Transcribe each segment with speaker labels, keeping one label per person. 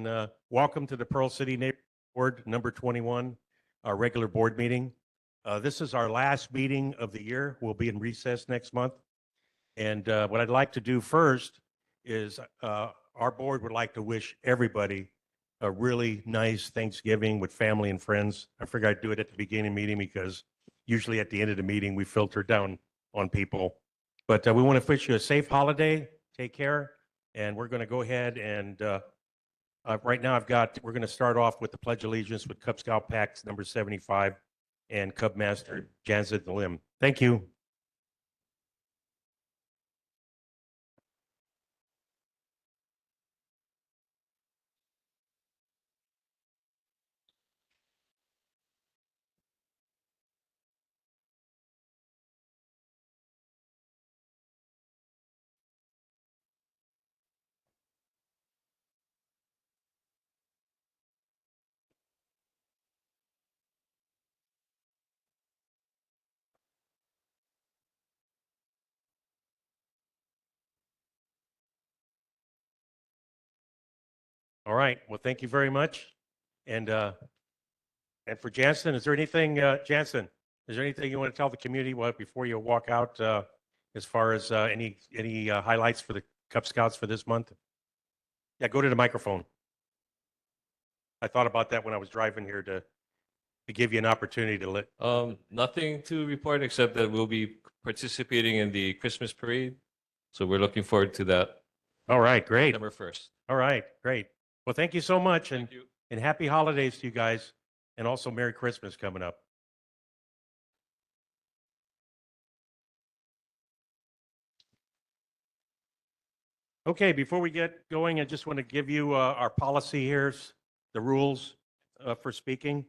Speaker 1: and welcome to the Pearl City Neighborhood Board number 21, our regular board meeting. This is our last meeting of the year. We'll be in recess next month. And what I'd like to do first is our board would like to wish everybody a really nice Thanksgiving with family and friends. I figured I'd do it at the beginning of the meeting because usually at the end of the meeting, we filter down on people. But we want to wish you a safe holiday. Take care. And we're going to go ahead and right now we're going to start off with the Pledge of Allegiance with Cub Scout Pack number 75 and Cub Master Jansen Lim. Thank you. All right. Well, thank you very much. And for Jansen, is there anything, Jansen, is there anything you want to tell the community before you walk out as far as any highlights for the Cub Scouts for this month? Yeah, go to the microphone. I thought about that when I was driving here to give you an opportunity to let.
Speaker 2: Nothing to report except that we'll be participating in the Christmas parade. So we're looking forward to that.
Speaker 1: All right, great.
Speaker 2: September 1st.
Speaker 1: All right, great. Well, thank you so much, and
Speaker 2: Thank you.
Speaker 1: and happy holidays to you guys, and also Merry Christmas coming up. Okay, before we get going, I just want to give you our policy here, the rules for speaking.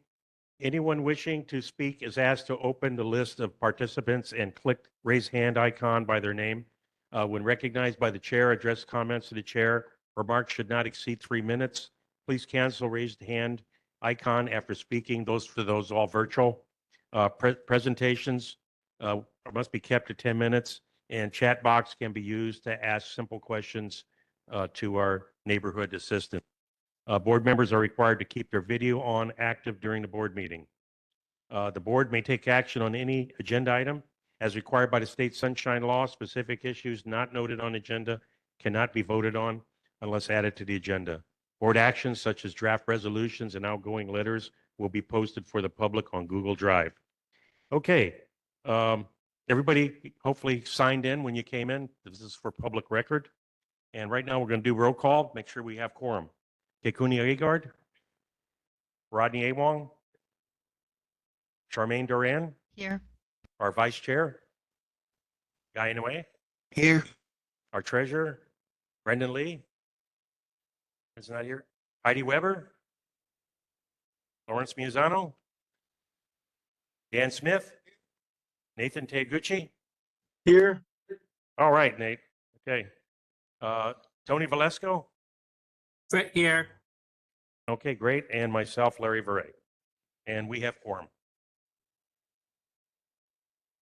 Speaker 1: Anyone wishing to speak is asked to open the list of participants and click raise hand icon by their name. When recognized by the chair, address comments to the chair. Remarks should not exceed 3 minutes. Please cancel raised hand icon after speaking. For those all virtual. Presentations must be kept to 10 minutes, and chat box can be used to ask simple questions to our neighborhood assistant. Board members are required to keep their video on active during the board meeting. The board may take action on any agenda item as required by the state sunshine law. Specific issues not noted on agenda cannot be voted on unless added to the agenda. Board actions such as draft resolutions and outgoing letters will be posted for the public on Google Drive. Okay. Everybody hopefully signed in when you came in. This is for public record. And right now we're going to do roll call. Make sure we have quorum. Kekuni Agard, Rodney Awong, Charmaine Duran.
Speaker 3: Here.
Speaker 1: Our vice chair, Guy Inouye.
Speaker 4: Here.
Speaker 1: Our treasurer, Brendan Lee. Is not here. Heidi Weber. Lawrence Muzano. Dan Smith. Nathan Taguchi.
Speaker 4: Here.
Speaker 1: All right, Nate. Okay. Tony Valesco.
Speaker 4: Right here.
Speaker 1: Okay, great. And myself, Larry Veray. And we have quorum.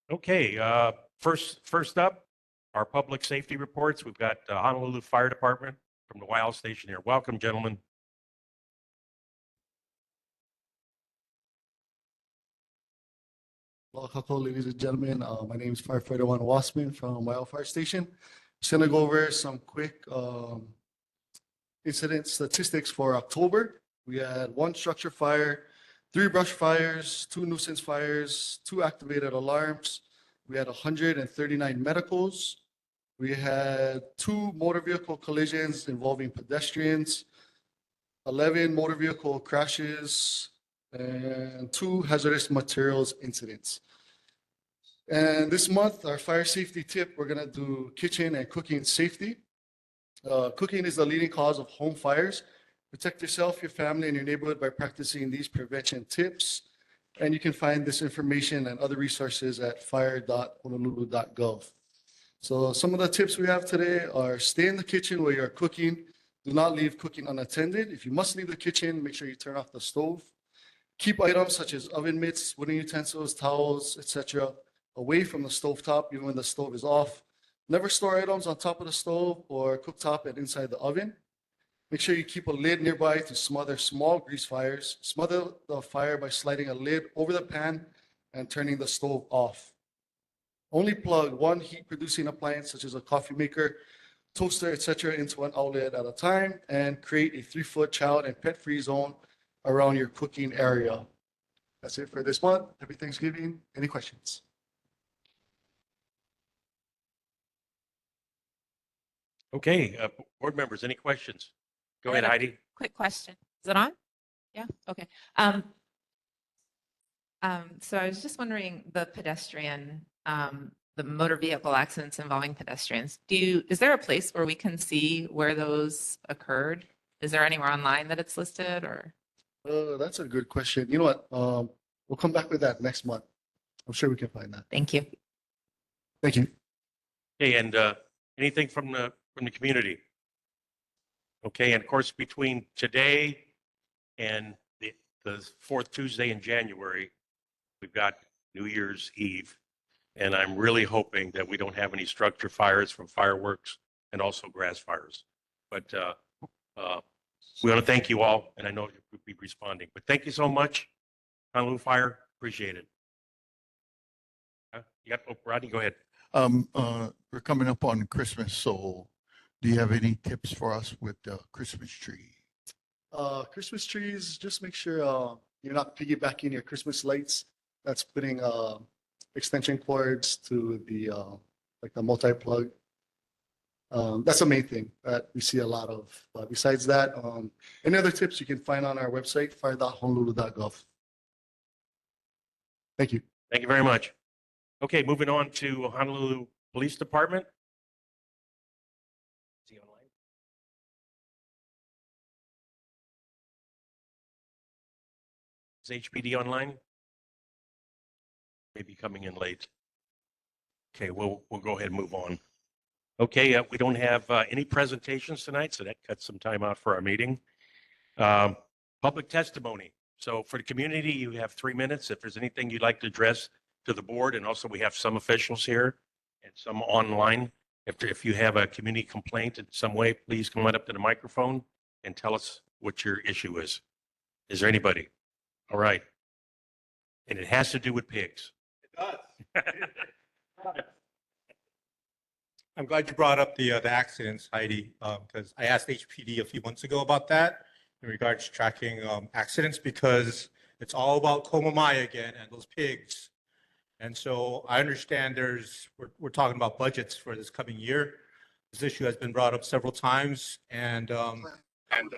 Speaker 1: Okay, first up, our public safety reports. We've got Honolulu Fire Department from the Wild Station here. Welcome, gentlemen.
Speaker 5: Welcome, ladies and gentlemen. My name is Firefighter Juan Wassman from Wild Fire Station. Just gonna go over some quick incident statistics for October. We had 1 structure fire, 3 brush fires, 2 nuisance fires, 2 activated alarms. We had 139 medicals. We had 2 motor vehicle collisions involving pedestrians, 11 motor vehicle crashes, and 2 hazardous materials incidents. And this month, our fire safety tip, we're gonna do kitchen and cooking safety. Cooking is the leading cause of home fires. Protect yourself, your family, and your neighborhood by practicing these prevention tips. And you can find this information and other resources at fire.honolulu.gov. So some of the tips we have today are stay in the kitchen where you're cooking. Do not leave cooking unattended. If you must leave the kitchen, make sure you turn off the stove. Keep items such as oven mitts, wooden utensils, towels, etc. away from the stove top, even when the stove is off. Never store items on top of the stove or cooktop and inside the oven. Make sure you keep a lid nearby to smother small grease fires. Smother the fire by sliding a lid over the pan and turning the stove off. Only plug one heat-producing appliance such as a coffee maker, toaster, etc. into one outlet at a time and create a 3-foot child and pet-free zone around your cooking area. That's it for this month. Happy Thanksgiving. Any questions?
Speaker 1: Okay, board members, any questions? Go
Speaker 3: I
Speaker 1: ahead,
Speaker 3: got a
Speaker 1: Heidi.
Speaker 3: Quick question. Is it on? Yeah, okay. So I was just wondering, the pedestrian, the motor vehicle accidents involving pedestrians, is there a place where we can see where those occurred? Is there anywhere online that it's listed or?
Speaker 5: That's a good question. You know what? We'll come back with that next month. I'm sure we can find that.
Speaker 3: Thank you.
Speaker 5: Thank you.
Speaker 1: Okay, and anything from the community? Okay, and of course, between today and the fourth Tuesday in January, we've got New Year's Eve. And I'm really hoping that we don't have any structure fires from fireworks and also grass fires. But we want to thank you all, and I know you'll be responding. But thank you so much, Honolulu Fire. Appreciate it. You got, Rodney, go ahead.
Speaker 6: We're coming up on Christmas, so do you have any tips for us with the Christmas tree?
Speaker 5: Christmas trees, just make sure you're not piggybacking your Christmas lights. That's putting extension cords to the like the multi-plug. That's the main thing that we see a lot of. But besides that, any other tips you can find on our website, fire.honolulu.gov. Thank you.
Speaker 1: Thank you very much. Okay, moving on to Honolulu Police Department. Is he online? Is HPD online? Maybe coming in late. Okay, we'll go ahead and move on. Okay, we don't have any presentations tonight, so that cuts some time out for our meeting. Public testimony. So for the community, you have 3 minutes. If there's anything you'd like to address to the board, and also we have some officials here and some online. If you have a community complaint in some way, please come right up to the microphone and tell us what your issue is. Is there anybody? All right. And it has to do with pigs.
Speaker 7: I'm glad you brought up the accidents, Heidi, because I asked HPD a few months ago about that in regards to tracking accidents, because it's all about Komamai again and those pigs. And so I understand we're talking about budgets for this coming year. This issue has been brought up several times, and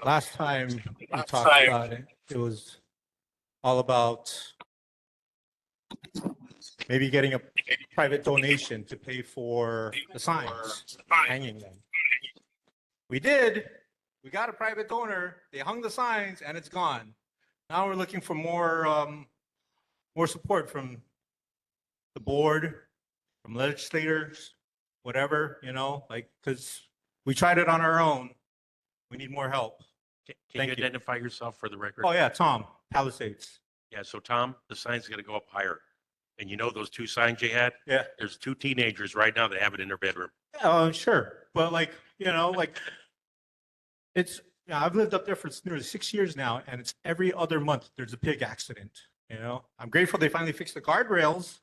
Speaker 7: last time we talked about it, it was all about maybe getting a private donation to pay for the signs, hanging them. We did. We got a private donor. They hung the signs, and it's gone. Now we're looking for more support from the board, from legislators, whatever, like, because we tried it on our own. We need more help.
Speaker 1: Can you
Speaker 7: Thank you.
Speaker 1: identify yourself for the record?
Speaker 7: Oh, yeah, Tom, Palisades.
Speaker 1: Yeah, so Tom, the sign's gonna go up higher. And you know those two signs you had?
Speaker 7: Yeah.
Speaker 1: There's 2 teenagers right now that have it in their bedroom.
Speaker 7: Sure. But it's, I've lived up there for nearly 6 years now, and it's every other month there's a pig accident. I'm grateful they finally fixed the guardrails.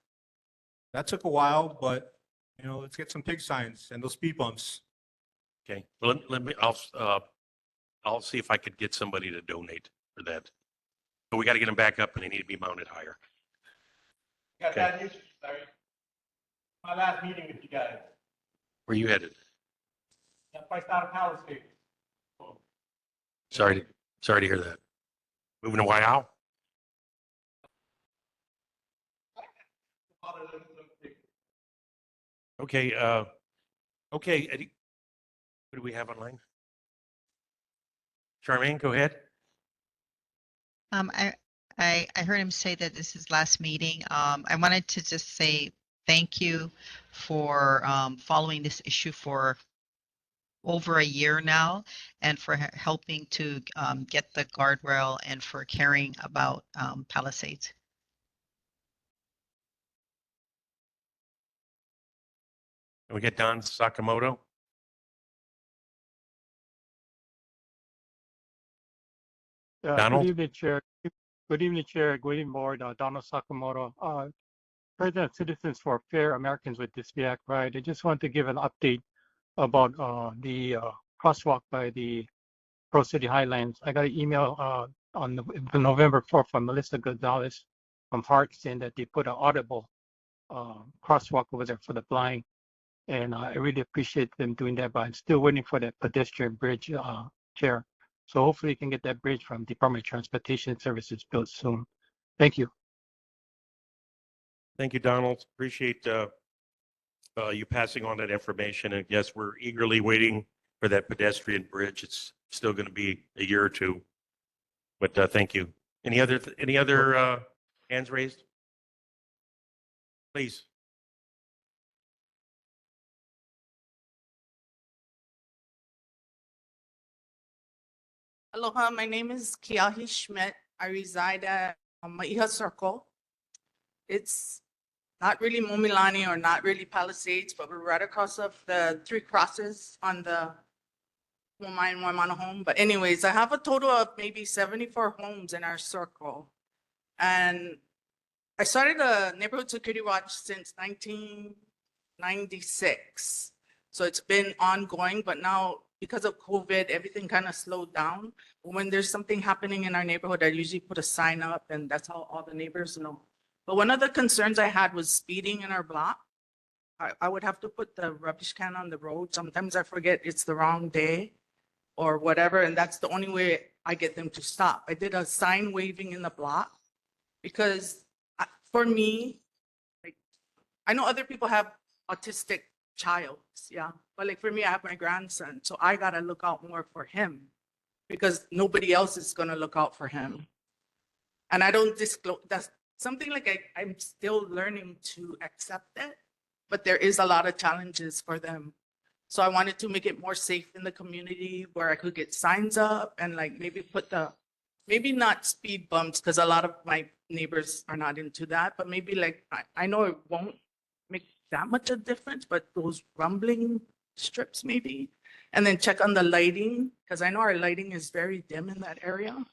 Speaker 7: That took a while, but let's get some pig signs and those speed bumps.
Speaker 1: Okay, well, let me, I'll see if I could get somebody to donate for that. But we got to get them back up and they need to be mounted higher.
Speaker 7: Got
Speaker 1: Okay.
Speaker 7: bad news, sorry. My last meeting with you guys,
Speaker 1: Where you headed?
Speaker 7: got priced out of Palisades.
Speaker 1: Sorry to hear that. Moving to Waiau? Okay, okay, Eddie, what do we have online? Charmaine, go ahead.
Speaker 8: I heard him say that this is last meeting. I wanted to just say thank you for following this issue for over a year now, and for helping to get the guardrail and for caring about Palisades.
Speaker 1: Can we get Don Sakamoto? Donald?
Speaker 9: Good evening, Chair. Good evening, Chair. Good evening, Board. Donald Sakamoto, President of Citizens for Fair Americans with Dyslexia Pride. I just want to give an update about the crosswalk by the Pro City Highlands. I got an email on November 4th from Melissa Gonzalez from Heart saying that they put an audible crosswalk over there for the blind. And I really appreciate them doing that, but I'm still waiting for that pedestrian bridge, Chair. So hopefully you can get that bridge from Department of Transportation Services built soon. Thank you.
Speaker 1: Thank you, Donald. Appreciate you passing on that information. And yes, we're eagerly waiting for that pedestrian bridge. It's still going to be a year or two. But thank you. Any other hands raised? Please.
Speaker 10: Aloha, my name is Kiahi Schmidt. I reside at Maiha Circle. It's not really Momilani or not really Palisades, but we're right across of the three crosses on the Momai and Waimana home. But anyways, I have a total of maybe 74 homes in our circle. And I started a neighborhood security watch since 1996. So it's been ongoing, but now because of COVID, everything kind of slowed down. When there's something happening in our neighborhood, I usually put a sign up and that's how all the neighbors know. But one of the concerns I had was speeding in our block. I would have to put the rubbish can on the road. Sometimes I forget it's the wrong day or whatever, and that's the only way I get them to stop. I did a sign waving in the block because for me, like, I know other people have autistic childs, yeah. But like for me, I have my grandson, so I gotta look out more for him because nobody else is gonna look out for him. And I don't disclose, that's something like I'm still learning to accept it, but there is a lot of challenges for them. So I wanted to make it more safe in the community where I could get signs up and like maybe put maybe not speed bumps because a lot of my neighbors are not into that, but maybe like, I know it won't make that much of a difference, but those rumbling strips maybe, and then check on the lighting because I know our lighting is very dim in that area.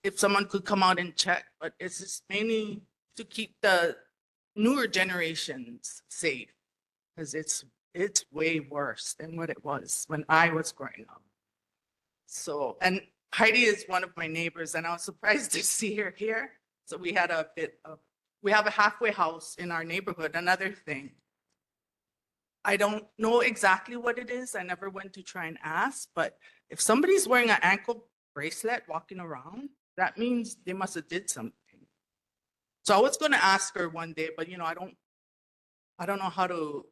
Speaker 10: If someone could come out and check, but it's just mainly to keep the newer generations safe because it's way worse than what it was when I was growing up. So, and Heidi is one of my neighbors and I was surprised to see her here. So we had we have a halfway house in our neighborhood. Another thing, I don't know exactly what it is. I never went to try and ask, but if somebody's wearing an ankle bracelet walking around, that means they must have did something. So I was going to ask her one day, but I don't know how to,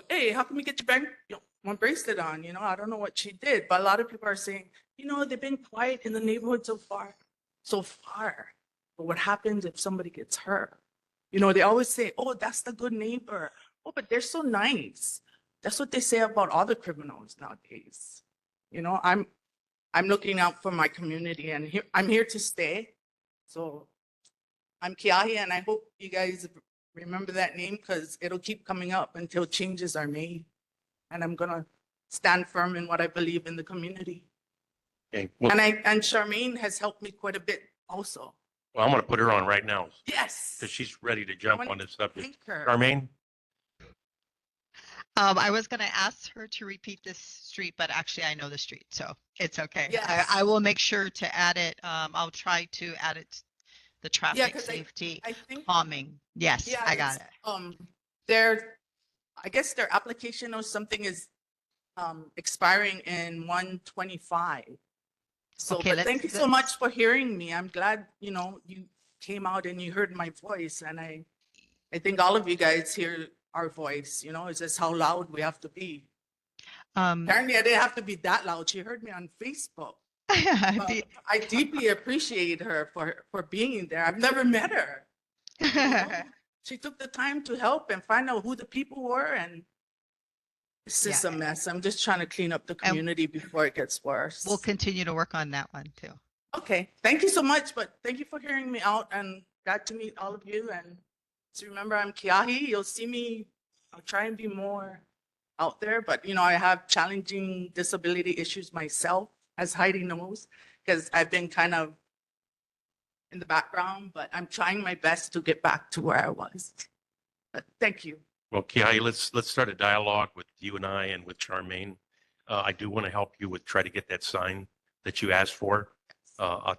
Speaker 10: hey, how can we get your one bracelet on? I don't know what she did, but a lot of people are saying, they've been quiet in the neighborhood so far. But what happens if somebody gets hurt? They always say, oh, that's the good neighbor. Oh, but they're so nice. That's what they say about all the criminals nowadays. I'm looking out for my community and I'm here to stay. So I'm Kiahi and I hope you guys remember that name because it'll keep coming up until changes are made. And I'm gonna stand firm in what I believe in the community.
Speaker 1: Okay. Well,
Speaker 10: And Charmaine has helped me quite a bit also.
Speaker 1: I'm going to put her on right now
Speaker 10: Yes.
Speaker 1: because she's ready to jump on this subject.
Speaker 10: Thank her.
Speaker 1: Charmaine?
Speaker 8: I was going to ask her to repeat this street, but actually I know the street, so it's okay.
Speaker 10: Yes.
Speaker 8: I will make sure to add it. I'll try to add it, the traffic
Speaker 10: 'cause
Speaker 8: safety
Speaker 10: I think
Speaker 8: calming. Yes,
Speaker 10: Yeah,
Speaker 8: I got
Speaker 10: it's,
Speaker 8: it.
Speaker 10: I guess their application or something is expiring in 125. So,
Speaker 8: Okay,
Speaker 10: but thank you so much for hearing me. I'm glad, you came out and you heard my voice. And I think all of you guys hear our voice, it's just how loud we have to be. Apparently I didn't have to be that loud. She heard me on Facebook. I deeply appreciate her for being there. I've never met her. She took the time to help and find out who the people were, and it's just a mess. I'm just trying to clean up the community before it gets worse.
Speaker 8: We'll continue to work on that one too.
Speaker 10: Okay, thank you so much, but thank you for hearing me out and glad to meet all of you. And so remember, I'm Kiahi. You'll see me, I'll try and be more out there, but I have challenging disability issues myself, as Heidi knows. because I've been kind of in the background, but I'm trying my best to get back to where I was. But thank you.
Speaker 1: Well, Kiai, let's start a dialogue with you and I and with Charmaine. I do want to help you with try to get that sign that you asked for. I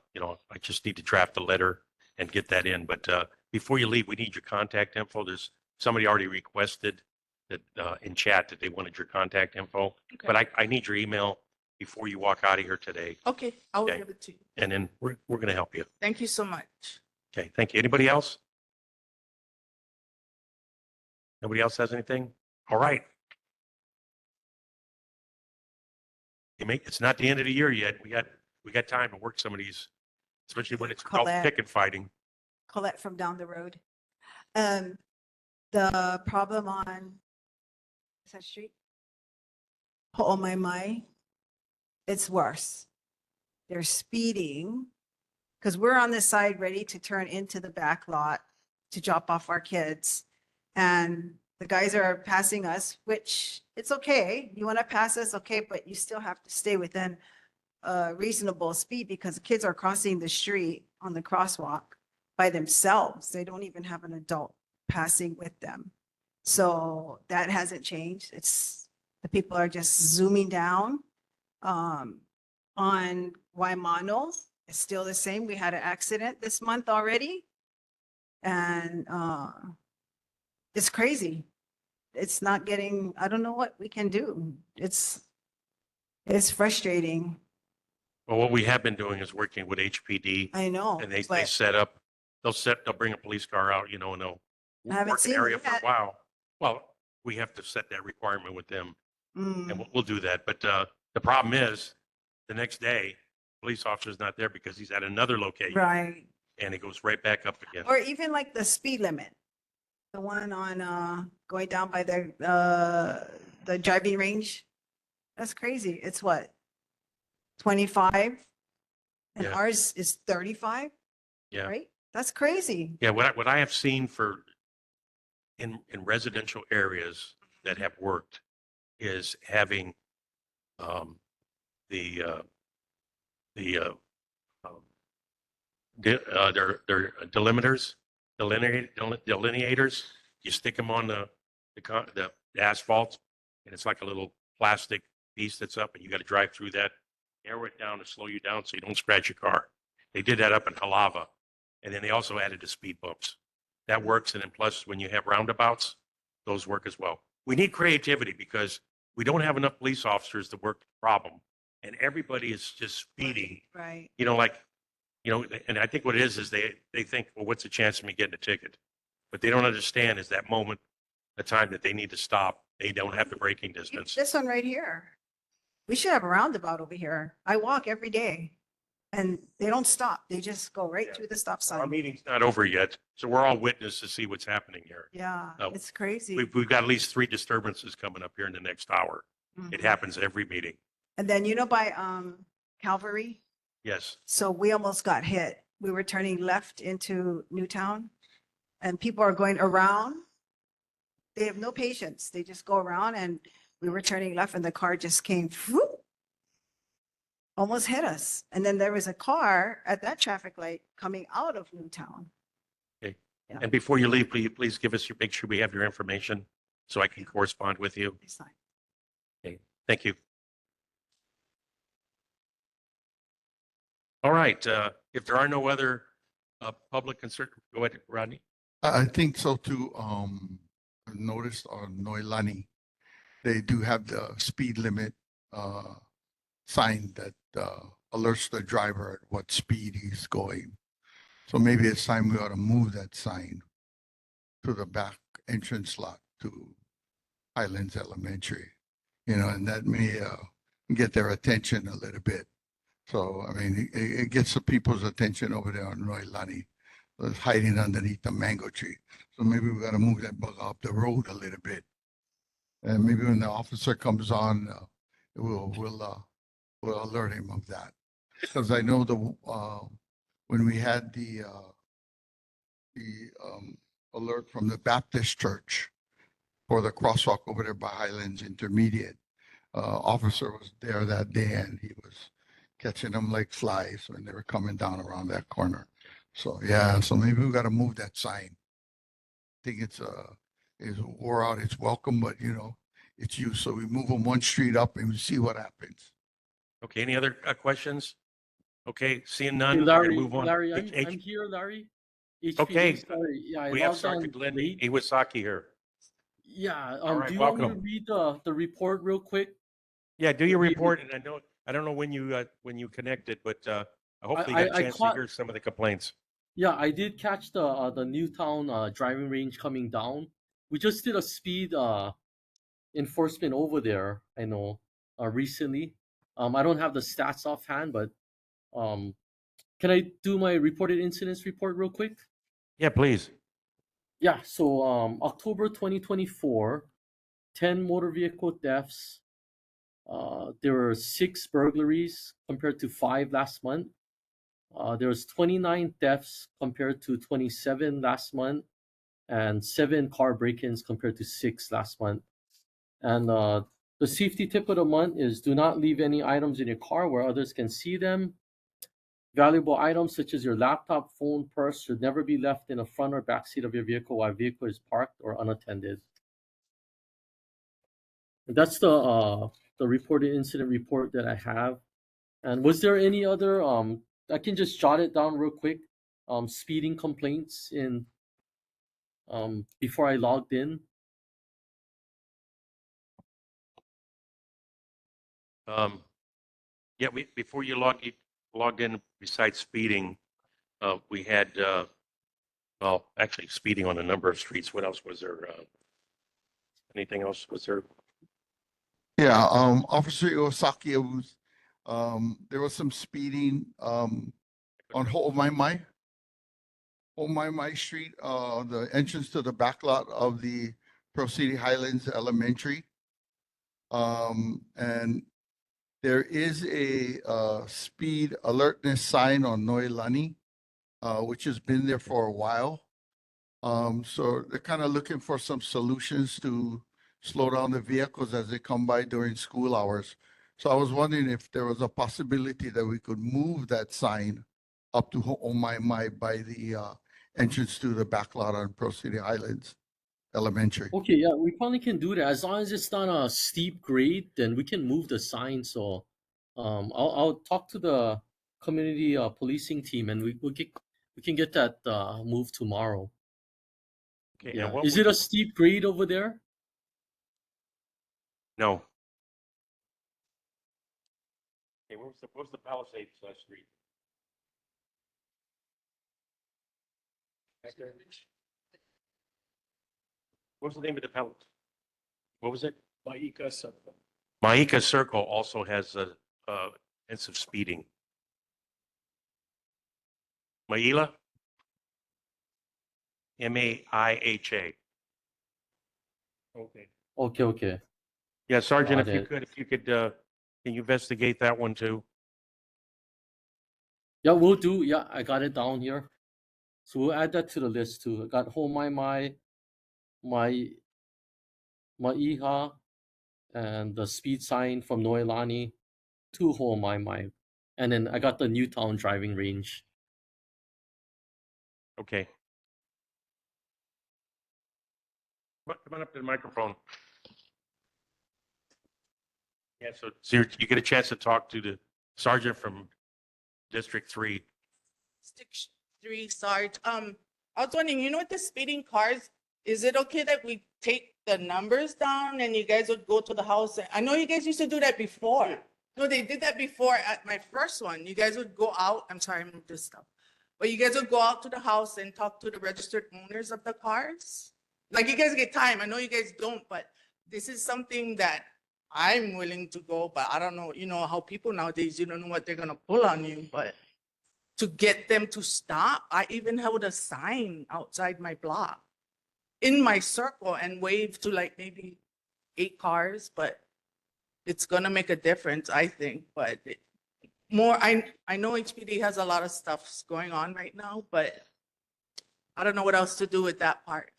Speaker 1: just need to draft a letter and get that in. But before you leave, we need your contact info. There's somebody already requested that in chat that they wanted your contact info.
Speaker 10: Okay.
Speaker 1: But I need your email before you walk out of here today,
Speaker 10: Okay, I will
Speaker 1: Okay.
Speaker 10: give it to you.
Speaker 1: and then we're going to help you.
Speaker 10: Thank you so much.
Speaker 1: Okay, thank you. Anybody else? Nobody else has anything? All right. It's not the end of the year yet. We got time to work some of these, especially when it's about
Speaker 11: Colette.
Speaker 1: picket fighting.
Speaker 11: Colette from down the road. The problem on, is that street? Ho'omai, it's worse. They're speeding because we're on this side ready to turn into the back lot to drop off our kids. And the guys are passing us, which it's okay. You want to pass us, okay, but you still have to stay within a reasonable speed because the kids are crossing the street on the crosswalk by themselves. They don't even have an adult passing with them. So that hasn't changed. It's, the people are just zooming down. On Waimano, it's still the same. We had an accident this month already. And it's crazy. It's not getting, I don't know what we can do. It's frustrating.
Speaker 1: Well, what we have been doing is working with HPD,
Speaker 11: I know.
Speaker 1: and they
Speaker 11: but
Speaker 1: set up, they'll bring a police car out, and they'll
Speaker 11: I haven't
Speaker 1: work an
Speaker 11: seen it
Speaker 1: area for a
Speaker 11: yet.
Speaker 1: while. Well, we have to set that requirement with them, and
Speaker 11: mm,
Speaker 1: we'll do that. But the problem is, the next day, police officer's not there because he's at another location,
Speaker 11: right.
Speaker 1: and it goes right back up again.
Speaker 11: Or even like the speed limit. The one on going down by the driving range. That's crazy. It's what? 25? And
Speaker 1: Yeah.
Speaker 11: ours is 35,
Speaker 1: Yeah.
Speaker 11: right? That's crazy.
Speaker 1: Yeah, what I have seen in residential areas that have worked is having their delineators. You stick them on the asphalt, and it's like a little plastic piece that's up, and you got to drive through that, narrow it down to slow you down so you don't scratch your car. They did that up in Halava, and then they also added the speed bumps. That works, and then plus when you have roundabouts, those work as well. We need creativity because we don't have enough police officers to work the problem, and everybody is just speeding.
Speaker 11: Right.
Speaker 1: And I think what it is they think, well, what's the chance of me getting a ticket? But they don't understand is that moment, the time that they need to stop. They don't have the braking distance.
Speaker 11: This one right here. We should have a roundabout over here. I walk every day and they don't stop. They just go right
Speaker 1: Yeah.
Speaker 11: through the stop
Speaker 1: Our
Speaker 11: sign.
Speaker 1: meeting's not over yet, so we're all witness to see what's happening here.
Speaker 11: Yeah,
Speaker 1: Oh,
Speaker 11: it's crazy.
Speaker 1: We've got at least 3 disturbances coming up here in the next hour. It
Speaker 11: Mhm.
Speaker 1: happens every meeting.
Speaker 11: And then by Calvary,
Speaker 1: Yes.
Speaker 11: so we almost got hit. We were turning left into Newtown and people are going around. They have no patience. They just go around and we were turning left and the car just came, whoop, almost hit us. And then there was a car at that traffic light coming out of Newtown. Yeah.
Speaker 1: And before you leave, please give us make sure we have your information so I can correspond with you.
Speaker 11: It's fine.
Speaker 1: Thank you. All right. If there are no other public concern, go ahead, Rodney.
Speaker 6: I think so too. I noticed on Noilani, they do have the speed limit sign that alerts the driver at what speed he's going. So maybe it's time we ought to move that sign to the back entrance lot to Highlands Elementary, and that may get their attention a little bit. So, I mean, it gets the people's attention over there on Noilani, hiding underneath the mango tree. So maybe we got to move that bug off the road a little bit. And maybe when the officer comes on, we'll alert him of that. Because I know when we had the alert from the Baptist church for the crosswalk over there by Highlands Intermediate, officer was there that day and catching them like flies when they were coming down around that corner. So yeah, so maybe we gotta move that sign. I think it's wore out, it's welcome, but you know, it's used. So we move them one street up and we see what happens.
Speaker 1: Okay, any other questions? Okay, seeing none,
Speaker 12: Hey,
Speaker 1: we're gonna
Speaker 12: Larry,
Speaker 1: move on.
Speaker 12: Larry,
Speaker 1: H-
Speaker 12: I'm here, Larry.
Speaker 1: Okay.
Speaker 12: HPD, sorry. Yeah, I
Speaker 1: We have
Speaker 12: logged on
Speaker 1: Sergeant Glenn
Speaker 12: late.
Speaker 1: Iwasaki here.
Speaker 12: Yeah,
Speaker 1: All right,
Speaker 12: do you want me to
Speaker 1: welcome.
Speaker 12: read the report real quick?
Speaker 1: Yeah, do your
Speaker 12: Maybe-
Speaker 1: report, and I don't know when you connected, but hopefully you got
Speaker 12: I
Speaker 1: a chance to
Speaker 12: caught-
Speaker 1: hear some of the complaints.
Speaker 12: Yeah, I did catch the Newtown driving range coming down. We just did a speed enforcement over there, I know, recently. I don't have the stats offhand, but can I do my reported incidents report real quick?
Speaker 1: Yeah, please.
Speaker 12: Yeah, so October 2024, 10 motor vehicle thefts. There were 6 burglaries compared to 5 last month. There was 29 thefts compared to 27 last month, and 7 car break-ins compared to 6 last month. And the safety tip of the month is do not leave any items in your car where others can see them. Valuable items such as your laptop, phone, purse should never be left in the front or back seat of your vehicle while vehicle is parked or unattended. And that's the reported incident report that I have. And was there any other I can just jot it down real quick. Speeding complaints in before I logged in.
Speaker 1: Yeah, before you logged in, besides speeding, we had well, actually speeding on a number of streets. What else was there? Anything else? Was there?
Speaker 6: Yeah, Officer Iwasaki, it was, there was some speeding, on Ho'omaimai Street, the entrance to the back lot of the Pearl City Highlands Elementary. And there is a, speed alertness sign on Noelani, which has been there for a while. So they're kind of looking for some solutions to slow down the vehicles as they come by during school hours. So I was wondering if there was a possibility that we could move that sign up to Ho'omaimai by the entrance to the back lot on Pearl City Highlands Elementary.
Speaker 12: Okay, yeah, we probably can do that as long as it's not a steep grade. Then we can move the sign. So, I'll talk to the community policing team, and we can get that moved tomorrow.
Speaker 1: Okay,
Speaker 12: Yeah,
Speaker 1: and what
Speaker 12: is it a steep grade over there?
Speaker 1: No. Okay, what was the Palisades street? What was the name of the Palisades? What was it? Maika Circle. Maika Circle also has a instance of speeding. Maila? Maiha. Okay.
Speaker 12: Okay.
Speaker 1: Yeah, Sergeant,
Speaker 12: Got it.
Speaker 1: if you could, can you investigate that one too?
Speaker 12: Yeah, we'll do. Yeah, I got it down here. So we'll add that to the list too. I got Ho'omaimai, Ma'iha, and the speed sign from Noelani to Ho'omaimai. And then I got the Newtown driving range.
Speaker 1: Okay. Come on up to the microphone. Yeah, so you get a chance to talk to the sergeant from District 3.
Speaker 10: District 3, Sarge. I was wondering, with the speeding cars, is it okay that we take the numbers down and you guys would go to the house? I know you guys used to do that before. No, they did that before at my first one. You guys would go out. I'm sorry, I moved this stuff. But you guys would go out to the house and talk to the registered owners of the cars. Like you guys get time. I know you guys don't, but this is something that I'm willing to go, but I don't know, how people nowadays, you don't know what they're going to pull on you, but to get them to stop, I even held a sign outside my block in my circle and waved to like maybe 8 cars, but it's going to make a difference, I think. But I know HPD has a lot of stuff going on right now, but I don't know what else to do with that part.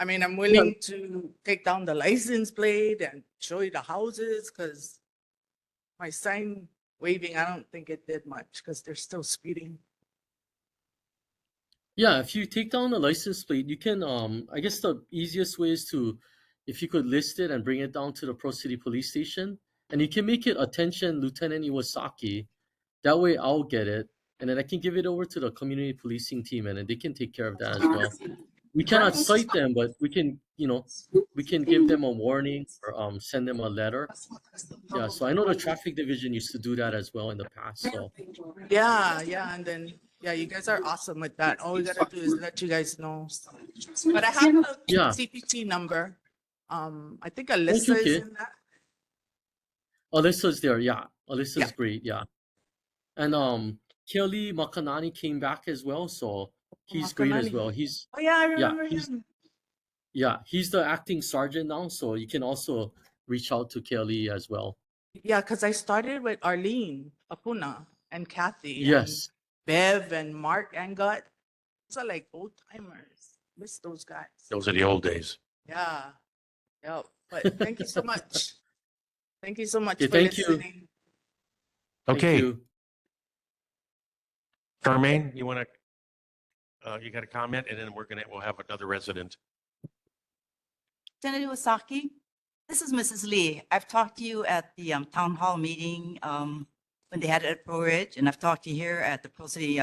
Speaker 10: I mean, I'm willing to take down the license plate and show you the houses because my sign waving, I don't think it did much because they're still speeding.
Speaker 12: Yeah, if you take down the license plate, you can, I guess the easiest way is to, if you could list it and bring it down to the Pro City Police Station, and you can make it attention Lieutenant Iwasaki. That way I'll get it, and then I can give it over to the community policing team, and then they can take care of that as well. We cannot cite them, but we can, we can give them a warning or send them a letter. Yeah, so I know the traffic division used to do that as well in the past, so.
Speaker 10: Yeah, yeah, and then, yeah, you guys are awesome with that. All we gotta do is let you guys know. But I have the
Speaker 12: Yeah.
Speaker 10: CPT number. I think Alyssa is
Speaker 12: okay.
Speaker 10: in that.
Speaker 12: Alyssa's there, yeah. Alyssa's
Speaker 10: Yeah.
Speaker 12: great, yeah. And Kelly Makanani came back as well, so he's great as
Speaker 10: Makanani.
Speaker 12: well. He's
Speaker 10: Oh, yeah, I remember
Speaker 12: he's
Speaker 10: him.
Speaker 12: he's the acting sergeant now, so you can also reach out to Kelly as well.
Speaker 10: Yeah, because I started with Arlene Apuna and Kathy.
Speaker 12: Yes.
Speaker 10: And Bev and Mark Angot. Those are like old timers. Miss those guys.
Speaker 1: Those are the old days.
Speaker 10: Yeah. Yep. But thank you so much. Thank you so much
Speaker 12: Okay,
Speaker 10: for
Speaker 12: thank you.
Speaker 10: listening.
Speaker 12: Thank
Speaker 1: Okay,
Speaker 12: you.
Speaker 1: Charmaine, you want to, you got a comment, and then we'll have another resident.
Speaker 13: Senator Iwasaki, this is Mrs. Lee. I've talked to you at the town hall meeting when they had it at Pro Ridge, and I've talked to you here at the Pro City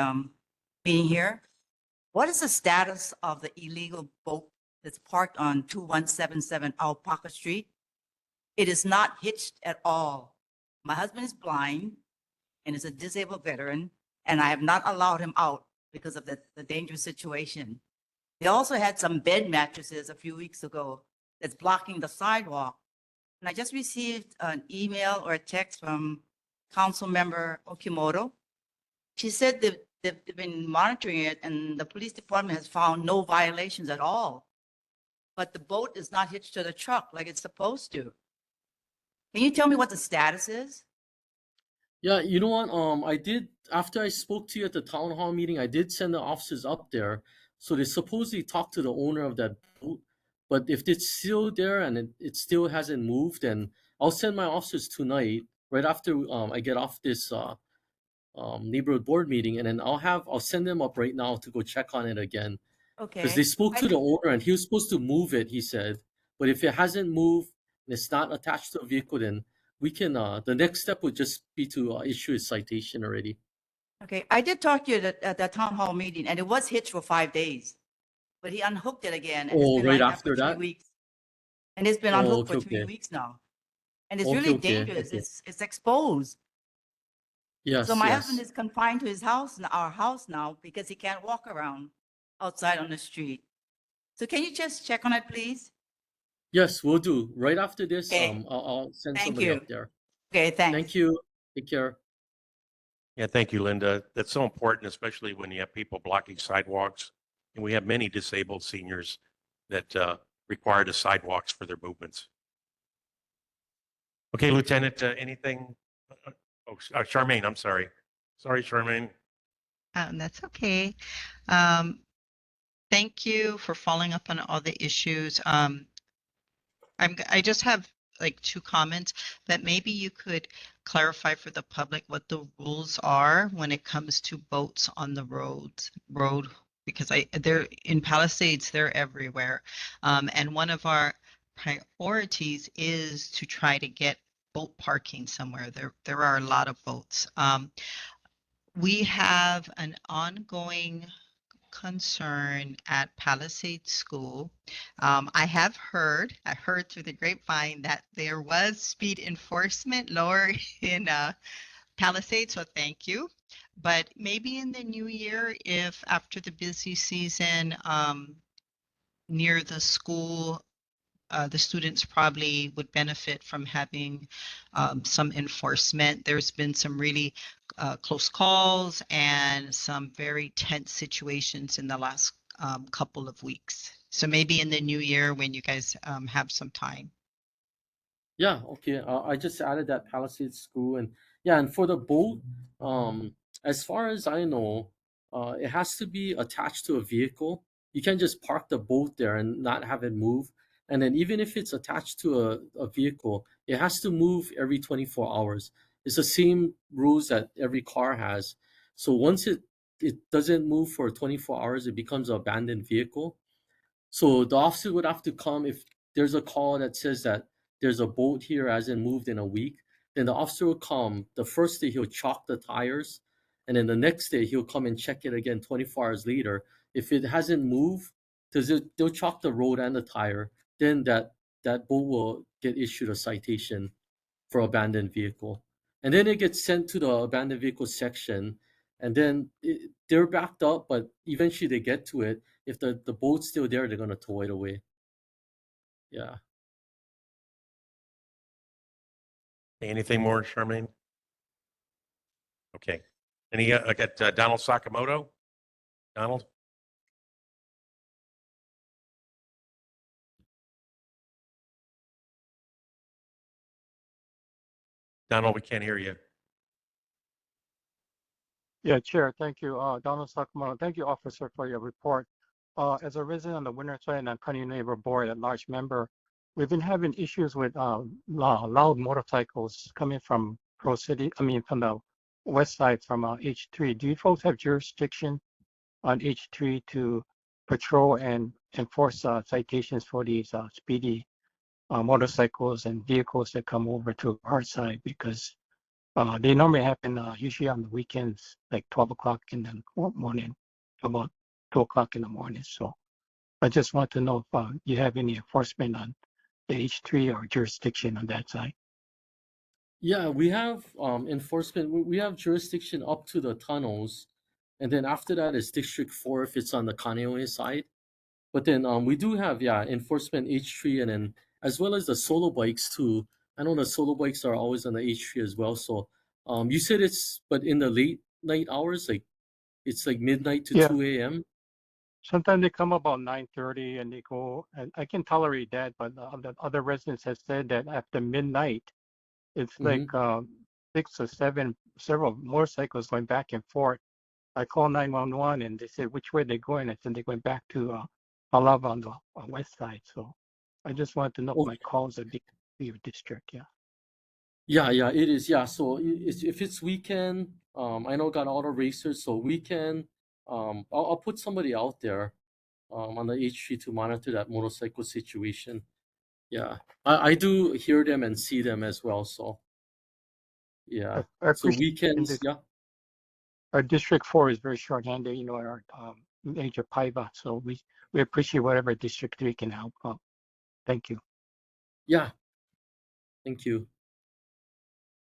Speaker 13: meeting here. What is the status of the illegal boat that's parked on 2177 Alpaca Street? It is not hitched at all. My husband is blind and is a disabled veteran, and I have not allowed him out because of the dangerous situation. They also had some bed mattresses a few weeks ago that's blocking the sidewalk. And I just received an email or a text from Council Member Okimoto. She said that they've been monitoring it and the police department has found no violations at all. But the boat is not hitched to the truck like it's supposed to. Can you tell me what the status is?
Speaker 12: Yeah, you know what? I did, after I spoke to you at the town hall meeting, I did send the officers up there. So they supposedly talked to the owner of that boat. But if it's still there and it still hasn't moved, then I'll send my officers tonight, right after I get off this neighborhood board meeting, and then I'll send them up right now to go check on it again.
Speaker 13: Okay.
Speaker 12: Because they spoke to the owner and he was supposed to move it, he said. But if it hasn't moved and it's not attached to a vehicle, then we can, the next step would just be to issue a citation already.
Speaker 13: Okay, I did talk to you at the town hall meeting and it was hitched for 5 days. But he unhooked it again. And it's
Speaker 12: Oh,
Speaker 13: been
Speaker 12: right
Speaker 13: like that
Speaker 12: after
Speaker 13: for 3
Speaker 12: that?
Speaker 13: weeks. And it's been
Speaker 12: Oh,
Speaker 13: unhooked
Speaker 12: okay,
Speaker 13: for 3
Speaker 12: okay.
Speaker 13: weeks now. And it's
Speaker 12: Okay,
Speaker 13: really
Speaker 12: okay,
Speaker 13: dangerous.
Speaker 12: okay.
Speaker 13: It's exposed.
Speaker 12: Yes,
Speaker 13: So my
Speaker 12: yes.
Speaker 13: husband is confined to his house, our house now, because he can't walk around outside on the street. So can you just check on it, please?
Speaker 12: Yes, we'll do. Right after this,
Speaker 13: Okay.
Speaker 12: I'll send
Speaker 13: Thank
Speaker 12: somebody
Speaker 13: you.
Speaker 12: up there.
Speaker 13: Okay, thanks.
Speaker 12: Thank you. Take care.
Speaker 1: Yeah, thank you, Linda. That's so important, especially when you have people blocking sidewalks. And we have many disabled seniors that require the sidewalks for their movements. Okay, Lieutenant, anything? Charmaine, I'm sorry. Sorry, Charmaine.
Speaker 8: That's okay. Thank you for following up on all the issues. I just have like 2 comments that maybe you could clarify for the public what the rules are when it comes to boats on the road, because they're in Palisades, they're everywhere. And one of our priorities is to try to get boat parking somewhere. There are a lot of boats. We have an ongoing concern at Palisades School. I heard through the grapevine that there was speed enforcement lower in Palisades, so thank you. But maybe in the new year, if after the busy season near the school, the students probably would benefit from having some enforcement. There's been some really close calls and some very tense situations in the last couple of weeks. So maybe in the new year when you guys have some time.
Speaker 12: Yeah, okay. I just added that Palisades School, and yeah, and for the boat, as far as I know, it has to be attached to a vehicle. You can't just park the boat there and not have it move. And then even if it's attached to a vehicle, it has to move every 24 hours. It's the same rules that every car has. So once it doesn't move for 24 hours, it becomes an abandoned vehicle. So the officer would have to come if there's a call that says that there's a boat here hasn't moved in a week. Then the officer will come. The first day he'll chalk the tires, and then the next day he'll come and check it again 24 hours later. If it hasn't moved, they'll chalk the road and the tire. Then that boat will get issued a citation for abandoned vehicle, and then it gets sent to the abandoned vehicle section, and then they're backed up, but eventually they get to it. If the boat's still there, they're gonna tow it away. Yeah.
Speaker 1: Anything more, Charmaine? Okay. I got Donald Sakamoto. Donald? Donald, we can't hear you.
Speaker 9: Yeah, Chair, thank you. Donald Sakamoto, thank you, Officer, for your report. As a resident on the Winterside and County Neighbor Board at large member, we've been having issues with loud motorcycles coming from from the west side from H3. Do you folks have jurisdiction on H3 to patrol and enforce citations for these speedy motorcycles and vehicles that come over to our side? Because they normally happen usually on the weekends, like 12 o'clock in the morning, about 2 o'clock in the morning. So I just want to know if you have any enforcement on the H3 or jurisdiction on that side.
Speaker 12: Yeah, we have enforcement. We have jurisdiction up to the tunnels, and then after that is District 4 if it's on the Kaneohe side. But then we do have enforcement H3, and then as well as the solo bikes too. I know the solo bikes are always on the H3 as well. So you said but in the late night hours, like it's like midnight to 2 a.m.
Speaker 9: Sometimes they come about 9:30 and they go, and I can tolerate that, but the other residents have said that after midnight, it's like 6 or 7, several motorcycles going back and forth. I call 911 and they said, which way they're going? I said, they're going back to Halava on the west side. So I just wanted to know if my calls are your district. Yeah.
Speaker 12: Yeah, it is. Yeah, so if it's weekend, I know got auto racers, so weekend, I'll put somebody out there on the H3 to monitor that motorcycle situation. Yeah, I do hear them and see them as well. So yeah, so weekends, yeah.
Speaker 9: Our District 4 is very short-handed, our Major Paiva. So we appreciate whatever District 3 can help out. Thank you.
Speaker 12: Yeah, thank you.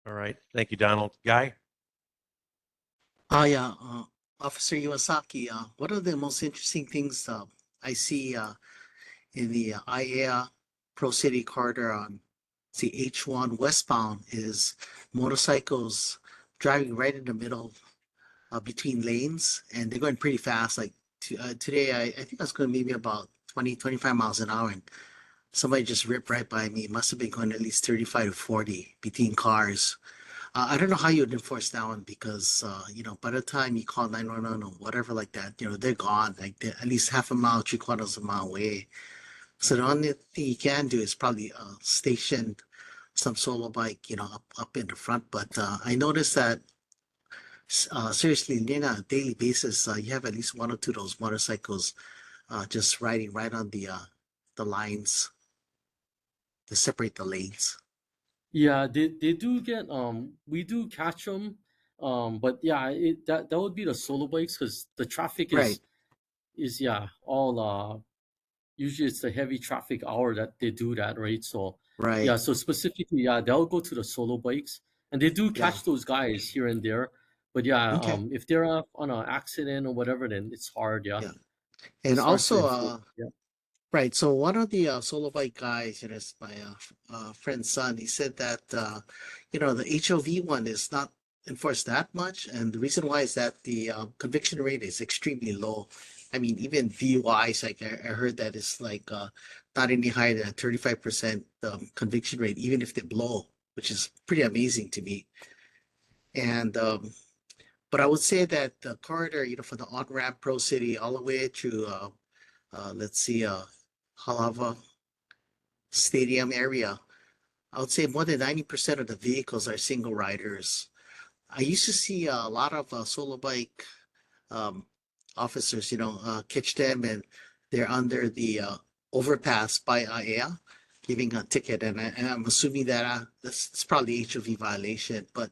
Speaker 1: All right. Thank you, Donald. Guy?
Speaker 4: Yeah, Officer Iwasaki, one of the most interesting things I see in the IAEA Pro City corridor on the H1 westbound is motorcycles driving right in the middle between lanes, and they're going pretty fast. Like today, I think I was going maybe about 20, 25 miles an hour, and somebody just ripped right by me. It must have been going at least 35 to 40 between cars. I don't know how you would enforce that one because, by the time you call 911 or whatever like that, they're gone. Like they're at least half a mile, 3/4 of a mile away. So the only thing you can do is probably station some solo bike, up in the front. But I noticed that seriously, on a daily basis, you have at least 1 or 2 of those motorcycles just riding right on the lines to separate the lanes.
Speaker 12: Yeah, they do get we do catch them, but yeah, that would be the solo bikes because the traffic is all usually it's the heavy traffic hour that they do that, right? So yeah, so specifically, they'll go to the solo bikes and they do catch those guys here and there, but if they're on an accident or whatever, then it's hard,
Speaker 4: And
Speaker 12: It's hard to
Speaker 4: also,
Speaker 12: enforce,
Speaker 4: right. So one of the solo bike guys, it's my friend's son. He said that the HOV one is not enforced that much, and the reason why is that the conviction rate is extremely low. I mean, even DUIs, like I heard that it's like not any higher than a 35% conviction rate, even if they blow, which is pretty amazing to me. And but I would say that the corridor, from the on-ramp Pro City all the way to let's see, Halava Stadium area, I would say more than 90% of the vehicles are single riders. I used to see a lot of solo bike um, officers, catch them and they're under the overpass by AEA giving a ticket. And I'm assuming that that's probably HOV violation. But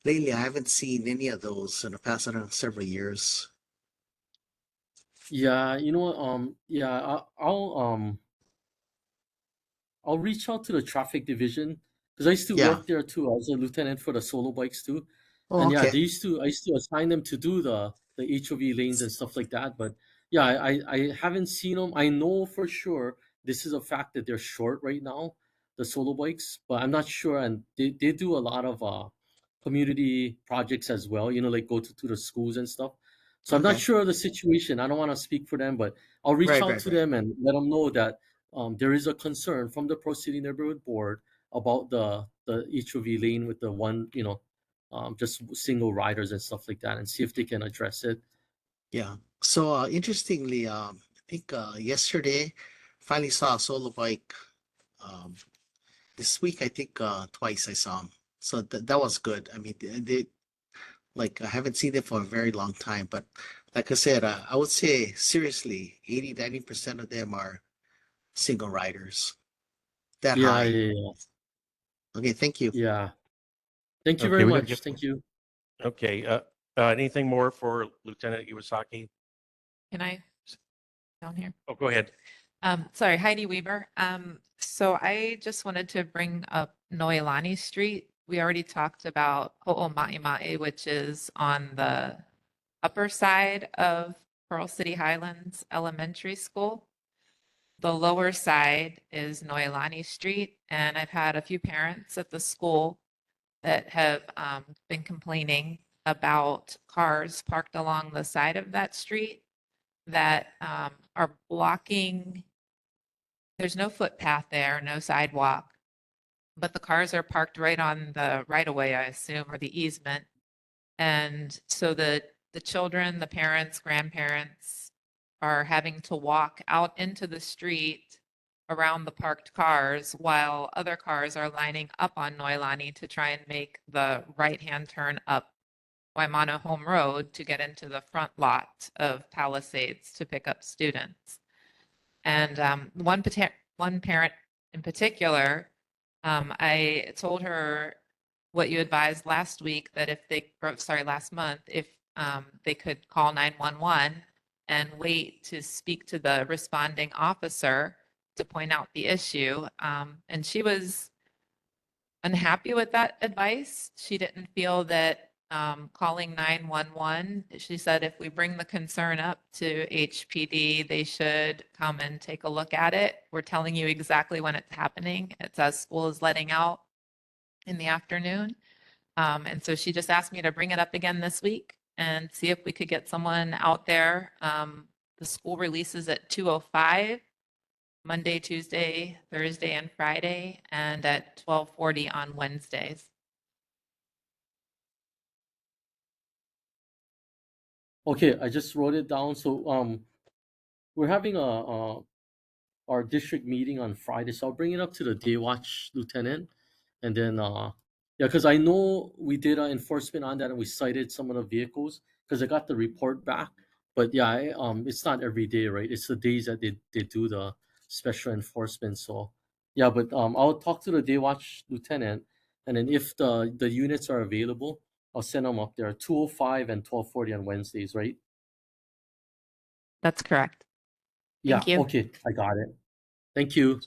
Speaker 4: lately, I haven't seen any of those in the past, I don't know, several years.
Speaker 12: Yeah, you know what? Yeah, I'll reach out to the traffic division because I used to
Speaker 4: Yeah.
Speaker 12: work there too. I was a lieutenant for the solo bikes too,
Speaker 4: Oh,
Speaker 12: and yeah,
Speaker 4: okay.
Speaker 12: I used to assign them to do the HOV lanes and stuff like that. But yeah, I haven't seen them. I know for sure this is a fact that they're short right now, the solo bikes, but I'm not sure. And they do a lot of community projects as well. You know, like go to the schools and stuff. So I'm not
Speaker 4: Okay.
Speaker 12: sure of the situation. I don't want to speak for them, but I'll reach
Speaker 4: Right,
Speaker 12: out
Speaker 4: right,
Speaker 12: to
Speaker 4: right.
Speaker 12: them and let them know that there is a concern from the Pro City Neighborhood Board about the HOV lane with the one, just single riders and stuff like that, and see if they can address it.
Speaker 4: Yeah. So interestingly, I think yesterday finally saw a solo bike. Um, this week, I think twice I saw them. So that was good. I mean, they like I haven't seen it for a very long time, but like I said, I would say seriously, 80-90% of them are single riders. That
Speaker 12: Yeah,
Speaker 4: high.
Speaker 12: yeah, yeah.
Speaker 4: Okay, thank you.
Speaker 12: Yeah. Thank you
Speaker 1: Okay,
Speaker 12: very
Speaker 1: we got to
Speaker 12: much.
Speaker 1: get,
Speaker 12: Thank you.
Speaker 1: okay. Anything more for Lieutenant Iwasaki?
Speaker 3: Can I down here?
Speaker 1: Oh, go ahead.
Speaker 3: Sorry, Heidi Weaver. So I just wanted to bring up Noelani Street. We already talked about Ho'oma'imae, which is on the upper side of Pearl City Highlands Elementary School. The lower side is Noelani Street, and I've had a few parents at the school that have been complaining about cars parked along the side of that street that are blocking. There's no footpath there, no sidewalk, but the cars are parked right on the right of way, I assume, or the easement. And so the children, the parents, grandparents are having to walk out into the street around the parked cars while other cars are lining up on Noelani to try and make the right-hand turn up Waimana Home Road to get into the front lot of Palisades to pick up students. And one parent in particular, I told her what you advised last week, that if they, or sorry, last month, if they could call 911 and wait to speak to the responding officer to point out the issue. And she was unhappy with that advice. She didn't feel that calling 911, she said if we bring the concern up to HPD, they should come and take a look at it. We're telling you exactly when it's happening. It's as school is letting out in the afternoon. And so she just asked me to bring it up again this week and see if we could get someone out there. The school releases at 2:05, Monday, Tuesday, Thursday, and Friday, and at 12:40 on Wednesdays.
Speaker 12: Okay, I just wrote it down. So we're having our district meeting on Friday, so I'll bring it up to the day watch lieutenant, and then yeah, because I know we did enforcement on that and we cited some of the vehicles because I got the report back. But yeah, it's not every day, right? It's the days that they do the special enforcement. So yeah, but I'll talk to the day watch lieutenant, and then if the units are available, I'll send them up there 2:05 and 12:40 on Wednesdays, right?
Speaker 3: That's correct.
Speaker 12: Yeah,
Speaker 3: Thank you.
Speaker 12: okay, I got it. Thank you.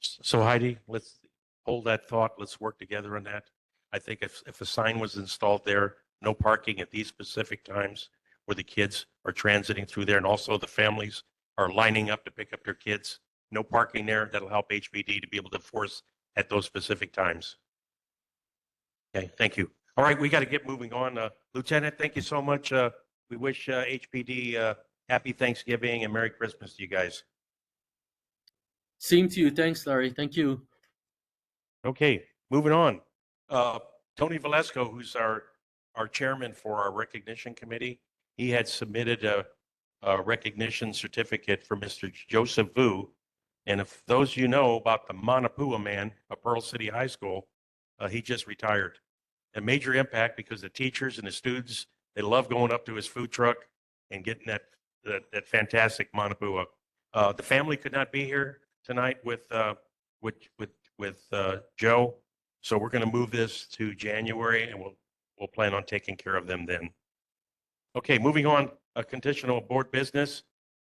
Speaker 1: So Heidi, let's hold that thought. Let's work together on that. I think if a sign was installed there, no parking at these specific times where the kids are transiting through there and also the families are lining up to pick up their kids, no parking there, that'll help HPD to be able to enforce at those specific times. Okay, thank you. All right, we got to get moving on. Lieutenant, thank you so much. We wish HPD happy Thanksgiving and Merry Christmas to you guys.
Speaker 12: Same to you. Thanks, Larry. Thank you.
Speaker 1: Okay, moving on. Tony Valesco, who's our chairman for our recognition committee, he had submitted a recognition certificate for Mr. Joseph Vu, And if those of you know about the Manapua man of Pearl City High School, he just retired. A major impact because the teachers and the students, they love going up to his food truck and getting that fantastic Manapua. The family could not be here tonight with Joe, so we're going to move this to January, and we'll plan on taking care of them then. Okay, moving on, a conditional board business.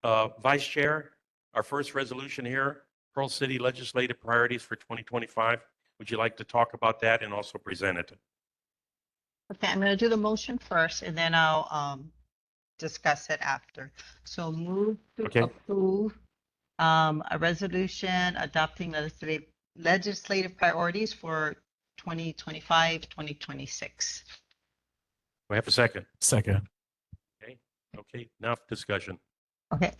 Speaker 1: Vice Chair, our first resolution here, Pearl City legislative priorities for 2025. Would you like to talk about that and also present it?
Speaker 8: Okay, I'm going to do the motion first and then I'll discuss it after. So move to
Speaker 1: Okay.
Speaker 8: approve a resolution adopting legislative priorities for 2025, 2026.
Speaker 1: Do I have a second?
Speaker 14: Second.
Speaker 1: Okay, now discussion.
Speaker 8: Okay,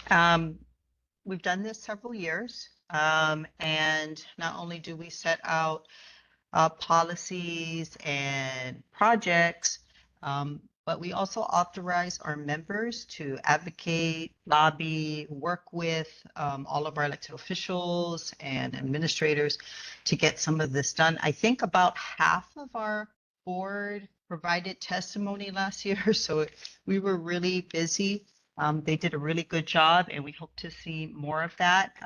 Speaker 8: we've done this several years. And not only do we set out policies and projects, but we also authorize our members to advocate, lobby, work with all of our elected officials and administrators to get some of this done. I think about half of our board provided testimony last year, so we were really busy. They did a really good job, and we hope to see more of that.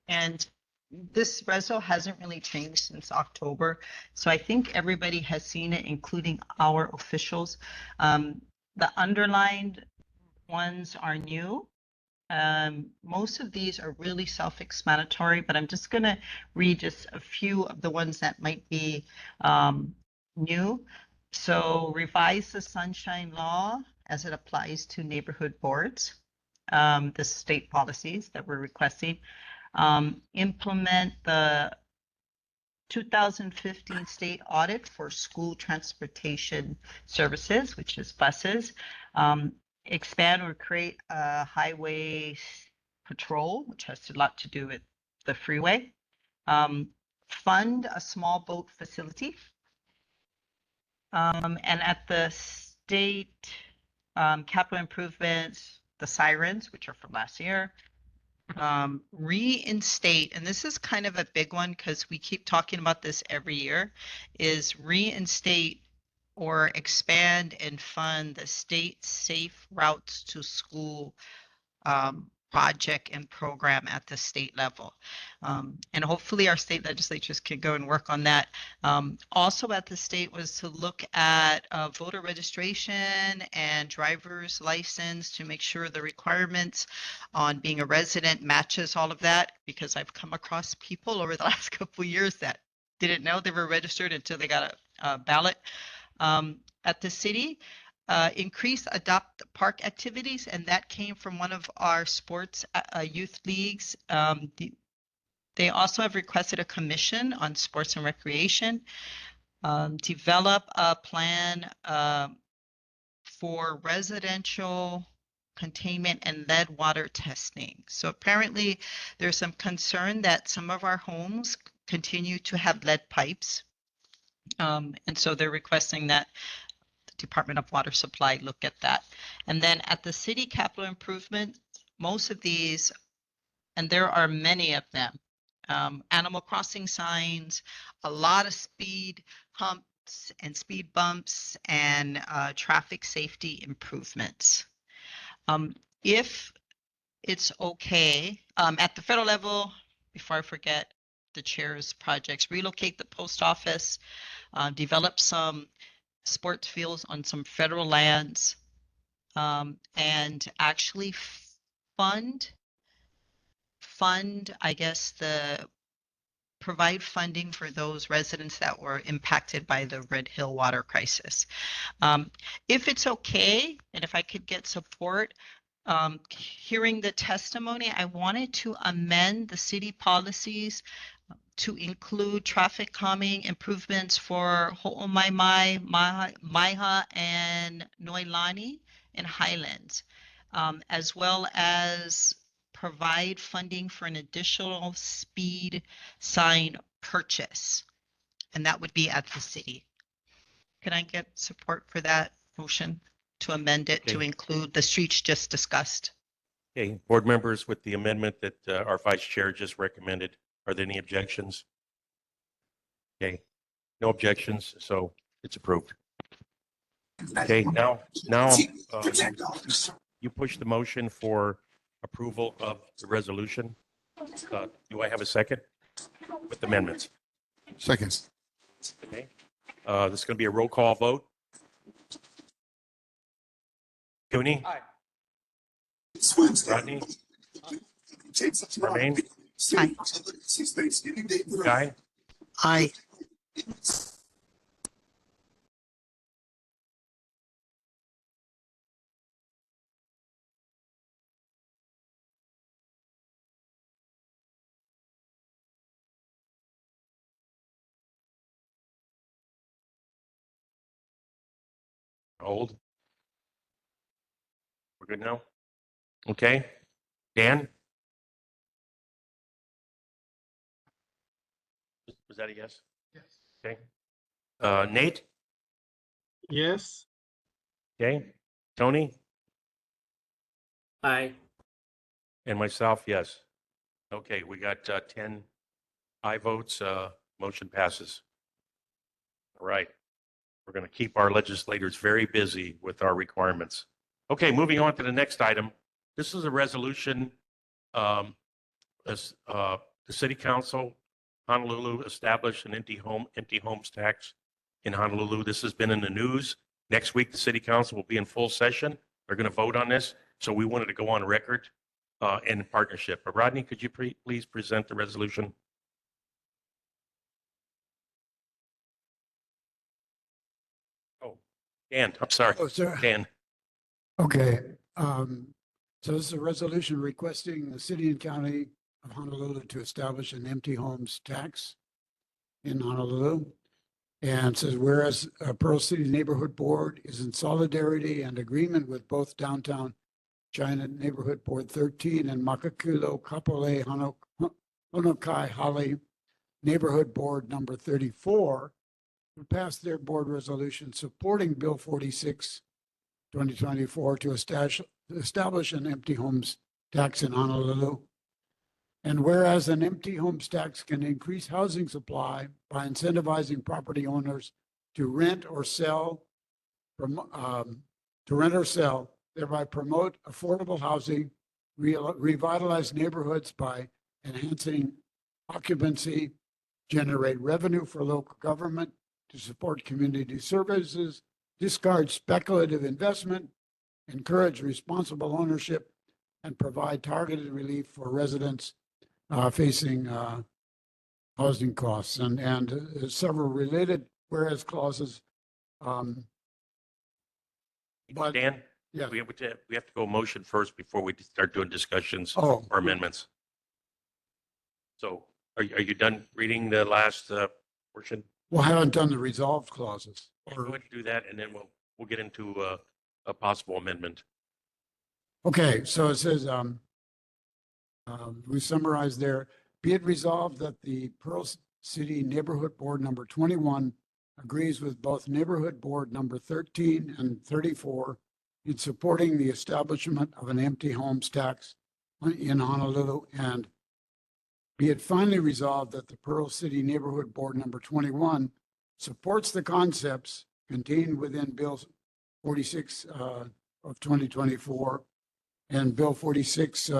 Speaker 8: And this reso hasn't really changed since October. So I think everybody has seen it, including our officials. The underlined ones are new. Most of these are really self-explanatory, but I'm just going to read just a few of the ones that might be new. So revise the Sunshine Law as it applies to neighborhood boards, the state policies that we're requesting. Implement the 2015 state audit for school transportation services, which is buses. Expand or create a highway patrol, which has a lot to do with the freeway. Fund a small boat facility. And at the state capital improvements, the sirens, which are from last year. Reinstate, and this is kind of a big one because we keep talking about this every year, is reinstate or expand and fund the state safe routes to school project and program at the state level. And hopefully our state legislatures can go and work on that. Also at the state was to look at voter registration and driver's license to make sure the requirements on being a resident matches all of that, because I've come across people over the last couple of years that didn't know they were registered until they got a ballot. At the city, increase adopt park activities, and that came from one of our sports youth leagues. They also have requested a commission on sports and recreation. Develop a plan for residential containment and lead water testing. So apparently there's some concern that some of our homes continue to have lead pipes. And so they're requesting that Department of Water Supply look at that. And then at the city capital improvement, most of these, and there are many of them, Animal Crossing signs, a lot of speed humps and speed bumps, and traffic safety improvements. If it's okay, at the federal level, before I forget, the chair's projects, relocate the post office, develop some sports fields on some federal lands, and actually fund, I guess, provide funding for those residents that were impacted by the Red Hill water crisis. If it's okay, and if I could get support, hearing the testimony, I wanted to amend the city policies to include traffic calming improvements for Ho'omai, Maiha, and Noilani in Highlands, as well as provide funding for an additional speed sign purchase. And that would be at the city. Can I get support for that motion to amend it to include the streets just discussed?
Speaker 1: Okay, board members, with the amendment that our vice chair just recommended, are there any objections? Okay, no objections, so it's approved. Okay, now, you push the motion for approval of the resolution. Do I have a second with amendments?
Speaker 6: Second.
Speaker 1: Okay, this is going to be a roll call vote. Cooney?
Speaker 9: Aye.
Speaker 1: Rodney? Charmaine? Guy?
Speaker 4: Aye.
Speaker 1: Hold. We're good now? Okay. Dan? Was that a yes?
Speaker 9: Yes.
Speaker 1: Okay. Nate?
Speaker 9: Yes.
Speaker 1: Okay. Tony?
Speaker 12: Aye.
Speaker 1: And myself, yes. Okay, we got 10 aye votes. Motion passes. All right. We're going to keep our legislators very busy with our requirements. Okay, moving on to the next item. This is a resolution. The City Council, Honolulu, established an empty homes tax in Honolulu. This has been in the news. Next week, the City Council will be in full session. They're going to vote on this. So we wanted to go on record in partnership. But Rodney, could you please present the resolution? Oh, Dan, I'm sorry.
Speaker 14: Oh, sir.
Speaker 1: Dan.
Speaker 14: Okay, so this is a resolution requesting the city and county of Honolulu to establish an empty homes tax in Honolulu. And says, whereas Pearl City Neighborhood Board is in solidarity and agreement with both Downtown China Neighborhood Board 13 and Makakilo Kapolei Honokai Hale Neighborhood Board number 34, who passed their board resolution supporting Bill 46, 2024 to establish an empty homes tax in Honolulu. And whereas an empty homes tax can increase housing supply by incentivizing property owners to rent or sell, thereby promote affordable housing, revitalize neighborhoods by enhancing occupancy, generate revenue for local government to support community services, discourage speculative investment, encourage responsible ownership, and provide targeted relief for residents facing housing costs and several related whereas clauses. But
Speaker 1: Dan?
Speaker 14: yeah,
Speaker 1: We have to go motion first before we start doing discussions
Speaker 14: Oh.
Speaker 1: or amendments. So are you done reading the last portion?
Speaker 14: well, I haven't done the resolved clauses.
Speaker 1: Go ahead and do that, and then we'll get into a possible amendment.
Speaker 14: Okay, so it says, we summarize there, be it resolved that the Pearl City Neighborhood Board number 21 agrees with both Neighborhood Board number 13 and 34 in supporting the establishment of an empty homes tax in Honolulu, and be it finally resolved that the Pearl City Neighborhood Board number 21 supports the concepts contained within Bill 46 of 2024 and Bill 46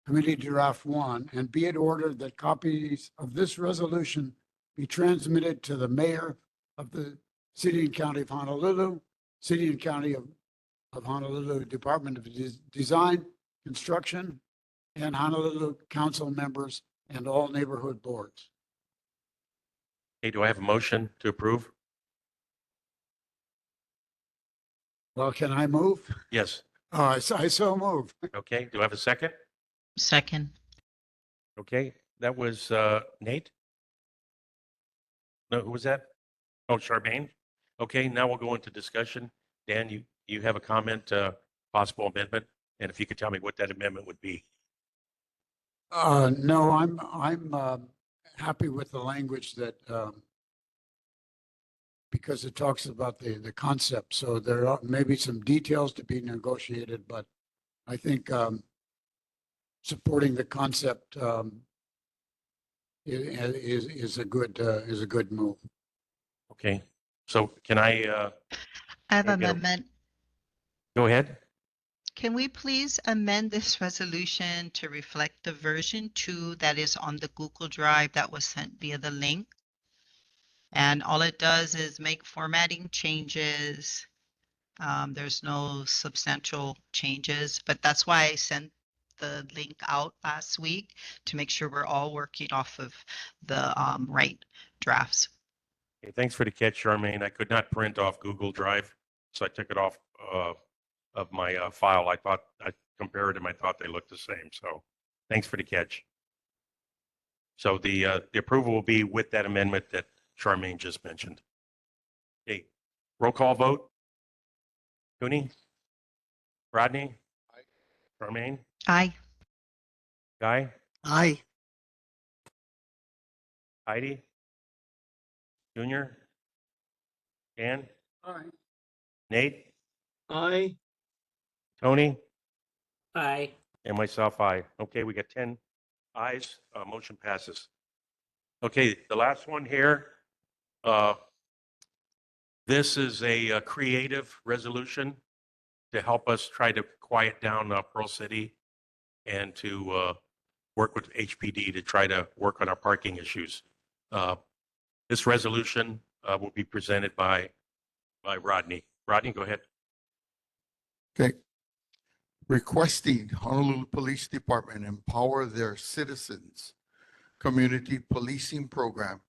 Speaker 14: Committee Draft 1, and be it ordered that copies of this resolution be transmitted to the mayor of the City and County of Honolulu, City and County of Honolulu Department of Design, Construction, and Honolulu Council members and all neighborhood boards.
Speaker 1: Okay, do I have a motion to approve?
Speaker 14: Well, can I move?
Speaker 1: Yes.
Speaker 14: I so move.
Speaker 1: Okay, do I have a second?
Speaker 8: Second.
Speaker 1: Okay, that was Nate? No, who was that? Oh, Charmaine? Okay, now we'll go into discussion. Dan, you have a comment, possible amendment, and if you could tell me what that amendment would be.
Speaker 14: No, I'm happy with the language that because it talks about the concept. So there are maybe some details to be negotiated, but I think supporting the concept is a good move.
Speaker 1: Okay, so can I,
Speaker 8: I have
Speaker 1: Can I get a-
Speaker 8: amendment.
Speaker 1: go ahead?
Speaker 8: Can we please amend this resolution to reflect the version 2 that is on the Google Drive that was sent via the link? And all it does is make formatting changes. There's no substantial changes, but that's why I sent the link out last week to make sure we're all working off of the right drafts.
Speaker 1: Okay, thanks for the catch, Charmaine. I could not print off Google Drive, so I took it off of my file. I thought I compared them. I thought they looked the same. So thanks for the catch. So the approval will be with that amendment that Charmaine just mentioned. Okay, roll call vote. Cooney? Rodney? Charmaine?
Speaker 8: Aye.
Speaker 1: Guy?
Speaker 4: Aye.
Speaker 1: Heidi? Junior? Dan?
Speaker 9: Aye.
Speaker 1: Nate?
Speaker 9: Aye.
Speaker 1: Tony?
Speaker 9: Aye.
Speaker 1: And myself, aye. Okay, we got 10 ayes. Motion passes. Okay, the last one here. This is a creative resolution to help us try to quiet down Pearl City and to work with HPD to try to work on our parking issues. This resolution will be presented by Rodney. Rodney, go ahead.
Speaker 6: Okay. Requesting Honolulu Police Department empower their citizens community policing program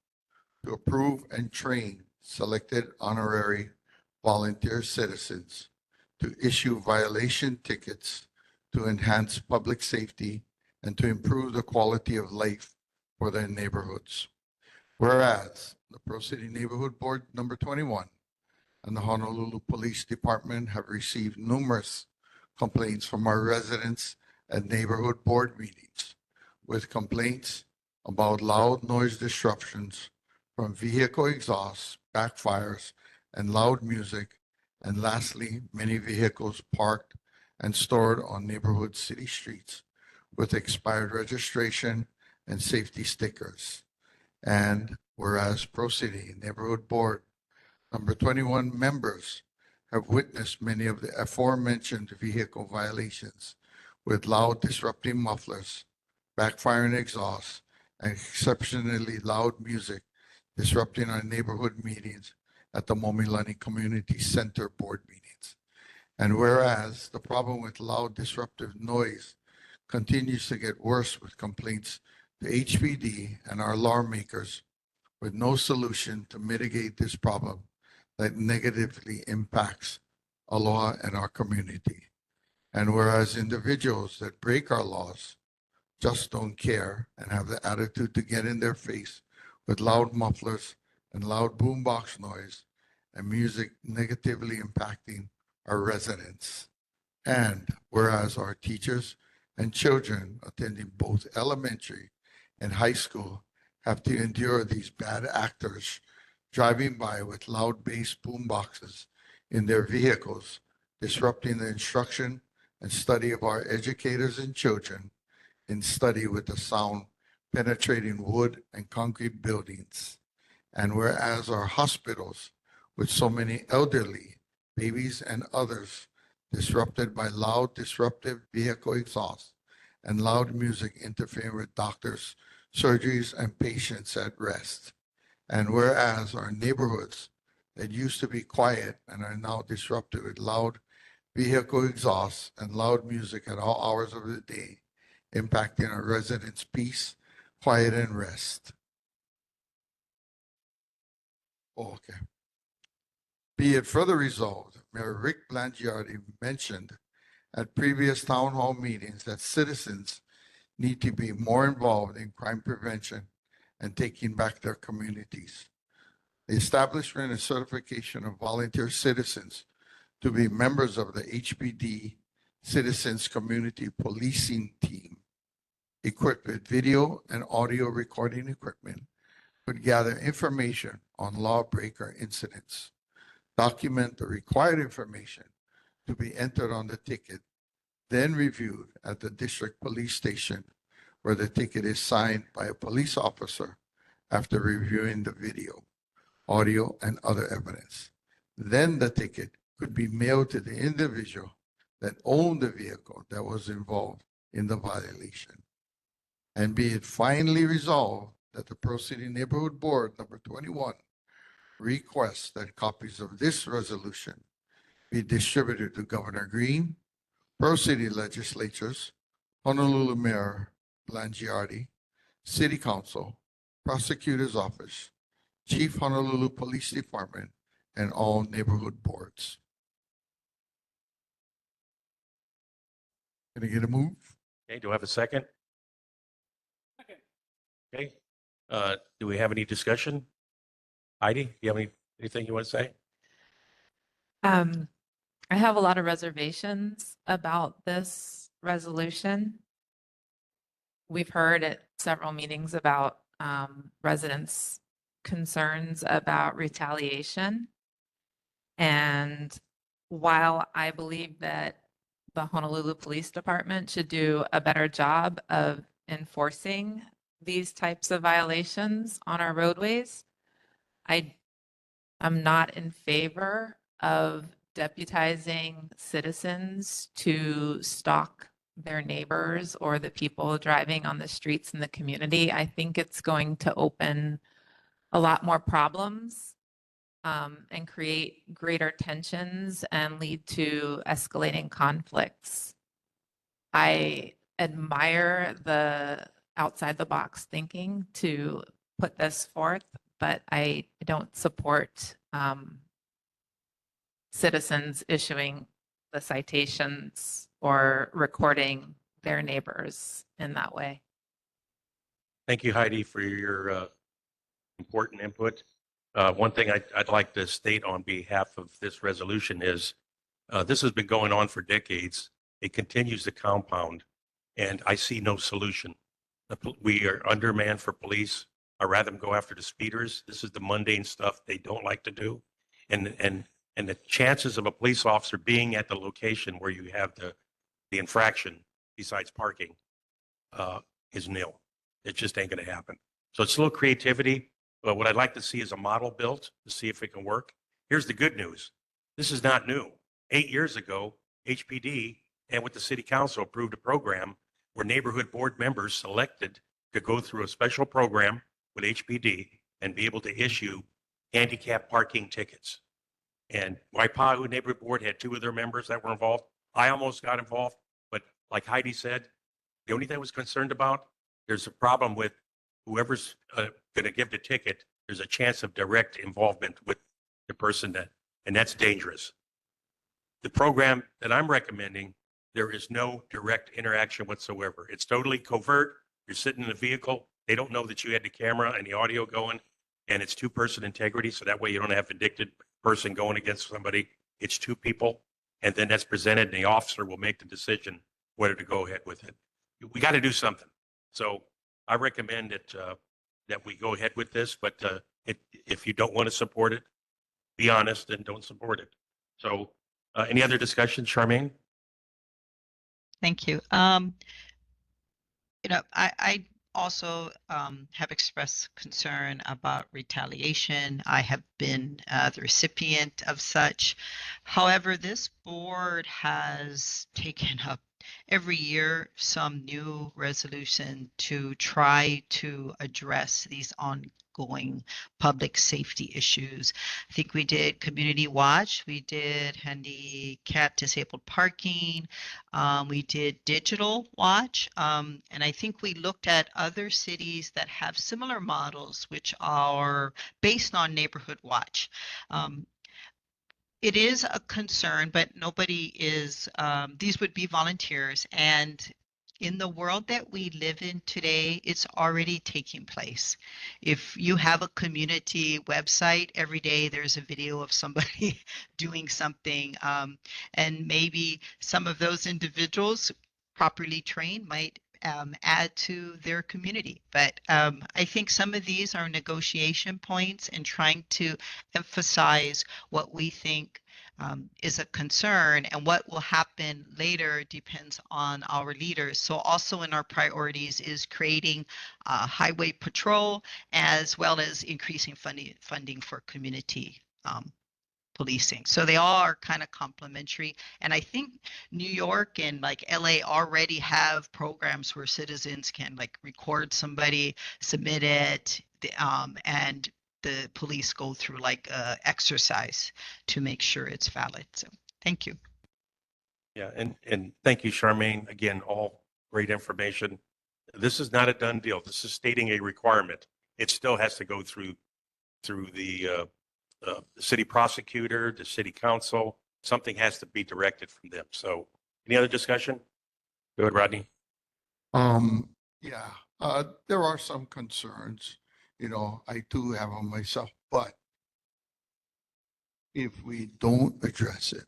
Speaker 6: to approve and train selected honorary volunteer citizens to issue violation tickets to enhance public safety and to improve the quality of life for their neighborhoods. Whereas the Pearl City Neighborhood Board number 21 and the Honolulu Police Department have received numerous complaints from our residents at neighborhood board meetings with complaints about loud noise disruptions from vehicle exhausts, backfires, and loud music. And lastly, many vehicles parked and stored on neighborhood city streets with expired registration and safety stickers. And whereas Pearl City Neighborhood Board number 21 members have witnessed many of the aforementioned vehicle violations with loud disrupting mufflers, backfiring exhausts, and exceptionally loud music disrupting our neighborhood meetings at the Momilani Community Center board meetings. And whereas the problem with loud disruptive noise continues to get worse with complaints to HPD and our lawmakers with no solution to mitigate this problem that negatively impacts aloha and our community. And whereas individuals that break our laws just don't care and have the attitude to get in their face with loud mufflers and loud boombox noise and music negatively impacting our residents. And whereas our teachers and children attending both elementary and high school have to endure these bad actors driving by with loud bass boomboxes in their vehicles, disrupting the instruction and study of our educators and children in study with the sound penetrating wood and concrete buildings. And whereas our hospitals with so many elderly, babies and others disrupted by loud disruptive vehicle exhaust and loud music interfering with doctors, surgeries, and patients at rest. And whereas our neighborhoods that used to be quiet and are now disrupted with loud vehicle exhausts and loud music at all hours of the day, impacting our residents' peace, quiet, and rest. Oh, okay. Be it further resolved, Mayor Rick Blangiardi mentioned at previous town hall meetings that citizens need to be more involved in crime prevention and taking back their communities. The establishment and certification of volunteer citizens to be members of the HPD Citizens Community Policing Team, equipped with video and audio recording equipment, would gather information on lawbreaker incidents, document the required information to be entered on the ticket, then reviewed at the district police station where the ticket is signed by a police officer after reviewing the video, audio, and other evidence. Then the ticket could be mailed to the individual that owned the vehicle that was involved in the violation. And be it finally resolved that the Pearl City Neighborhood Board number 21 requests that copies of this resolution be distributed to Governor Green, Pearl City legislatures, Honolulu Mayor Blangiardi, City Council, Prosecutor's Office, Chief Honolulu Police Department, and all neighborhood boards. Can I get a move?
Speaker 1: Okay, do I have a second? Okay, do we have any discussion? Heidi, do you have anything you want to say?
Speaker 3: I have a lot of reservations about this resolution. We've heard at several meetings about residents' concerns about retaliation. And while I believe that the Honolulu Police Department should do a better job of enforcing these types of violations on our roadways, I'm not in favor of deputizing citizens to stalk their neighbors or the people driving on the streets in the community. I think it's going to open a lot more problems and create greater tensions and lead to escalating conflicts. I admire the outside the box thinking to put this forth, but I don't support citizens issuing the citations or recording their neighbors in that way.
Speaker 1: Thank you, Heidi, for your important input. One thing I'd like to state on behalf of this resolution is this has been going on for decades. It continues to compound, and I see no solution. We are undermanned for police. I'd rather them go after the speeders. This is the mundane stuff they don't like to do. And the chances of a police officer being at the location where you have the infraction, besides parking, is nil. It just ain't going to happen. So it's a little creativity, but what I'd like to see is a model built to see if it can work. Here's the good news. This is not new. 8 years ago, HPD and with the city council approved a program where neighborhood board members selected to go through a special program with HPD and be able to issue handicap parking tickets. And Waipahu Neighborhood Board had 2 of their members that were involved. I almost got involved, but like Heidi said, the only thing I was concerned about, there's a problem with whoever's going to give the ticket, there's a chance of direct involvement with the person and that's dangerous. The program that I'm recommending, there is no direct interaction whatsoever. It's totally covert. You're sitting in the vehicle. They don't know that you had the camera and the audio going, and it's 2-person integrity. So that way you don't have an addicted person going against somebody. It's 2 people, and then that's presented, and the officer will make the decision whether to go ahead with it. We got to do something. So I recommend that we go ahead with this, but if you don't want to support it, be honest and don't support it. So any other discussion, Charmaine?
Speaker 8: Thank you. I also have expressed concern about retaliation. I have been the recipient of such. However, this board has taken up every year some new resolution to try to address these ongoing public safety issues. I think we did Community Watch, we did handicap disabled parking, we did Digital Watch, and I think we looked at other cities that have similar models which are based on Neighborhood Watch. It is a concern, but nobody is, these would be volunteers. And in the world that we live in today, it's already taking place. If you have a community website, every day there's a video of somebody doing something. And maybe some of those individuals, properly trained, might add to their community. But I think some of these are negotiation points and trying to emphasize what we think is a concern, and what will happen later depends on our leaders. So also in our priorities is creating highway patrol as well as increasing funding for community policing. So they all are kind of complementary. And I think New York and like LA already have programs where citizens can like record somebody, submit it, and the police go through like exercise to make sure it's valid. So thank you.
Speaker 1: Yeah, and thank you, Charmaine. Again, all great information. This is not a done deal. This is stating a requirement. It still has to go through the city prosecutor, the city council. Something has to be directed from them. So any other discussion? Go ahead, Rodney.
Speaker 6: Yeah, there are some concerns, you know, I too have on myself, but if we don't address it,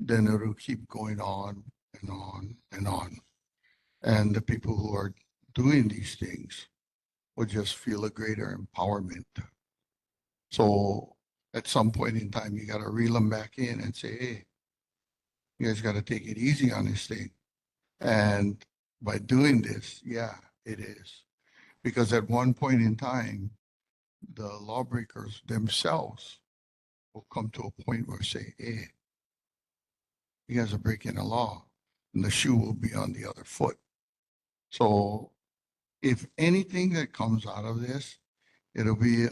Speaker 6: then it'll keep going on and on and on. And the people who are doing these things will just feel a greater empowerment. So at some point in time, you got to reel them back in and say, hey, you guys got to take it easy on this thing. And by doing this, yeah, it is. Because at one point in time, the lawbreakers themselves will come to a point where say, hey, you guys are breaking the law, and the shoe will be on the other foot. So if anything that comes out of this, it'll be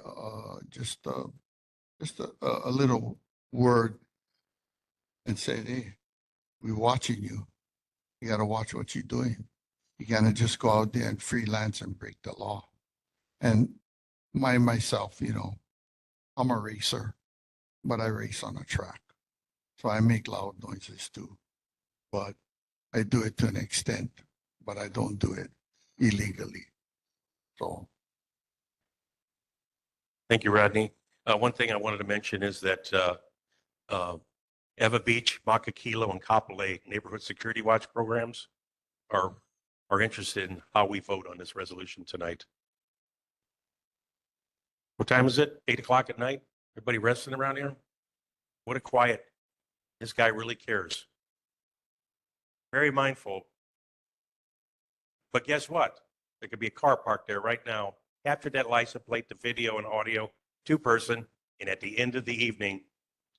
Speaker 6: just a little word and say, hey, we're watching you. You got to watch what you're doing. You can't just go out there and freelance and break the law. And myself, you know, I'm a racer, but I race on a track. So I make loud noises too. But I do it to an extent, but I don't do it illegally. So.
Speaker 1: Thank you, Rodney. One thing I wanted to mention is that Eva Beach, Makakilo, and Kapolei Neighborhood Security Watch programs are interested in how we vote on this resolution tonight. What time is it? 8 o'clock at night? Everybody resting around here? What a quiet. This guy really cares. Very mindful. But guess what? There could be a car parked there right now. Capture that license plate, the video and audio, two-person, and at the end of the evening,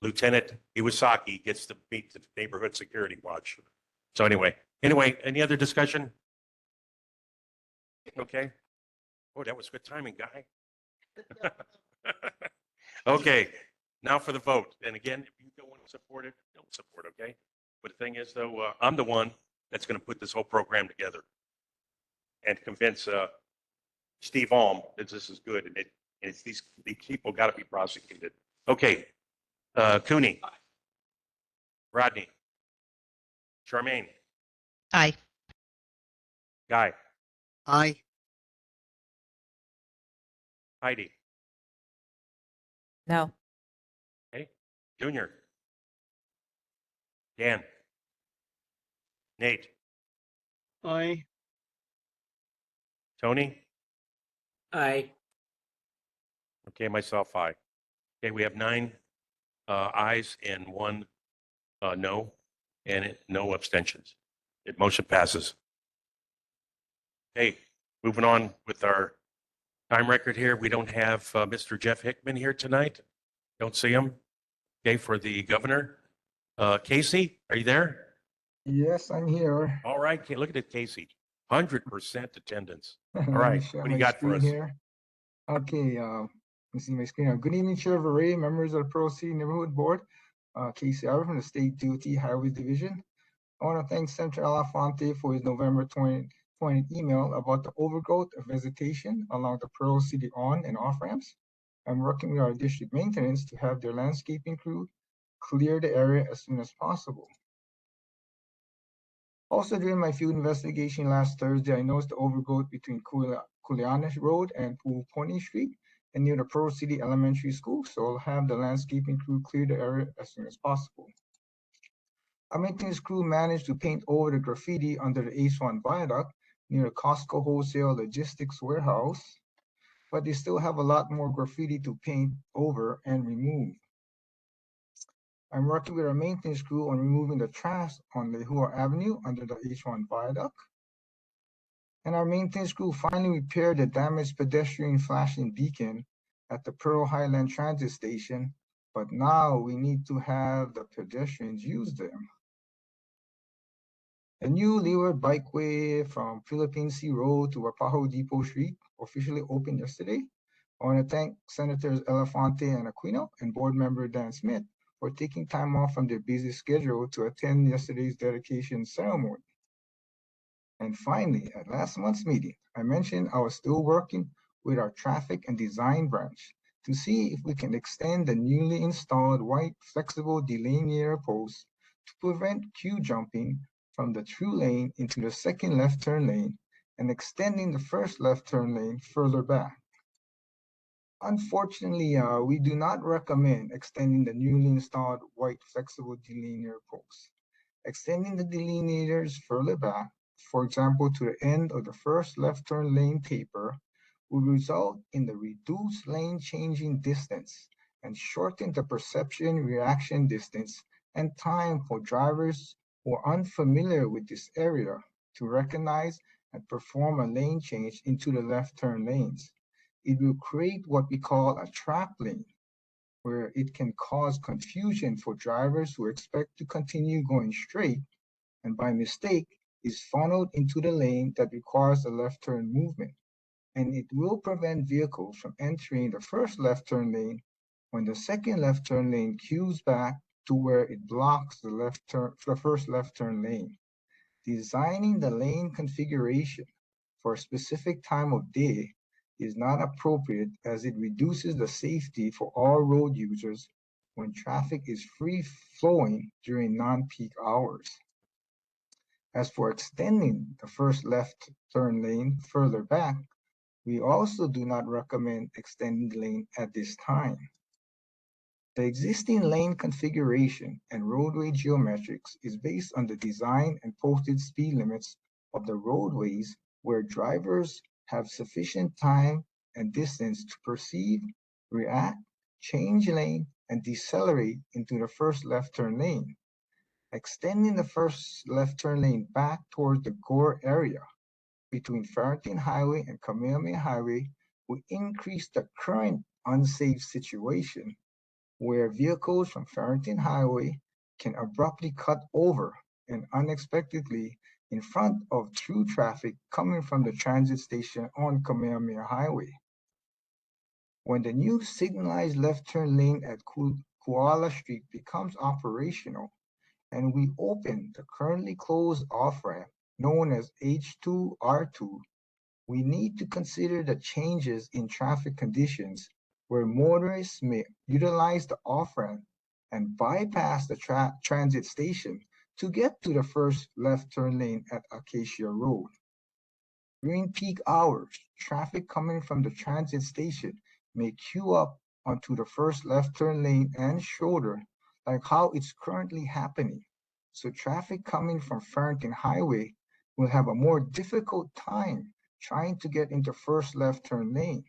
Speaker 1: Lieutenant Iwasaki gets to meet the Neighborhood Security Watch. So anyway, any other discussion? Okay. Oh, that was good timing, guy. Okay, now for the vote. And again, if you don't want to support it, don't support it, okay? But the thing is, though, I'm the one that's going to put this whole program together and convince Steve Alm that this is good, and it's these people got to be prosecuted. Okay, Cooney, Rodney, Charmaine,
Speaker 8: Aye.
Speaker 1: Guy,
Speaker 4: Aye.
Speaker 1: Heidi,
Speaker 3: No.
Speaker 1: okay, Junior, Dan, Nate,
Speaker 9: Aye.
Speaker 1: Tony.
Speaker 9: Aye.
Speaker 1: Okay, myself, aye. Okay, we have 9 ayes and 1 no, and no abstentions. It motion passes. Hey, moving on with our time record here. We don't have Mr. Jeff Hickman here tonight. Don't see him. Okay, for the governor. Casey, are you there?
Speaker 15: Yes, I'm here.
Speaker 1: All right, okay, look at it, Casey. 100% attendance. All
Speaker 15: Let me
Speaker 1: right,
Speaker 15: share
Speaker 1: what do you
Speaker 15: my
Speaker 1: got for
Speaker 15: screen
Speaker 1: us?
Speaker 15: here. Okay, let me see my screen. Good evening, Chair Varay, members of the Pearl City Neighborhood Board. Casey Ivor from the State DOT Highways Division. I want to thank Senator Alafonte for his November 2020 email about the overgrowth of vegetation along the Pearl City on and off ramps. I'm working with our district maintenance to have their landscaping crew clear the area as soon as possible. Also, during my field investigation last Thursday, I noticed the overgrowth between Kulianis Road and Pool Pony Street and near the Pearl City Elementary School, so I'll have the landscaping crew clear the area as soon as possible. Our maintenance crew managed to paint over the graffiti under the H1 viaduct near the Costco Wholesale Logistics Warehouse, but they still have a lot more graffiti to paint over and remove. I'm working with our maintenance crew on removing the trash on Lehua Avenue under the H1 viaduct. And our maintenance crew finally repaired the damaged pedestrian flashing beacon at the Pearl Highland Transit Station, but now we need to have the pedestrians use them. The new Leeward Bikeway from Philippine Sea Road to Wapaho Depot Street officially opened yesterday. I want to thank Senators Elefante and Aquino and Board Member Dan Smith for taking time off from their busy schedule to attend yesterday's dedication ceremony. And finally, at last month's meeting, I mentioned I was still working with our traffic and design branch to see if we can extend the newly installed white flexible delineator post to prevent queue jumping from the through lane into the second left turn lane and extending the first left turn lane further back. Unfortunately, we do not recommend extending the newly installed white flexible delineator post. Extending the delineators further back, for example, to the end of the first left turn lane taper, will result in the reduced lane changing distance and shorten the perception reaction distance and time for drivers who are unfamiliar with this area to recognize and perform a lane change into the left turn lanes. It will create what we call a trap lane, where it can cause confusion for drivers who expect to continue going straight and by mistake is funneled into the lane that requires a left turn movement. And it will prevent vehicles from entering the first left turn lane when the second left turn lane queues back to where it blocks the first left turn lane. Designing the lane configuration for a specific time of day is not appropriate as it reduces the safety for all road users when traffic is free flowing during non-peak hours. As for extending the first left turn lane further back, we also do not recommend extending the lane at this time. The existing lane configuration and roadway geometrics is based on the design and posted speed limits of the roadways where drivers have sufficient time and distance to perceive, react, change lane, and decelerate into the first left turn lane. Extending the first left turn lane back towards the Gore area between Farrington Highway and Kamehameha Highway will increase the current unsafe situation where vehicles from Farrington Highway can abruptly cut over and unexpectedly in front of through traffic coming from the transit station on Kamehameha Highway. When the new signalized left turn lane at Koala Street becomes operational and we open the currently closed off-ramp known as H2R2, we need to consider the changes in traffic conditions where motorists may utilize the off-ramp and bypass the transit station to get to the first left turn lane at Acacia Road. During peak hours, traffic coming from the transit station may queue up onto the first left turn lane and shoulder, like how it's currently happening. So traffic coming from Farrington Highway will have a more difficult time trying to get into first left turn lane.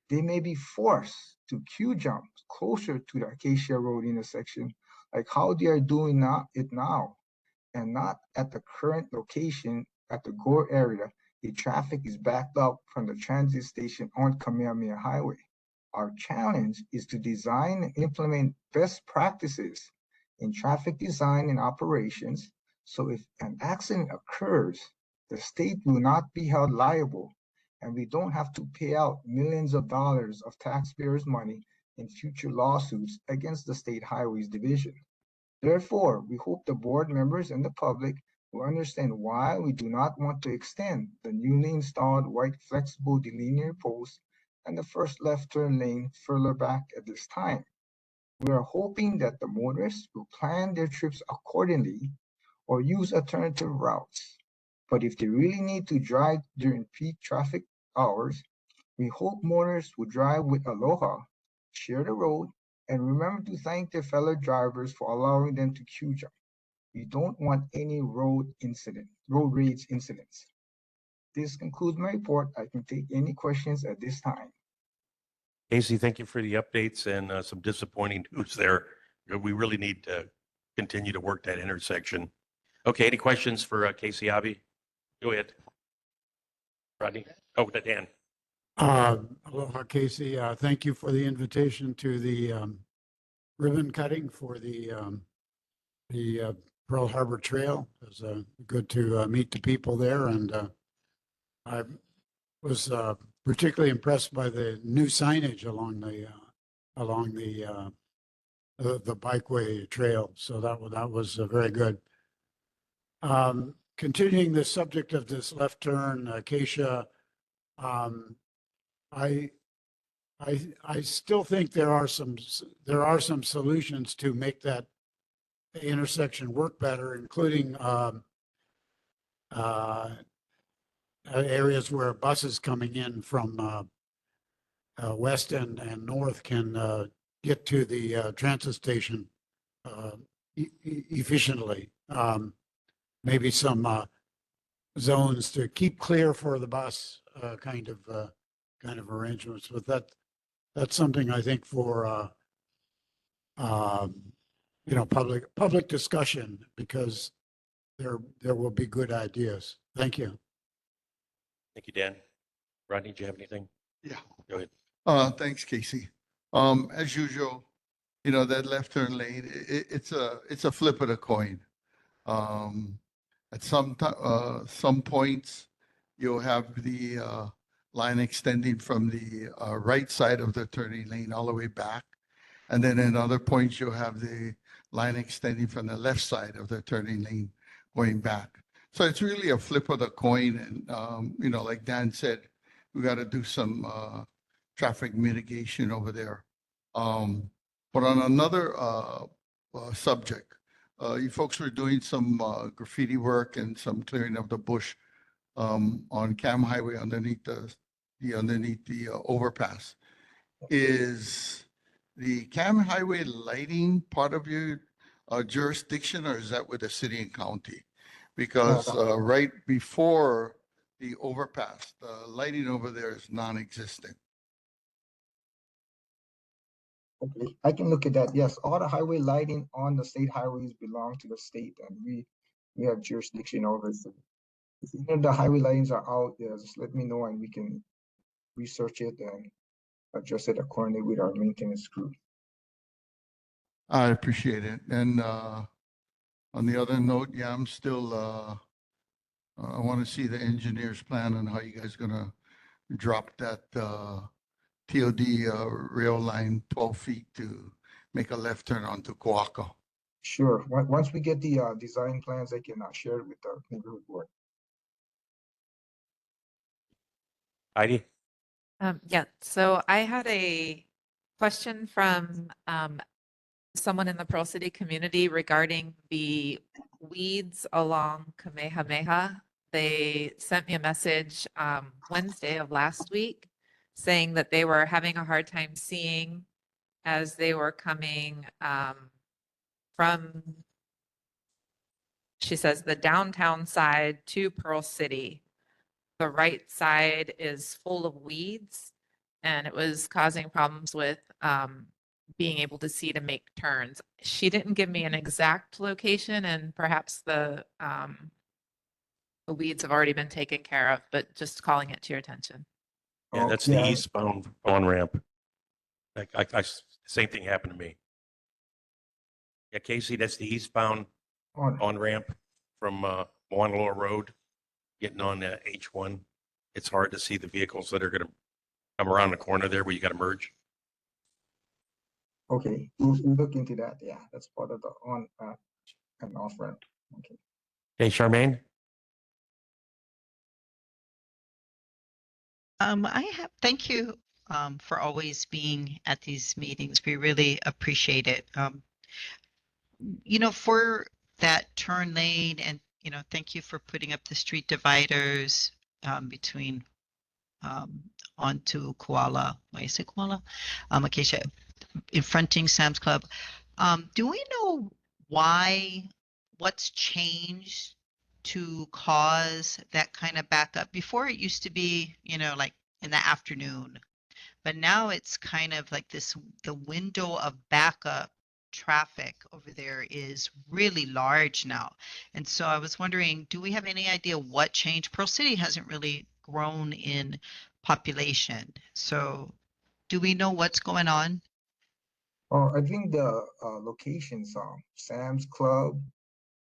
Speaker 15: They may be forced to queue jump closer to the Acacia Road intersection, like how they are doing now, and not at the current location at the Gore area. The traffic is backed up from the transit station on Kamehameha Highway. Our challenge is to design and implement best practices in traffic design and operations, so if an accident occurs, the state will not be held liable and we don't have to pay out millions of dollars of taxpayers' money in future lawsuits against the State Highways Division. Therefore, we hope the board members and the public will understand why we do not want to extend the newly installed white flexible delineator post and the first left turn lane further back at this time. We are hoping that the motorists will plan their trips accordingly or use alternative routes. But if they really need to drive during peak traffic hours, we hope motorists will drive with aloha, share the road, and remember to thank their fellow drivers for allowing them to queue jump. We don't want any road rage incidents. This concludes my report. I can take any questions at this time.
Speaker 1: Casey, thank you for the updates and some disappointing news there We really need to continue to work that intersection. Okay, any questions for Casey Avi? Go ahead. Rodney? Oh, Dan.
Speaker 14: Aloha, Casey. Thank you for the invitation to the ribbon cutting for the Pearl Harbor Trail. It was good to meet the people there, and I was particularly impressed by the new signage along the bikeway trail. So that was very good. Continuing the subject of this left turn, Acacia, I still think there are some solutions to make that intersection work better, including areas where buses coming in from west and north can get to the transit station efficiently. Maybe some zones to keep clear for the bus kind of arrangements, but that's something I think for public discussion, because there will be good ideas. Thank you.
Speaker 1: Thank you, Dan. Rodney, do you have anything?
Speaker 6: Yeah.
Speaker 1: Go ahead.
Speaker 6: Thanks, Casey. As usual, that left turn lane, it's a flip of the coin. At some points, you'll have the line extending from the right side of the turning lane all the way back. And then at other points, you'll have the line extending from the left side of the turning lane going back. So it's really a flip of the coin. And, like Dan said, we got to do some traffic mitigation over there. But on another subject, you folks were doing some graffiti work and some clearing of the bush on Cam Highway underneath the overpass. Is the Cam Highway lighting part of your jurisdiction, or is that with the city and county? Because right before the overpass, the lighting over there is non-existent.
Speaker 15: Okay, I can look at that. Yes, all the highway lighting on the state highways belong to the state, and we have jurisdiction over it. So if any of the highway lightings are out there, just let me know and we can research it and adjust it accordingly with our maintenance crew.
Speaker 6: I appreciate it. And on the other note, yeah, I'm still, I want to see the engineer's plan on how you guys are going to drop that TOD rail line 12 feet to make a left turn onto Coaca.
Speaker 15: Sure. Once we get the design plans, I can share it with the neighborhood board.
Speaker 1: Heidi?
Speaker 3: Yeah, so I had a question from someone in the Pearl City community regarding the weeds along Kamehameha. They sent me a message Wednesday of last week saying that they were having a hard time seeing as they were coming from, she says, the downtown side to Pearl City. The right side is full of weeds, and it was causing problems with being able to see to make turns. She didn't give me an exact location, and perhaps the weeds have already been taken care of, but just calling it to your attention.
Speaker 1: Yeah, that's the eastbound on-ramp. Same thing happened to me. Yeah, Casey, that's the eastbound on-ramp from Mauna Loa Road, getting on H1. It's hard to see the vehicles that are going to come around the corner there where you got to merge.
Speaker 15: Okay, we'll look into that. Yeah, that's part of the on and off ramp. Okay.
Speaker 1: Hey, Charmaine?
Speaker 8: Thank you for always being at these meetings. We really appreciate it. For that turn lane, and thank you for putting up the street dividers between onto Koala. Why is it Koala? Acacia, in fronting Sam's Club. Do we know what's changed to cause that kind of backup? Before it used to be, like in the afternoon, but now it's kind of like the window of backup traffic over there is really large now. And so I was wondering, do we have any idea what changed? Pearl City hasn't really grown in population. So do we know what's going on?
Speaker 15: I think the locations, Sam's Club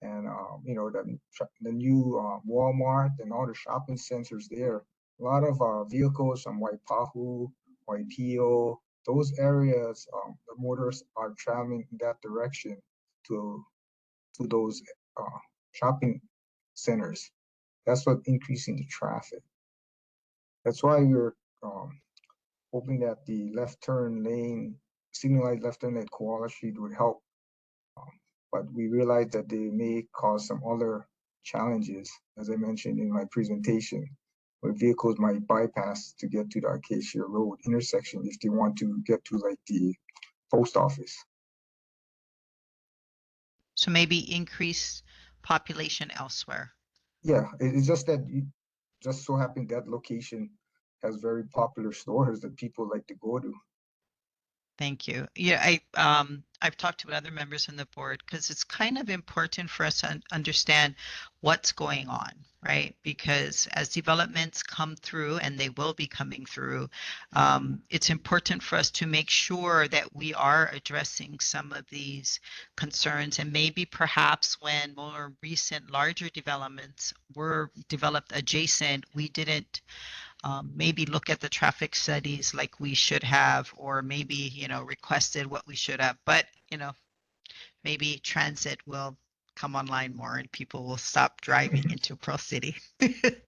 Speaker 15: and, the new Walmart and all the shopping centers there. A lot of vehicles from Waipahu, Waipio, those areas, the motors are traveling in that direction to those shopping centers. That's what increasing the traffic. That's why we're hoping that the left turn lane, signalized left turn at Koala Street would help. But we realize that they may cause some other challenges, as I mentioned in my presentation, where vehicles might bypass to get to the Acacia Road intersection if they want to get to like the post office.
Speaker 8: So maybe increase population elsewhere.
Speaker 15: Yeah, it's just that just so happened that location has very popular stores that people like to go to.
Speaker 8: Thank you. Yeah, I've talked to other members on the board because it's kind of important for us to understand what's going on, right? Because as developments come through, and they will be coming through, it's important for us to make sure that we are addressing some of these concerns. And maybe perhaps when more recent larger developments were developed adjacent, we didn't maybe look at the traffic studies like we should have, or maybe, requested what we should have. But, maybe transit will come online more and people will stop driving into Pearl City.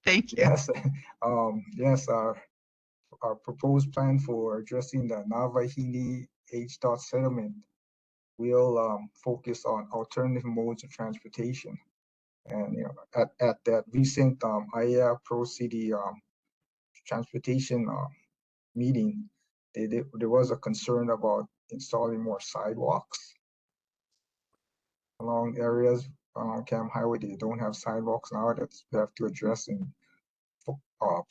Speaker 8: Thank you.
Speaker 15: Yes, yes, our proposed plan for addressing the Navahini H-Dot settlement will focus on alternative modes of transportation. And at that recent IAA Pro City transportation meeting, there was a concern about installing more sidewalks along areas along Cam Highway. They don't have sidewalks now. That we have to address and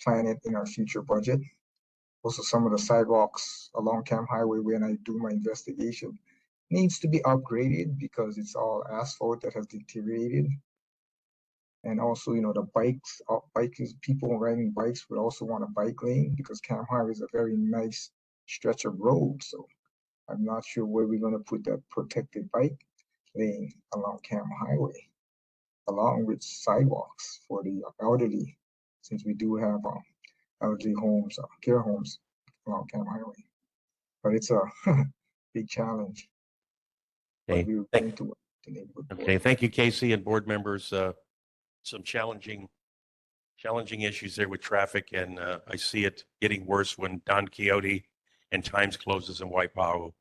Speaker 15: plan it in our future budget. Also, some of the sidewalks along Cam Highway, when I do my investigation, needs to be upgraded because it's all asphalt that has deteriorated. And also, the bikes, people riding bikes would also want a bike lane because Cam Highway is a very nice stretch of road. So I'm not sure where we're going to put that protected bike lane along Cam Highway, along with sidewalks for the elderly, since we do have elderly homes, care homes along Cam Highway. But it's a big challenge. But
Speaker 1: Okay.
Speaker 15: we're going to work with the neighborhood board.
Speaker 1: Okay, thank you, Casey, and board members. Some challenging issues there with traffic, and I see it getting worse when Don Quixote and Times closes in Waipahu.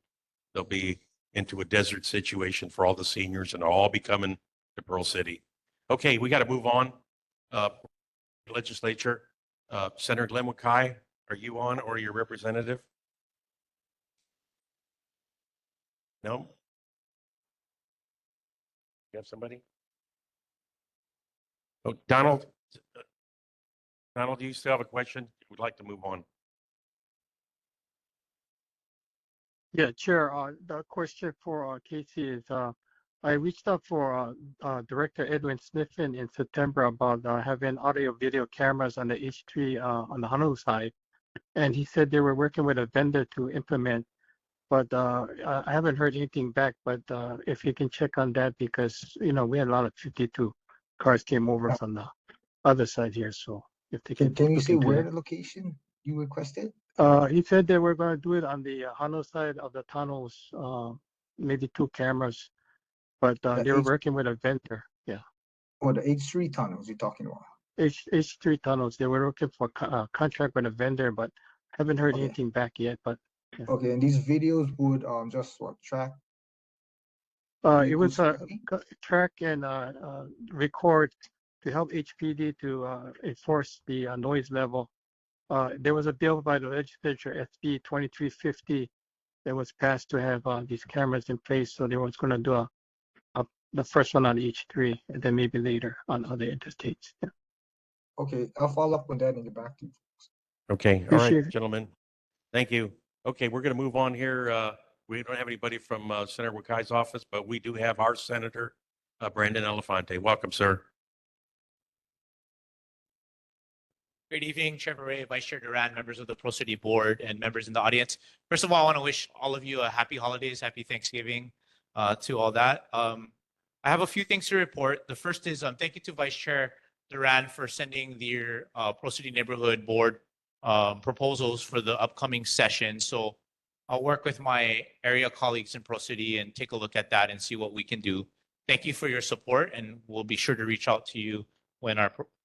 Speaker 1: They'll be into a desert situation for all the seniors, and they'll all be coming to Pearl City. Okay, we got to move on. Legislature, Senator Glenn Wakai, are you on, or your representative? No? You have somebody? Oh, Donald, do you still have a question? We'd like to move on.
Speaker 9: Yeah, Chair, the question for Casey is, I reached out for Director Edwin Sniffen in September about having audio video cameras on the H3 on the Honolulu side. And he said they were working with a vendor to implement, but I haven't heard anything back. But if you can check on that, because, we had a lot of 52 cars came over from the other side here. So if they can.
Speaker 15: Can you
Speaker 9: look
Speaker 15: say
Speaker 9: into
Speaker 15: where
Speaker 9: that.
Speaker 15: the location you requested?
Speaker 9: He said they were going to do it on the Honolulu side of the tunnels, maybe 2 cameras, but they were working with a vendor. Yeah.
Speaker 15: Or the H3 tunnels you're talking about?
Speaker 9: H3 tunnels. They were looking for a contract with a vendor, but haven't heard anything back yet. But yeah.
Speaker 15: Okay, and these videos would just track?
Speaker 9: It was track and record to help HPD to enforce the noise level. There was a bill by the legislature, SB 2350, that was passed to have these cameras in place. So they was going to do the first one on H3, and then maybe later on other interstates. Yeah.
Speaker 15: Okay, I'll follow up on that and get back to you.
Speaker 1: Okay, all right,
Speaker 9: Appreciate it.
Speaker 1: gentlemen. Thank you. Okay, we're going to move on here. We don't have anybody from Senator Wakai's office, but we do have our Senator, Brandon Elefante. Welcome, sir.
Speaker 16: Good evening, Chair Ray, Vice Chair Duran, members of the Pro City Board, and members in the audience. First of all, I want to wish all of you a happy holidays, happy Thanksgiving to all that. I have a few things to report. The first is thank you to Vice Chair Duran for sending the Pro City Neighborhood Board proposals for the upcoming session. So I'll work with my area colleagues in Pro City and take a look at that and see what we can do. Thank you for your support, and we'll be sure to reach out to you when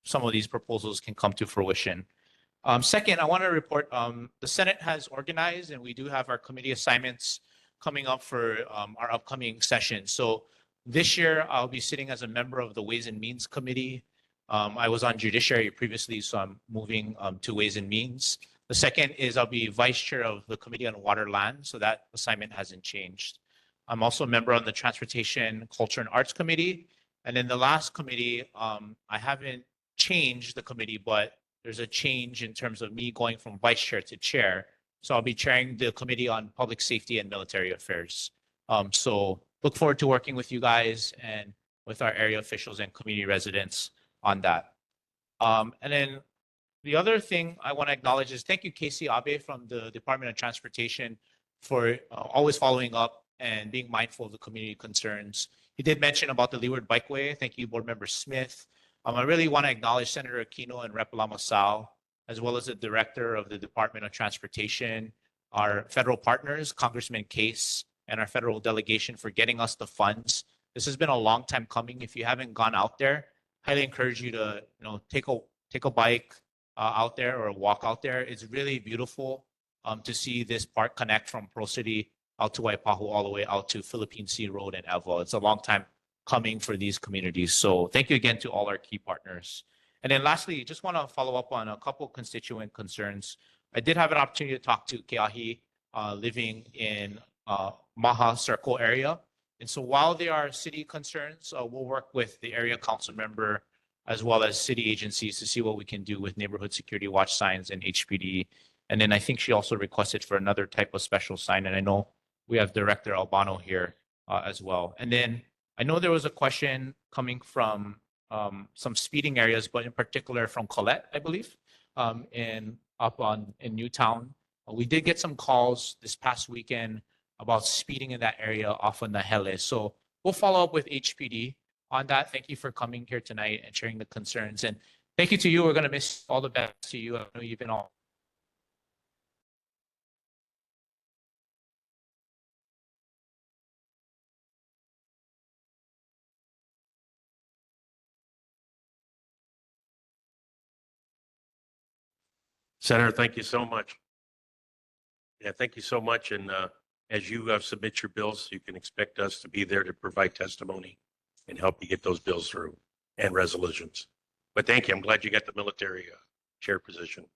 Speaker 16: some of these proposals can come to fruition. Second, I want to report the Senate has organized, and we do have our committee assignments coming up for our upcoming session. So this year, I'll be sitting as a member of the Ways and Means Committee. I was on Judiciary previously, so I'm moving to Ways and Means. The second is I'll be vice chair of the Committee on Water Land, so that assignment hasn't changed. I'm also a member on the Transportation, Culture, and Arts Committee. And then the last committee, I haven't changed the committee, but there's a change in terms of me going from vice chair to chair. So I'll be chairing the Committee on Public Safety and Military Affairs. So look forward to working with you guys and with our area officials and community residents on that. And then the other thing I want to acknowledge is thank you, Casey Abe from the Department of Transportation for always following up and being mindful of the community concerns. He did mention about the Leeward Bikeway. Thank you, Board Member Smith. I really want to acknowledge Senator Aquino and Rep. Lamasal, as well as the Director of the Department of Transportation, our federal partners, Congressman Case, and our federal delegation for getting us the funds. This has been a long time coming. If you haven't gone out there, highly encourage you to take a bike out there or walk out there. It's really beautiful to see this park connect from Pro City out to Waipahu all the way out to Philippine Sea Road and Evo. It's a long time coming for these communities. So thank you again to all our key partners. And then lastly, just want to follow up on a couple constituent concerns. I did have an opportunity to talk to Keahi living in Maha Circle area. And so while there are city concerns, we'll work with the area council member as well as city agencies to see what we can do with neighborhood security watch signs and HPD. And then I think she also requested for another type of special sign. And I know we have Director Albano here as well. And then I know there was a question coming from some speeding areas, but in particular from Colette, I believe, in Newtown. We did get some calls this past weekend about speeding in that area off on the Hele. So we'll follow up with HPD on that. Thank you for coming here tonight and sharing the concerns. And thank you to you. We're going to miss all the best to you. I know you've been all.
Speaker 1: Senator, thank you so much. Yeah, thank you so much. And as you submit your bills, you can expect us to be there to provide testimony and help you get those bills through and resolutions. But thank you. I'm glad you got the military chair position.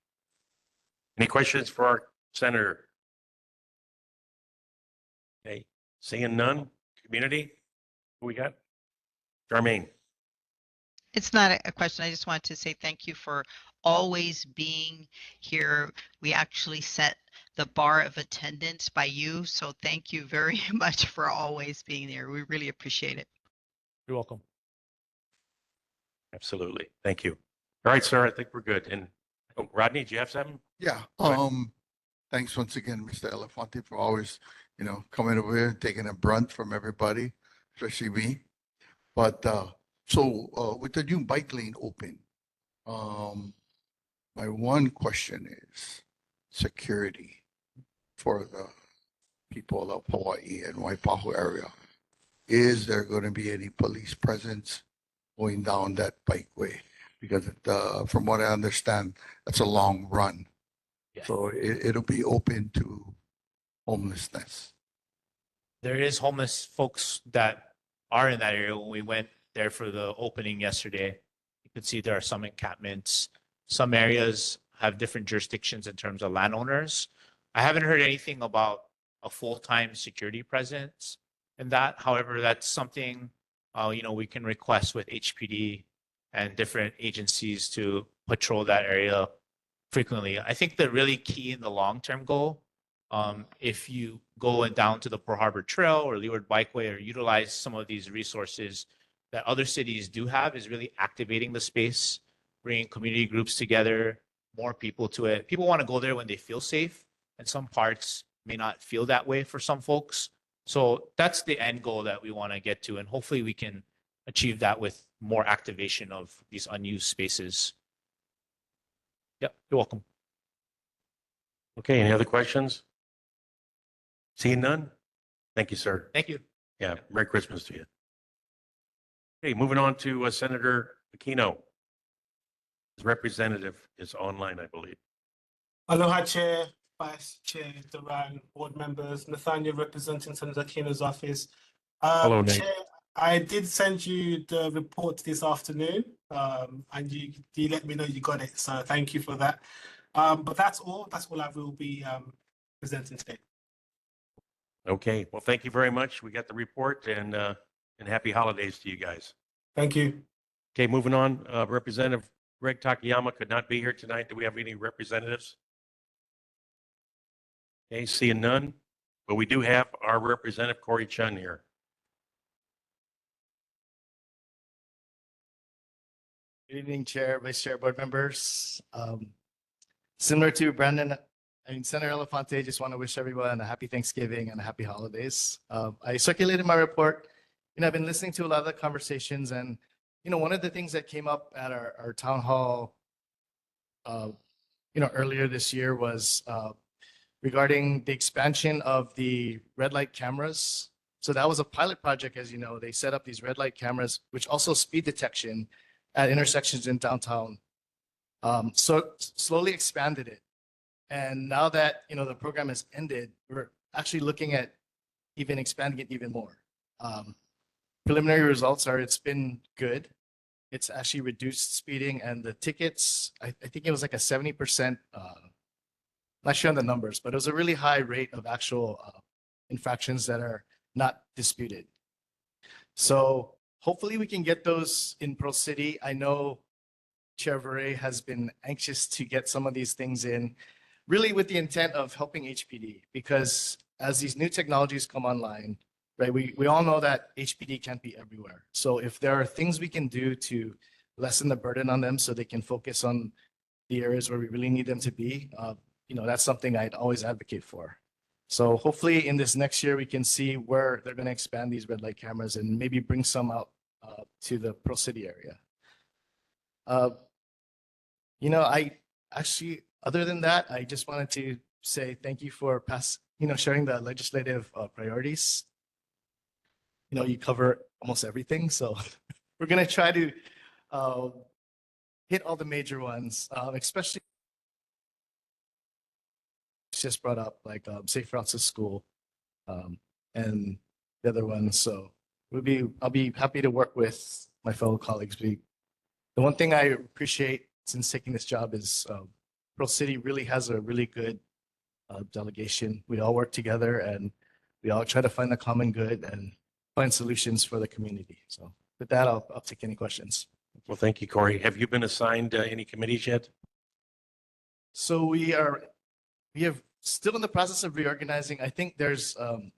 Speaker 1: Any questions for our senator? Okay, seeing none. Community, who we got? Charmaine.
Speaker 8: It's not a question. I just wanted to say thank you for always being here. We actually set the bar of attendance by you. So thank you very much for always being there. We really appreciate it.
Speaker 16: You're welcome.
Speaker 1: Absolutely. Thank you. All right, sir. I think we're good. And Rodney, do you have something?
Speaker 6: Yeah. Thanks once again, Mr. Elefante, for always, coming over here, taking a brunt from everybody, especially me. But so with the new bike lane open, my one question is security for the people of Hawaii and Waipahu area. Is there going to be any police presence going down that bikeway? Because from what I understand, that's a long run.
Speaker 16: Yeah.
Speaker 6: So it'll be open to homelessness.
Speaker 16: There is homeless folks that are in that area. When we went there for the opening yesterday, you could see there are some encampments. Some areas have different jurisdictions in terms of landowners. I haven't heard anything about a full-time security presence in that. However, that's something we can request with HPD and different agencies to patrol that area frequently. I think the really key in the long-term goal If you go down to the Pearl Harbor Trail or Leeward Bikeway or utilize some of these resources that other cities do have, is really activating the space, bringing community groups together, more people to it. People want to go there when they feel safe, and some parts may not feel that way for some folks. So that's the end goal that we want to get to, and hopefully we can achieve that with more activation of these unused spaces. Yep, you're welcome.
Speaker 1: Okay, any other questions? Seeing none? Thank you, sir.
Speaker 16: Thank you.
Speaker 1: Yeah, Merry Christmas to you. Okay, moving on to Senator Aquino. His representative is online, I believe.
Speaker 17: Aloha Chair, Vice Chair Duran, board members, Nathaniel representing Senator Aquino's office.
Speaker 1: Hello, Nate.
Speaker 17: Chair, I did send you the report this afternoon, and you let me know you got it, so thank you for that. But that's all I will be presenting today.
Speaker 1: Okay, well, thank you very much. We got the report, and happy holidays to you guys.
Speaker 17: Thank you.
Speaker 1: Okay, moving on. Representative Greg Takayama could not be here tonight. Do we have any representatives? Okay, seeing none, but we do have our representative Corey Chun here.
Speaker 18: Good evening, Chair, Vice Chair, board members. Similar to Brandon, Senator Elefante, just want to wish everyone a happy Thanksgiving and a happy holidays. I circulated my report. I've been listening to a lot of the conversations, and one of the things that came up at our town hall, earlier this year was regarding the expansion of the red light cameras. So that was a pilot project, as you know. They set up these red light cameras, which also speed detection at intersections in downtown. So slowly expanded it. And now that, the program has ended, we're actually looking at even expanding it even more. Preliminary results are it's been good. It's actually reduced speeding, and the tickets, I think it was like a 70%, not sure on the numbers, but it was a really high rate of actual infractions that are not disputed. So hopefully we can get those in Pearl City. I know Chair Vare has been anxious to get some of these things in, really with the intent of helping HPD, because as these new technologies come online, right, we all know that HPD can't be everywhere. So if there are things we can do to lessen the burden on them so they can focus on the areas where we really need them to be, that's something I'd always advocate for. So hopefully in this next year, we can see where they're going to expand these red light cameras and maybe bring some out to the Pearl City area. I actually, other than that, I just wanted to say thank you for sharing the legislative priorities. You cover almost everything, so we're going to try to hit all the major ones, especially just brought up, like safe routes to school, and the other ones. So I'll be happy to work with my fellow colleagues. The one thing I appreciate since taking this job is Pearl City really has a really good delegation. We all work together, and we all try to find the common good and find solutions for the community. So with that, I'll take any questions.
Speaker 1: Well, thank you, Corey. Have you been assigned any committees yet?
Speaker 18: So we have still in the process of reorganizing. I think there's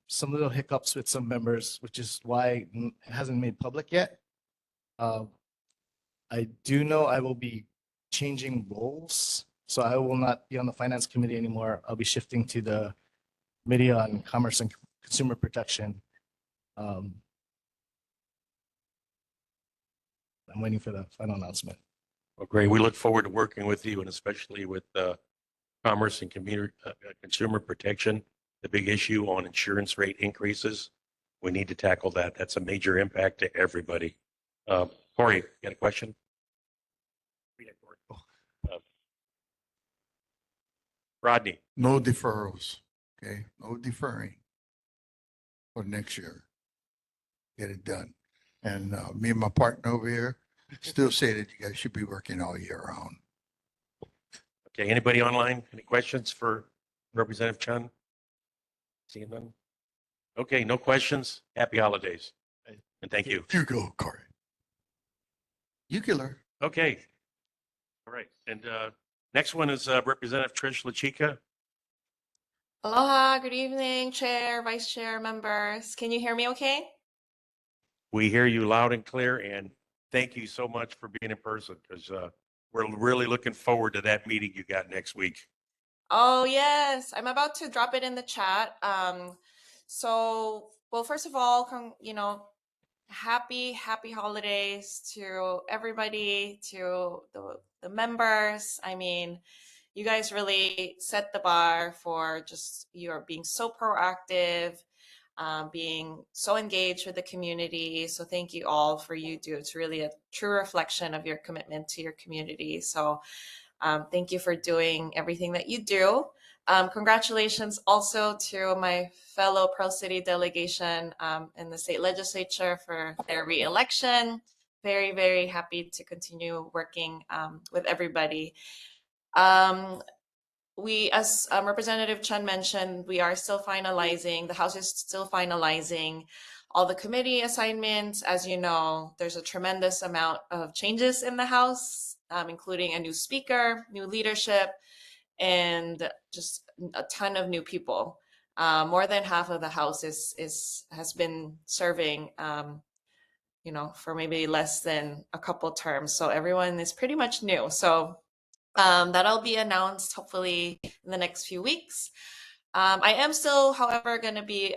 Speaker 18: some little hiccups with some members, which is why it hasn't made public yet. I do know I will be changing roles. So I will not be on the finance committee anymore. I'll be shifting to the committee on commerce and consumer protection. I'm waiting for the final announcement.
Speaker 1: Well, great. We look forward to working with you, and especially with commerce and consumer protection, the big issue on insurance rate increases. We need to tackle that. That's a major impact to everybody. Corey, you got a question? Rodney.
Speaker 6: No deferrals, okay? No deferring for next year. Get it done. And me and my partner over here still say that you guys should be working all year round.
Speaker 1: Okay, anybody online? Any questions for Representative Chun? Seeing none? Okay, no questions. Happy holidays. And thank you.
Speaker 6: You go, Corey. You killer.
Speaker 1: Okay. All right. And next one is Representative Trish LaChica.
Speaker 19: Aloha, good evening, Chair, Vice Chair, members. Can you hear me okay?
Speaker 1: We hear you loud and clear, and thank you so much for being in person because we're really looking forward to that meeting you got next week.
Speaker 19: Oh, yes. I'm about to drop it in the chat. Well, first of all, happy holidays to everybody, to the members. I mean, you guys really set the bar for just you're being so proactive, being so engaged with the community. So thank you all for you do. It's really a true reflection of your commitment to your community. So thank you for doing everything that you do. Congratulations also to my fellow Pearl City delegation in the state legislature for their re-election. Very, very happy to continue working with everybody. We, as Representative Chen mentioned, we are still finalizing, the House is still finalizing all the committee assignments. As you know, there's a tremendous amount of changes in the House, including a new speaker, new leadership, and just a ton of new people. More than half of the House has been serving, for maybe less than a couple terms. So everyone is pretty much new. So that'll be announced hopefully in the next few weeks. I am still, however, going to be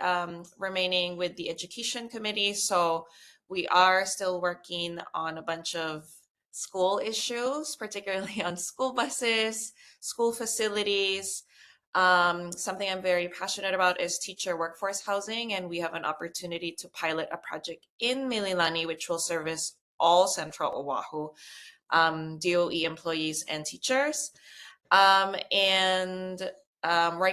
Speaker 19: remaining with the Education Committee. So we are still working on a bunch of school issues, particularly on school buses, school facilities. Something I'm very passionate about is teacher workforce housing, and we have an opportunity to pilot a project in Mililani, which will service all Central Oahu. DOE employees and teachers. Right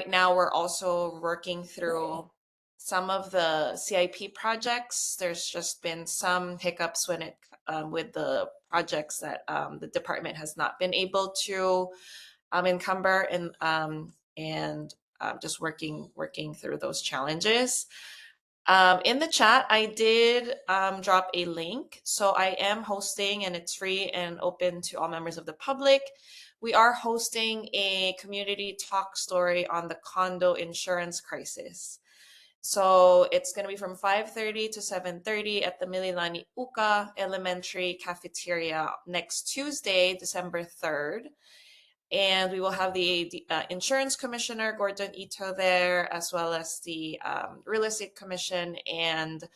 Speaker 19: now we're also working through some of the CIP projects. There's just been some hiccups with the projects that the department has not been able to encumber and just working through those challenges. In the chat, I did drop a link. So I am hosting, and it's free and open to all members of the public. We are hosting a community talk story on the condo insurance crisis. So it's going to be from 5:30 to 7:30 at the Mililani Uka Elementary Cafeteria next Tuesday, December 3rd. And we will have the insurance commissioner, Gordon Ito, there, as well as the real estate commission and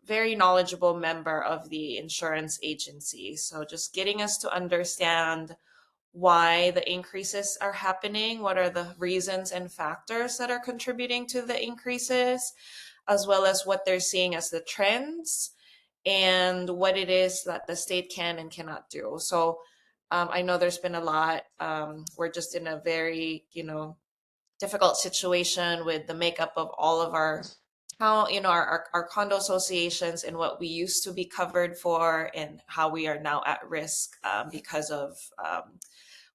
Speaker 19: very knowledgeable member of the insurance agency. So just getting us to understand why the increases are happening, what are the reasons and factors that are contributing to the increases, as well as what they're seeing as the trends and what it is that the state can and cannot do. So I know there's been a lot. We're just in a very, difficult situation with the makeup of all of our town, our condo associations and what we used to be covered for and how we are now at risk because of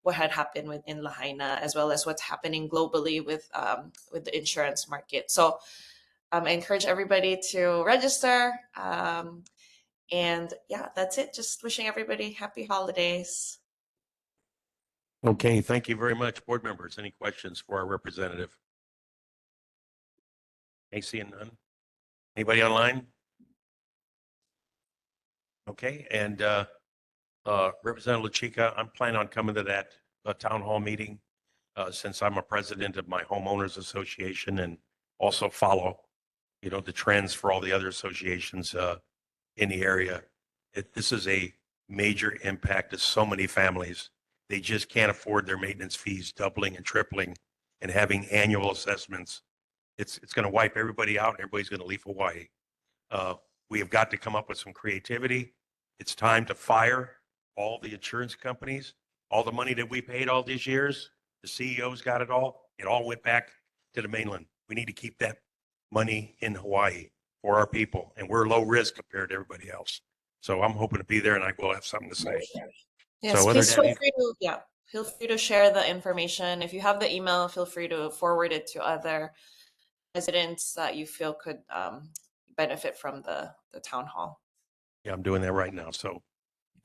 Speaker 19: what had happened in Lahaina, as well as what's happening globally with the insurance market. So I encourage everybody to register. And yeah, that's it. Just wishing everybody happy holidays.
Speaker 1: Okay, thank you very much, board members. Any questions for our representative? I see none. Anybody online? Okay, and Representative Chica, I'm planning on coming to that town hall meeting since I'm a president of my homeowners association and also follow, the trends for all the other associations in the area. This is a major impact to so many families. They just can't afford their maintenance fees doubling and tripling and having annual assessments. It's going to wipe everybody out and everybody's going to leave Hawaii. We have got to come up with some creativity. It's time to fire all the insurance companies. All the money that we paid all these years, the CEOs got it all. It all went back to the mainland. We need to keep that money in Hawaii for our people. And we're low risk compared to everybody else. So I'm hoping to be there and I will have something to say.
Speaker 19: Yes,
Speaker 1: So
Speaker 19: please feel free to share the information. If you have the email, feel free to forward it to other residents that you feel could benefit from the town hall.
Speaker 1: Yeah, I'm doing that right now. So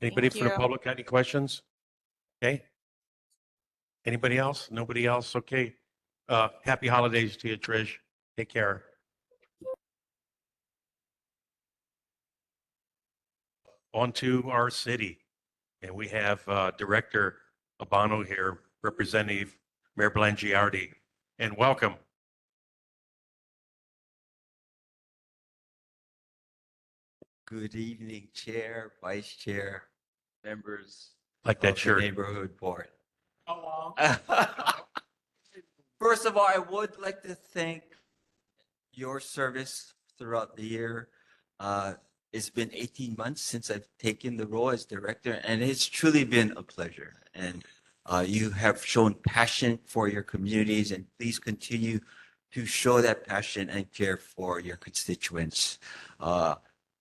Speaker 1: anybody
Speaker 19: Thank
Speaker 1: for the
Speaker 19: you.
Speaker 1: public got any questions? Okay. Anybody else? Nobody else? Okay. Happy holidays to you, Trish. Take care. On to our city. And we have Director Abano here, Representative Mayor Blangiardi. And welcome.
Speaker 20: Good evening, Chair, Vice Chair, members
Speaker 1: Like that
Speaker 20: of the
Speaker 1: shirt.
Speaker 20: Neighborhood Board. First of all, I would like to thank your service throughout the year. It's been 18 months since I've taken the role as director, and it's truly been a pleasure. And you have shown passion for your communities, and please continue to show that passion and care for your constituents.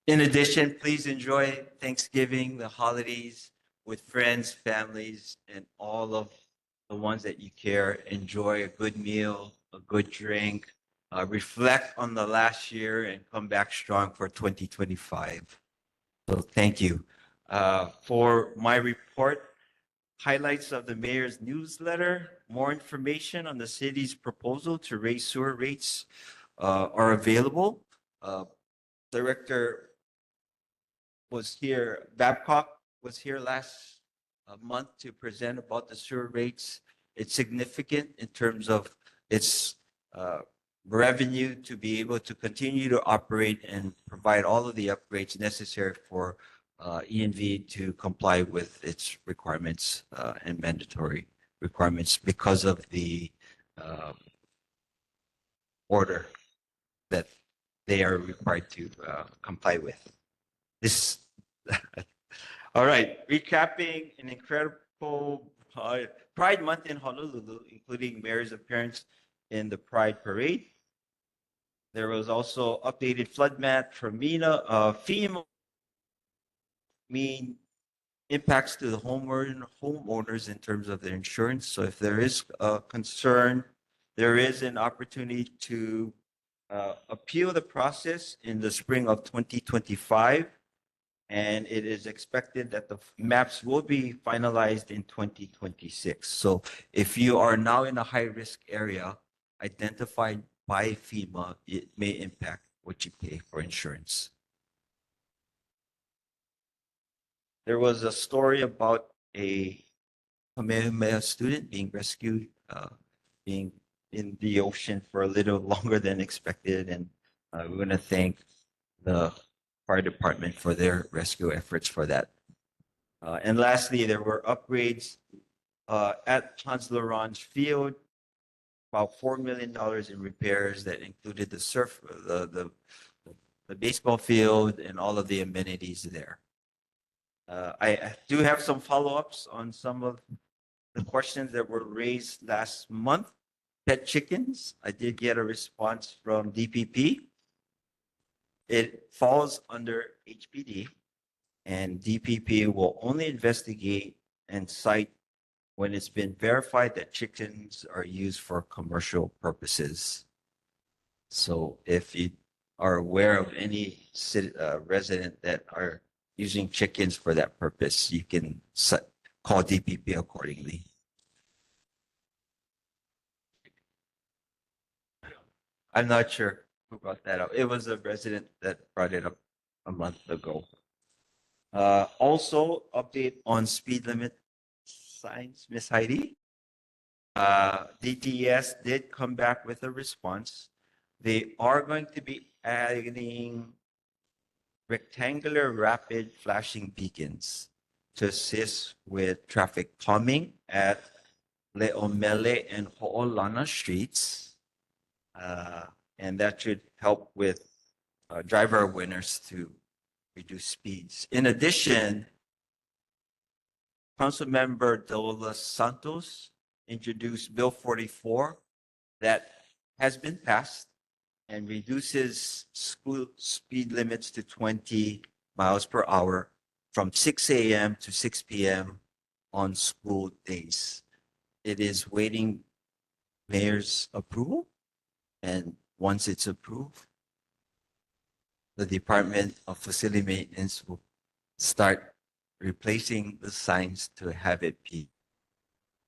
Speaker 20: In addition, please enjoy Thanksgiving, the holidays with friends, families, and all of the ones that you care. Enjoy a good meal, a good drink, reflect on the last year, and come back strong for 2025. So thank you. For my report, highlights of the mayor's newsletter, more information on the city's proposal to raise sewer rates are available. Director was here, Babcock was here last month to present about the sewer rates. It's significant in terms of its revenue to be able to continue to operate and provide all of the upgrades necessary for ENV to comply with its requirements and mandatory requirements because of the order that they are required to comply with. This, all right, recapping an incredible Pride Month in Honolulu, including mayor's appearance in the Pride Parade. There was also updated flood map for FEMA mean impacts to the homeowners in terms of their insurance. So if there is a concern, there is an opportunity to appeal the process in the spring of 2025. And it is expected that the maps will be finalized in 2026. So if you are now in a high-risk area identified by FEMA, it may impact what you pay for insurance. There was a story about a Kamehameha student being rescued, being in the ocean for a little longer than expected. And we want to thank the fire department for their rescue efforts for that. And lastly, there were upgrades at Hans Laurent Field, about $4 million in repairs that included the baseball field and all of the amenities there. I do have some follow-ups on some of the questions that were raised last month. Pet chickens, I did get a response from DPP. It falls under HPD, and DPP will only investigate and cite when it's been verified that chickens are used for commercial purposes. So if you are aware of any resident that are using chickens for that purpose, you can call DPP accordingly. I'm not sure who brought that up. It was a resident that brought it up a month ago. Also, update on speed limit signs, Miss Heidi. DTS did come back with a response. They are going to be adding rectangular rapid flashing beacons to assist with traffic calming at Le'omele and Ho'olana streets. And that should help with driver awareness to reduce speeds. In addition, Councilmember Dola Santos introduced Bill 44 that has been passed and reduces school speed limits to 20 miles per hour from 6 a.m. to 6 p.m. on school days. It is waiting mayor's approval, and once it's approved, the Department of Facility Maintenance will start replacing the signs to have it be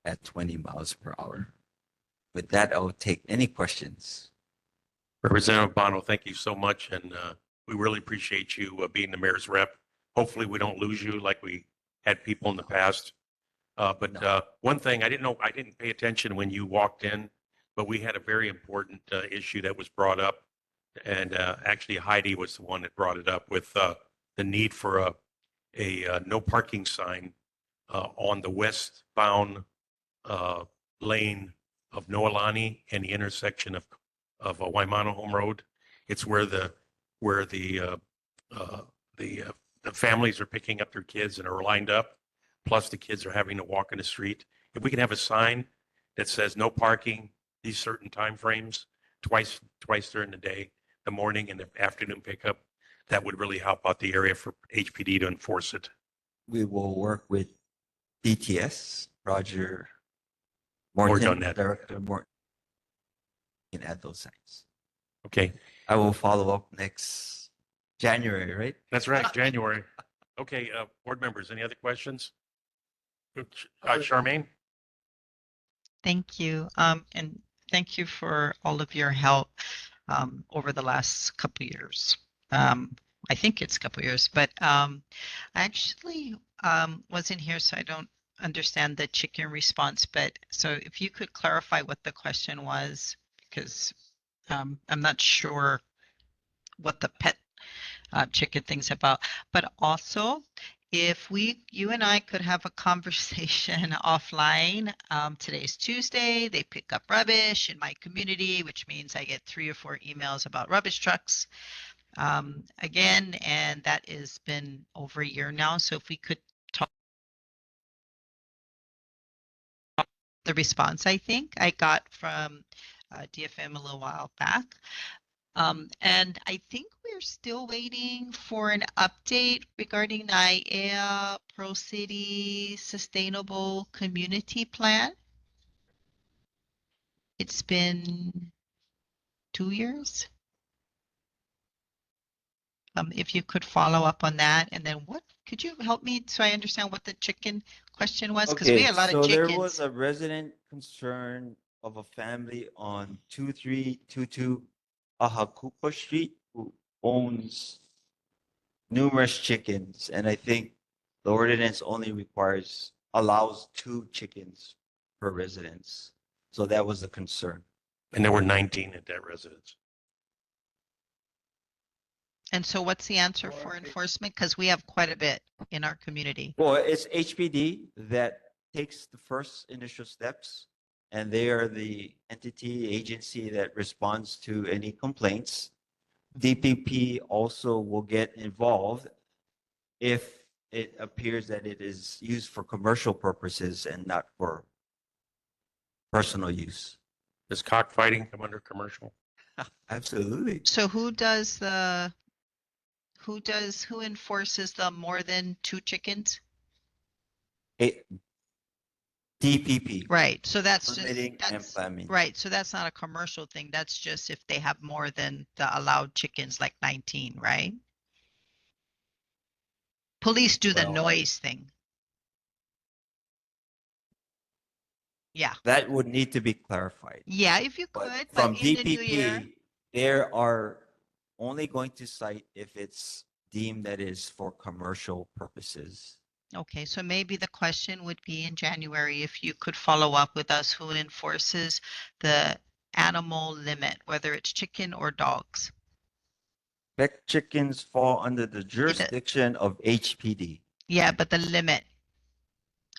Speaker 20: at 20 miles per hour. with that, I will take any questions.
Speaker 1: Representative Bono, thank you so much, and we really appreciate you being the mayor's rep. Hopefully, we don't lose you like we had people in the past. But one thing, I didn't pay attention when you walked in, but we had a very important issue that was brought up. And actually Heidi was the one that brought it up with the need for a no parking sign on the westbound lane of Noelani and the intersection of Waimano Home Road. It's where the families are picking up their kids and are lined up. Plus the kids are having to walk in the street. If we can have a sign that says no parking, these certain timeframes, twice during the day, the morning and the afternoon pickup, that would really help out the area for HPD to enforce it.
Speaker 20: We will work with DTS, Roger
Speaker 1: More
Speaker 20: Morton,
Speaker 1: on that.
Speaker 20: Director Morton. Can add those signs.
Speaker 1: Okay,
Speaker 20: I will follow up next January, right?
Speaker 1: that's right, January. Okay, board members, any other questions? Charmaine?
Speaker 8: Thank you. And thank you for all of your help over the last couple years. I think it's a couple years, but I actually wasn't here, so I don't understand the chicken response. But so if you could clarify what the question was, because I'm not sure what the pet chicken thing's about. But also, if you and I could have a conversation offline, today's Tuesday, they pick up rubbish in my community, which means I get 3 or 4 emails about rubbish trucks again, and that has been over a year now. So if we could talk the response I think I got from DFM a little while back. And I think we're still waiting for an update regarding the IAEA Pro City Sustainable Community Plan. It's been 2 years. If you could follow up on that, and then could you help me so I understand what the chicken question was? Because we had a lot of
Speaker 20: so
Speaker 8: chickens.
Speaker 20: there was a resident concern of a family on 2322 Ahakupa Street who owns numerous chickens, and I think the ordinance only allows 2 chickens per residence. So that was a concern.
Speaker 1: And there were 19 at that residence.
Speaker 8: And so what's the answer for enforcement? Because we have quite a bit in our community.
Speaker 20: Well, it's HPD that takes the first initial steps, and they are the agency that responds to any complaints. DPP also will get involved if it appears that it is used for commercial purposes and not for personal use.
Speaker 1: Does cockfighting come under commercial?
Speaker 20: Absolutely.
Speaker 8: So who enforces the more than 2 chickens?
Speaker 20: DPP.
Speaker 8: Right. So that's
Speaker 20: Permitting and planning.
Speaker 8: right. So that's not a commercial thing. That's just if they have more than the allowed chickens, like 19, right? Police do the
Speaker 20: Well,
Speaker 8: noise thing. Yeah.
Speaker 20: That would need to be clarified.
Speaker 8: Yeah, if you
Speaker 20: But
Speaker 8: could,
Speaker 20: from
Speaker 8: but in the new year.
Speaker 20: DPP, there are only going to cite if it's deemed that is for commercial purposes.
Speaker 8: Okay, so maybe the question would be in January, if you could follow up with us, who enforces the animal limit, whether it's chicken or dogs?
Speaker 20: Pet chickens fall under the jurisdiction of HPD.
Speaker 8: Yeah, but the limit.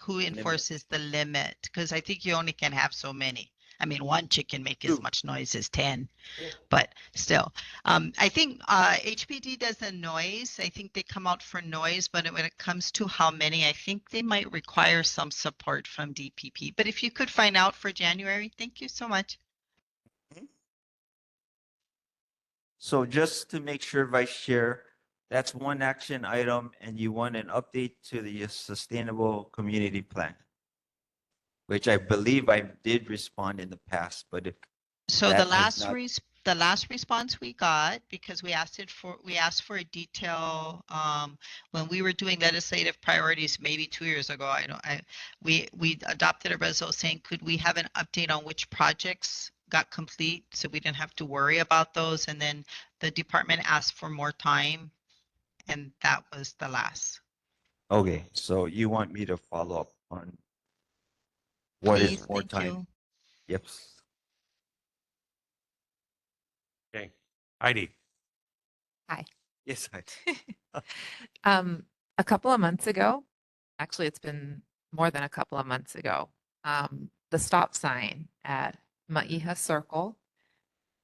Speaker 8: Who enforces the limit? Because I think you only can have so many. I mean, 1 chicken make as much noise as 10, but still. I think HPD does the noise. I think they come out for noise, but when it comes to how many, I think they might require some support from DPP. But if you could find out for January, thank you so much.
Speaker 20: So just to make sure, Vice Chair, that's 1 action item, and you want an update to the Sustainable Community Plan, which I believe I did respond in the past, but if
Speaker 8: So
Speaker 20: that
Speaker 8: the
Speaker 20: has
Speaker 8: last
Speaker 20: not-
Speaker 8: the last response we got, because we asked for a detail, when we were doing legislative priorities maybe 2 years ago. We adopted a resolution saying, could we have an update on which projects got complete so we didn't have to worry about those? And then the department asked for more time, and that was the last.
Speaker 20: Okay, so you want me to follow up on what
Speaker 8: Please,
Speaker 20: is more
Speaker 8: thank
Speaker 20: time?
Speaker 8: you.
Speaker 20: Yep.
Speaker 1: Okay. Heidi.
Speaker 3: Hi.
Speaker 20: Yes, I.
Speaker 3: A couple of months ago, actually, it's been more than a couple of months ago, the stop sign at Ma'iha Circle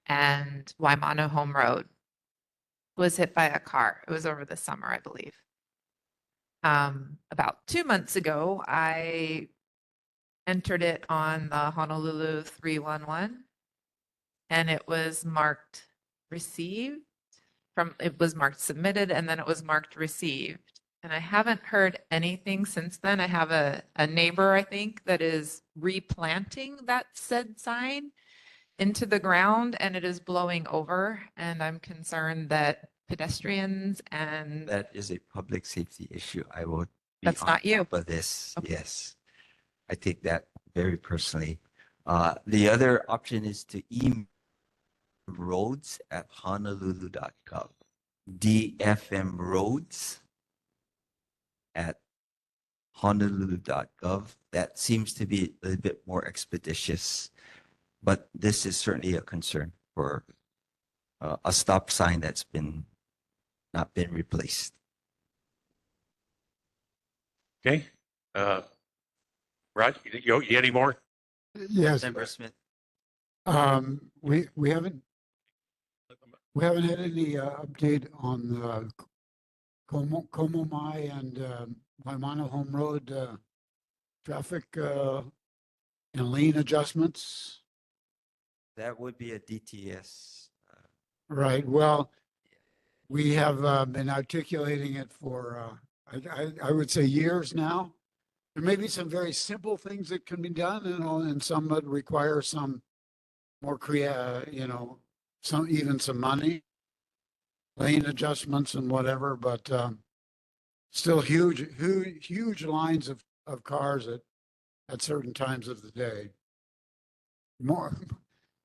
Speaker 3: and Waimano Home Road was hit by a car. It was over the summer, I believe. About 2 months ago, I entered it on the Honolulu 311 and it was marked received it was marked submitted and then it was marked received. And I haven't heard anything since then. I have a neighbor, I think, that is replanting that said sign into the ground and it is blowing over. And I'm concerned that pedestrians and
Speaker 20: That is a public safety issue. I will be
Speaker 3: That's
Speaker 20: on
Speaker 3: not you.
Speaker 20: top of this. Yes. I take that very personally. The other option is to email roads at honolulu.gov. DFM roads at honolulu.gov. That seems to be a little bit more expeditious, but this is certainly a concern for a stop sign that's not been replaced.
Speaker 1: Okay. Rod, you any more?
Speaker 14: Yes.
Speaker 20: Member Smith.
Speaker 14: We haven't had any update on the Komomai and Waimano Home Road traffic and lane adjustments.
Speaker 20: That would be a DTS.
Speaker 14: Right. Well, we have been articulating it for I would say years now. There may be some very simple things that can be done, and some that require some more some money, lane adjustments and whatever, but still huge lines of cars at certain times of the day.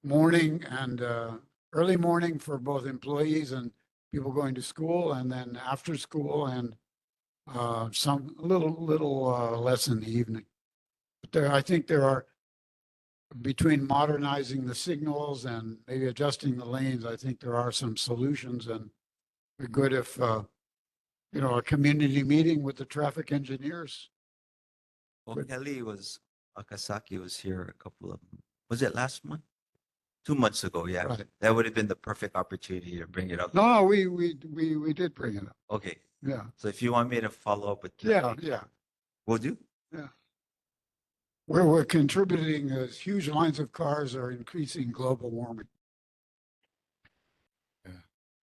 Speaker 14: Morning and early morning for both employees and people going to school, and then after school and some little less in the evening. But I think there are, between modernizing the signals and maybe adjusting the lanes, I think there are some solutions, and it'd be good if a community meeting with the traffic engineers.
Speaker 20: Well, Akasaki was here was it last month? 2 months ago, yeah.
Speaker 14: Right.
Speaker 20: That would have been the perfect opportunity to bring it up.
Speaker 14: No, we did bring it up.
Speaker 20: Okay.
Speaker 14: Yeah.
Speaker 20: So if you want me to follow up with
Speaker 14: Yeah.
Speaker 20: we'll do.
Speaker 14: Yeah. We're contributing as huge lines of cars are increasing global warming.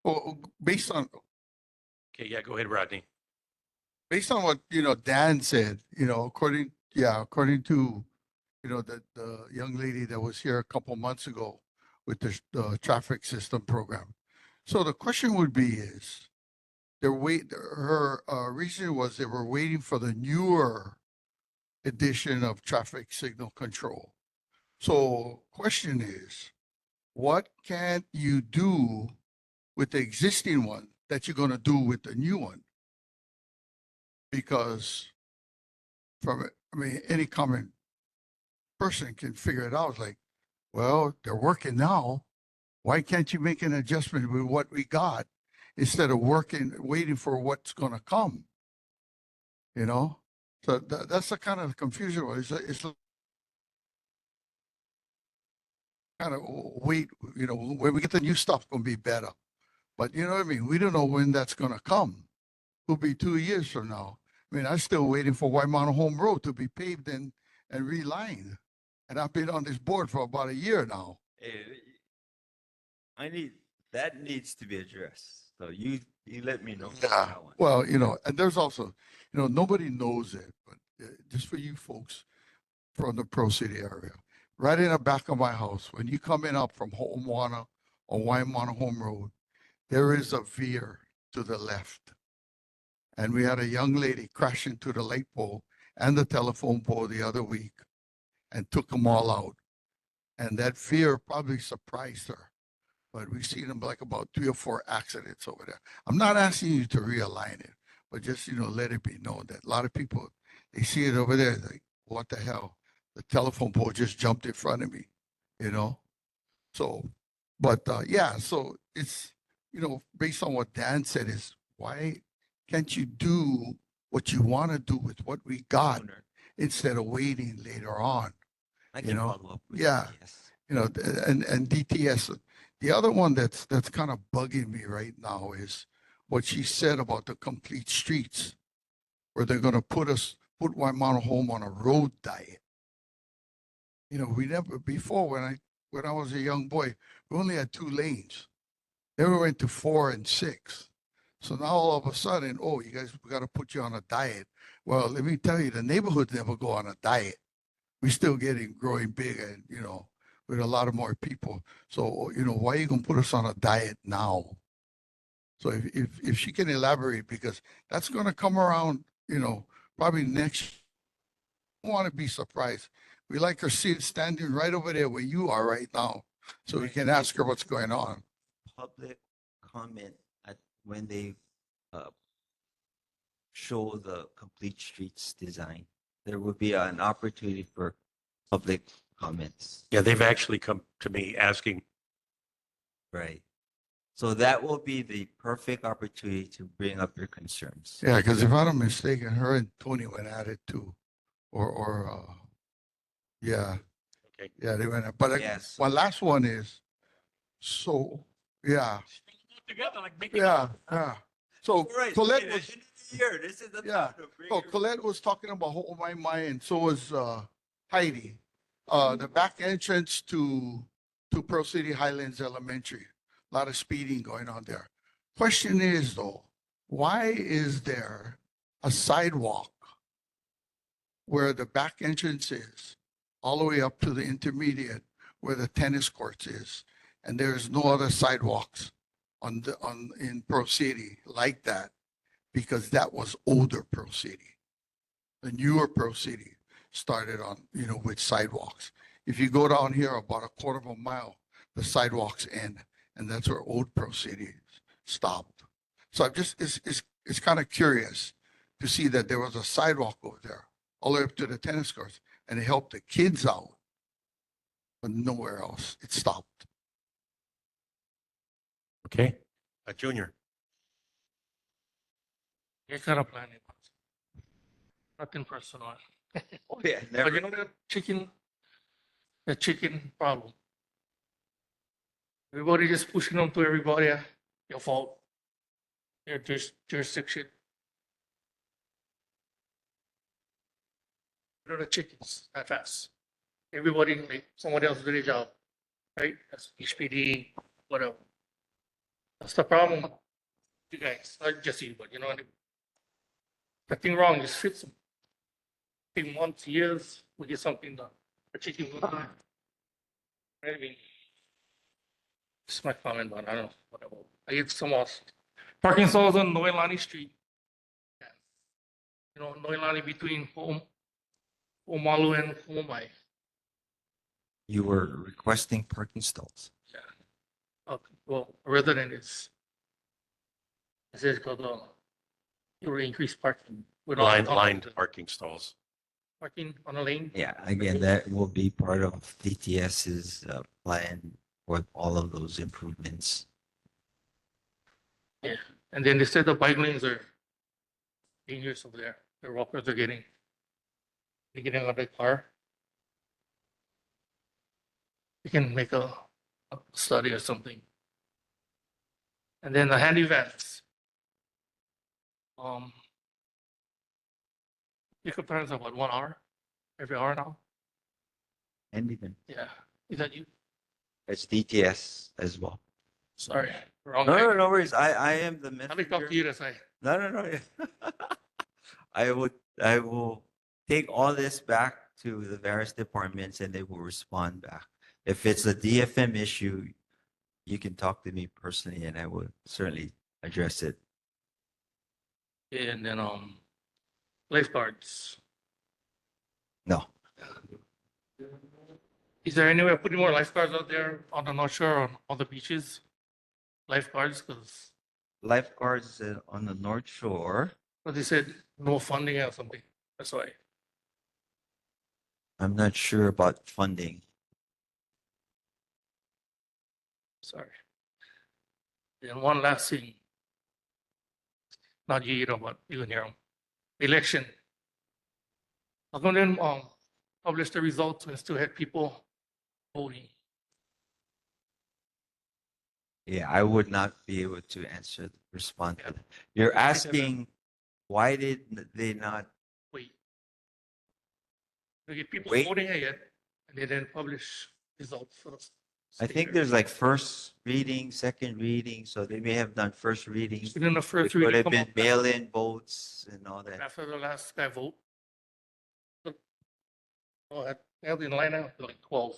Speaker 6: Well, based on
Speaker 1: Okay, yeah, go ahead, Rodney.
Speaker 6: based on what Dan said, according to the young lady that was here a couple months ago with the traffic system program. So the question would be her reason was they were waiting for the newer edition of traffic signal control. So question is, what can you do with the existing one that you're going to do with the new one? Because any common person can figure it out. Like, well, they're working now. Why can't you make an adjustment with what we got instead of waiting for what's going to come? So that's the kind of confusion. It's kind of wait, when we get the new stuff, it's going to be better. But you know what I mean? We don't know when that's going to come. It'll be 2 years from now. I'm still waiting for Waimano Home Road to be paved and relined. And I've been on this board for about a year now.
Speaker 20: That needs to be addressed. So you let me know.
Speaker 6: Yeah. Well, and there's also, nobody knows it, but just for you folks from the Pro City area, right in the back of my house, when you coming up from Moana on Waimana Home Road, there is a veer to the left. And we had a young lady crash into the light pole and the telephone pole the other week and took them all out. And that veer probably surprised her. But we've seen them like about 3 or 4 accidents over there. I'm not asking you to realign it, but just, let it be known that a lot of people, they see it over there, like, what the hell? The telephone pole just jumped in front of me, So, but yeah, so it's, based on what Dan said is, why can't you do what you want to do with what we got instead of waiting later on?
Speaker 20: I can follow up with
Speaker 6: Yeah,
Speaker 20: DTS.
Speaker 6: and DTS. The other one that's kind of bugging me right now is what she said about the complete streets, where they're going to put Waimana Home on a road diet. We never before when I was a young boy, we only had 2 lanes. Then we went to 4 and 6. So now all of a sudden, oh, you guys, we got to put you on a diet. Well, let me tell you, the neighborhoods never go on a diet. We're still growing big and, with a lot of more people. So, why are you going to put us on a diet now? So if she can elaborate, because that's going to come around, probably next. I don't want to be surprised. We like her standing right over there where you are right now. So we can ask her what's going on.
Speaker 20: Public comment when they show the complete streets design. There will be an opportunity for public comments.
Speaker 1: Yeah, they've actually come to me asking.
Speaker 20: Right. So that will be the perfect opportunity to bring up your concerns.
Speaker 6: Yeah, because if I'm not mistaken, her and Tony went at it too. Yeah.
Speaker 1: Okay.
Speaker 6: Yeah, they went at, but
Speaker 20: Yes.
Speaker 6: my last one is, so, yeah. Yeah. So Colette was,
Speaker 20: This is the
Speaker 6: yeah.
Speaker 20: time to bring
Speaker 6: So
Speaker 20: your-
Speaker 6: Colette was talking about my and so was Heidi. The back entrance to Pearl City Highlands Elementary. A lot of speeding going on there. Question is though, why is there a sidewalk where the back entrance is, all the way up to the intermediate where the tennis courts is, and there's no other sidewalks in Pearl City like that, because that was older Pearl City. The newer Pearl City started on, with sidewalks. If you go down here about a quarter of a mile, the sidewalks end, and that's where old Pearl City stopped. So I'm just, it's kind of curious to see that there was a sidewalk over there, all the way up to the tennis courts, and it helped the kids out, but nowhere else. It stopped.
Speaker 1: Okay. Junior.
Speaker 9: You kind of planning. Nothing personal.
Speaker 20: Oh, yeah,
Speaker 9: But
Speaker 20: never.
Speaker 9: you know the chicken problem. Everybody just pushing them to everybody. Your fault. Your jurisdiction. The chickens that fast. Everybody make somebody else do their job, right? That's HPD, whatever. That's the problem. You guys, not just you, but nothing wrong. Just fix them. Take months, years, we get something done. The chicken will die. I mean, it's my comment, but I don't know. Whatever. I get some else. Parking stalls on Noelani Street. Noelani between Omalu and Homai.
Speaker 20: You were requesting parking stalls.
Speaker 9: Well, a resident is. It says called you will increase parking. with all the
Speaker 1: Lined parking stalls.
Speaker 9: Parking on a lane.
Speaker 20: Yeah, again, that will be part of DTS's plan for all of those improvements.
Speaker 9: Yeah, and then they said the bike lanes are dangerous over there. The walkers are getting out of the car. You can make a study or something. And then the handy vans. Pickup times are what, 1 hour? Every hour now?
Speaker 20: And even,
Speaker 9: Yeah. Is that you?
Speaker 20: it's DTS as well.
Speaker 9: Sorry. Wrong.
Speaker 20: No, no worries. I am the
Speaker 9: Let me talk to you this way.
Speaker 20: No. I will take all this back to the various departments and they will respond back. If it's a DFM issue, you can talk to me personally and I will certainly address it.
Speaker 12: And then lifeguards.
Speaker 20: No.
Speaker 12: Is there any way of putting more lifeguards out there on the North Shore or on the beaches? Lifeguards, because
Speaker 20: Lifeguards on the North Shore.
Speaker 12: they said no funding or something. That's why.
Speaker 20: I'm not sure about funding.
Speaker 12: Sorry. And one last thing. Not you know, but you can hear them. Election. I'm going to publish the results and still had people voting.
Speaker 20: Yeah, I would not be able to respond to that. You're asking, why did they not
Speaker 12: Wait. They get people
Speaker 20: Wait.
Speaker 12: voting ahead and they then publish results for us.
Speaker 20: I think there's like first reading, second reading, so they may have done first reading.
Speaker 12: So then the first
Speaker 20: It could
Speaker 12: reading
Speaker 20: have
Speaker 12: come
Speaker 20: been
Speaker 12: up
Speaker 20: mail-in votes and all that.
Speaker 12: after the last guy vote. Oh, they'll be in line now, like 12.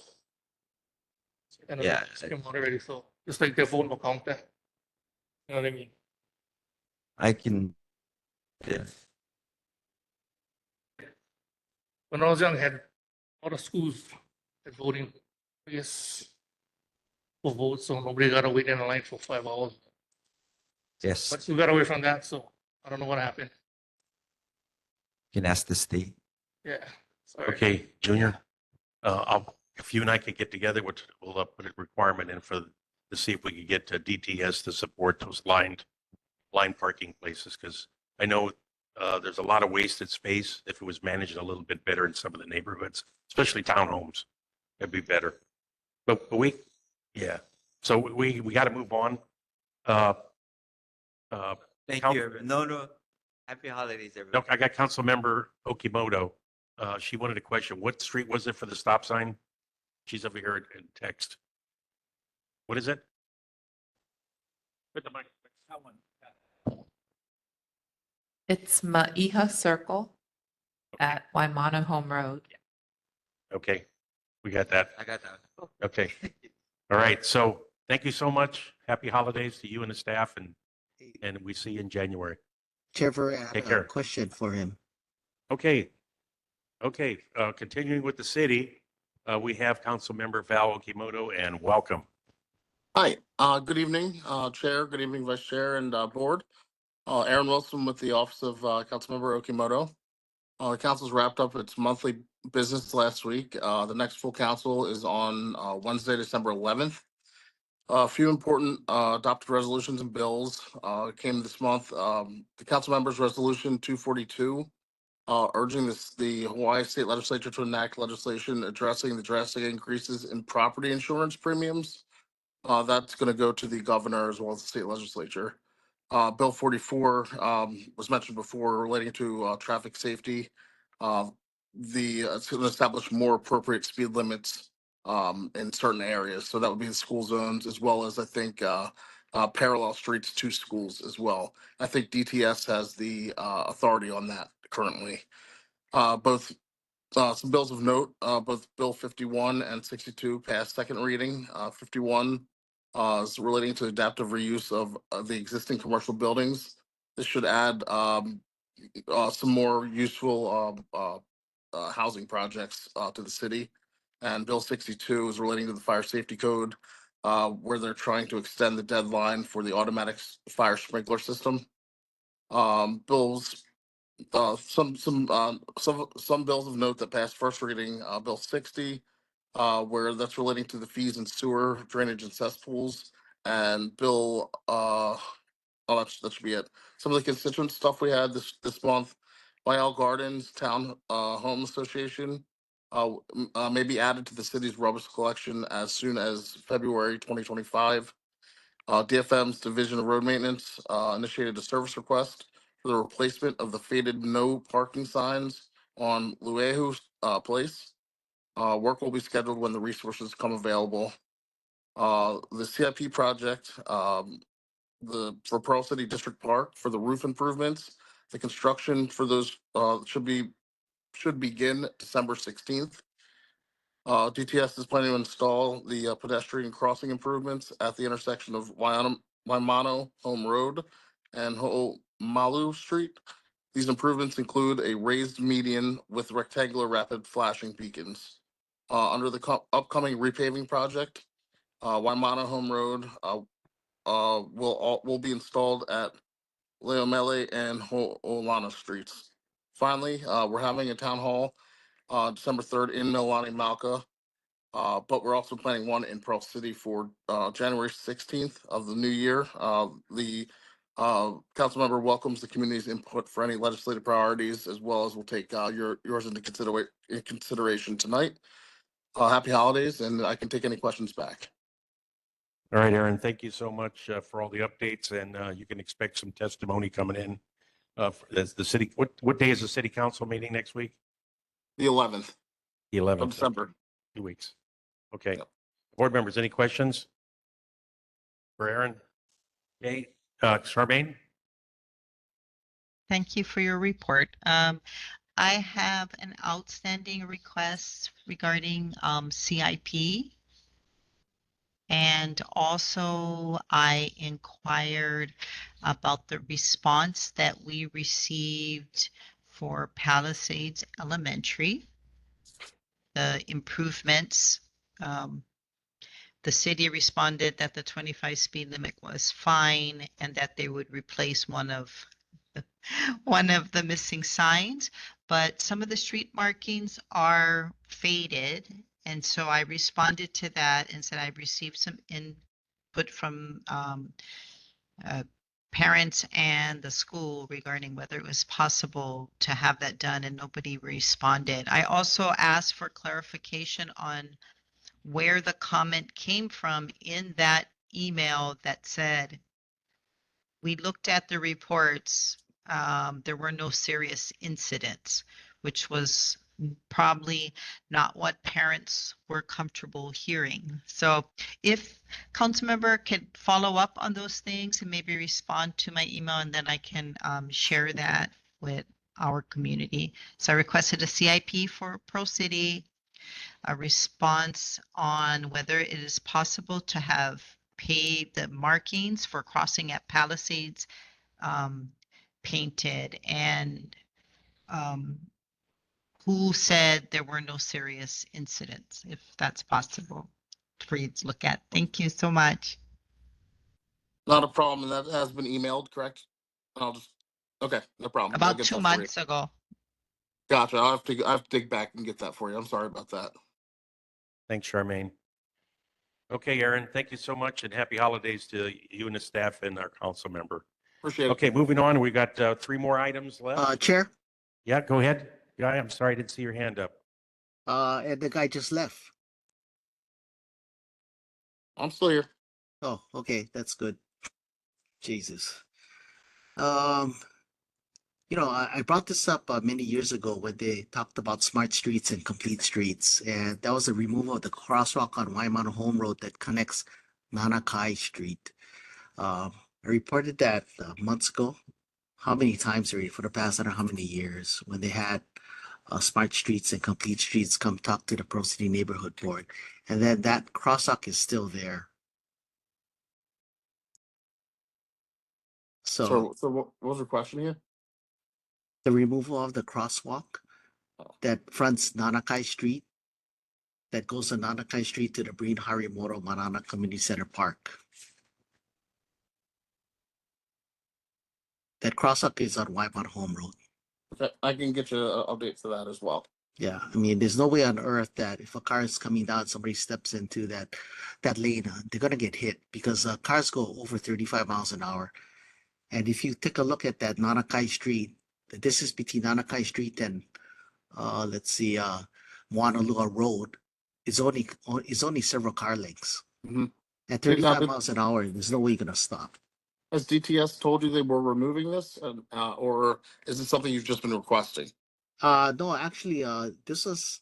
Speaker 12: And
Speaker 20: Yeah.
Speaker 12: it's came out already, so just like their vote will count that. You know what I mean?
Speaker 20: I can, yeah.
Speaker 12: When I was young, I had all the schools had voting, I guess, for votes, so nobody got to wait in a line for 5 hours.
Speaker 20: Yes,
Speaker 12: But we got away from that, so I don't know what happened.
Speaker 20: you can ask the state.
Speaker 12: Yeah, sorry.
Speaker 1: Okay, Junior, if you and I could get together, we'll put a requirement in to see if we could get to DTS to support those line parking places, because I know there's a lot of wasted space. If it was managed a little bit better in some of the neighborhoods, especially townhomes, it'd be better. But yeah. So we got to move on.
Speaker 20: Thank
Speaker 1: Count-
Speaker 20: you. No. Happy holidays, everyone.
Speaker 1: No, I got Councilmember Okimoto. She wanted a question. What street was it for the stop sign? She's over here in text. What is it? Put the mic. That one.
Speaker 3: It's Maiha Circle at Waimana Home Road.
Speaker 1: Okay, we got that.
Speaker 20: I got that.
Speaker 1: Okay. All right. So thank you so much. Happy holidays to you and the staff, and we see you in January.
Speaker 4: Trevor, I
Speaker 1: Take
Speaker 4: had
Speaker 1: care.
Speaker 4: a question for him.
Speaker 1: Okay. Continuing with the city, we have Councilmember Val Okimoto, and welcome.
Speaker 21: Hi, good evening, Chair, good evening, Vice Chair and Board. Aaron Wilson with the Office of Councilmember Okimoto. The council's wrapped up its monthly business last week. The next full council is on Wednesday, December 11th. A few important adopted resolutions and bills came this month. The council members' resolution 242 urging the Hawaii State Legislature to enact legislation addressing the drastic increases in property insurance premiums. That's going to go to the governor as well as the state legislature. Bill 44 was mentioned before relating to traffic safety. It's going to establish more appropriate speed limits in certain areas. So that would be the school zones as well as I think parallel streets to schools as well. I think DTS has the authority on that currently. Both some bills of note, both Bill 51 and 62 passed second reading. 51 is relating to adaptive reuse of the existing commercial buildings. This should add some more useful housing projects to the city. And Bill 62 is relating to the fire safety code, where they're trying to extend the deadline for the automatic fire sprinkler system. Bills some bills of note that passed first reading, Bill 60, where that's relating to the fees and sewer drainage and cesspools, and Bill that should be it. Some of the constituent stuff we had this month, Lyell Gardens Town Home Association may be added to the city's rubbish collection as soon as February 2025. DFM's Division of Road Maintenance initiated a service request for the replacement of the faded no parking signs on Luehu Place. Work will be scheduled when the resources come available. The CIP project, for Pearl City District Park for the roof improvements, the construction for those should begin December 16th. DTS is planning to install the pedestrian crossing improvements at the intersection of Waimano Home Road and Ho'omalu Street. These improvements include a raised median with rectangular rapid flashing beacons. Under the upcoming repaving project, Waimano Home Road will be installed at Leomele and Ho'olana Streets. Finally, we're having a town hall December 3rd in Mililani Malka, but we're also planning one in Pearl City for January 16th of the new year. The council member welcomes the community's input for any legislative priorities, as well as we'll take yours into consideration tonight. Happy holidays, and I can take any questions back.
Speaker 1: All right, Aaron, thank you so much for all the updates, and you can expect some testimony coming in. As the city, what day is the city council meeting next week?
Speaker 21: The 11th.
Speaker 1: The 11th.
Speaker 21: Of December.
Speaker 1: 2 weeks. Okay. Board members, any questions for Aaron? Okay, Charmaine?
Speaker 8: Thank you for your report. I have an outstanding request regarding CIP. And also I inquired about the response that we received for Palisades Elementary, the improvements. The city responded that the 25 speed limit was fine and that they would replace one of the missing signs, but some of the street markings are faded. And so I responded to that and said I received some input from parents and the school regarding whether it was possible to have that done, and nobody responded. I also asked for clarification on where the comment came from in that email that said, we looked at the reports, there were no serious incidents, which was probably not what parents were comfortable hearing. So if Councilmember could follow up on those things and maybe respond to my email, and then I can share that with our community. So I requested a CIP for Pearl City, a response on whether it is possible to have paved the markings for crossing at Palisades painted, and who said there were no serious incidents, if that's possible for you to look at. Thank you so much.
Speaker 21: Not a problem, and that has been emailed, correct? Okay, no problem. I'll
Speaker 8: About
Speaker 21: get
Speaker 8: 2
Speaker 21: that for you.
Speaker 8: months ago.
Speaker 21: Gotcha. I have to dig back and get that for you. I'm sorry about that.
Speaker 1: Thanks, Charmaine. Okay, Aaron, thank you so much, and happy holidays to you and the staff and our council member.
Speaker 21: Appreciate it.
Speaker 1: Okay, moving on, we got 3 more items left.
Speaker 4: Chair,
Speaker 1: Yeah, go ahead. Yeah, I'm sorry, I didn't see your hand up.
Speaker 4: and the guy just left.
Speaker 21: I'm still here.
Speaker 4: Oh, okay, that's good. Jesus. I brought this up many years ago when they talked about smart streets and complete streets, and that was the removal of the crosswalk on Waimano Home Road that connects Nanakai Street. I reported that months ago. How many times already for the past I don't know how many years when they had smart streets and complete streets come talk to the Pearl City Neighborhood Board, and then that crosswalk is still there.
Speaker 21: So what was your question again?
Speaker 4: The removal of the crosswalk that fronts Nanakai Street, that goes to Nanakai Street to the Breen Harimoro Manana Community Center Park. That crosswalk is on Waimano Home Road.
Speaker 21: Okay, I can get you an update to that as well.
Speaker 4: Yeah, I mean, there's no way on earth that if a car is coming down, somebody steps into that lane, they're gonna get hit because cars go over 35 miles an hour. And if you take a look at that Nanakai Street, the distance between Nanakai Street and let's see, Moanalua Road is only several car lengths.
Speaker 21: Mm-hmm.
Speaker 4: At 35 miles an hour, there's no way you're gonna stop.
Speaker 21: Has DTS told you they were removing this, or is it something you've just been requesting?
Speaker 4: No, actually, this was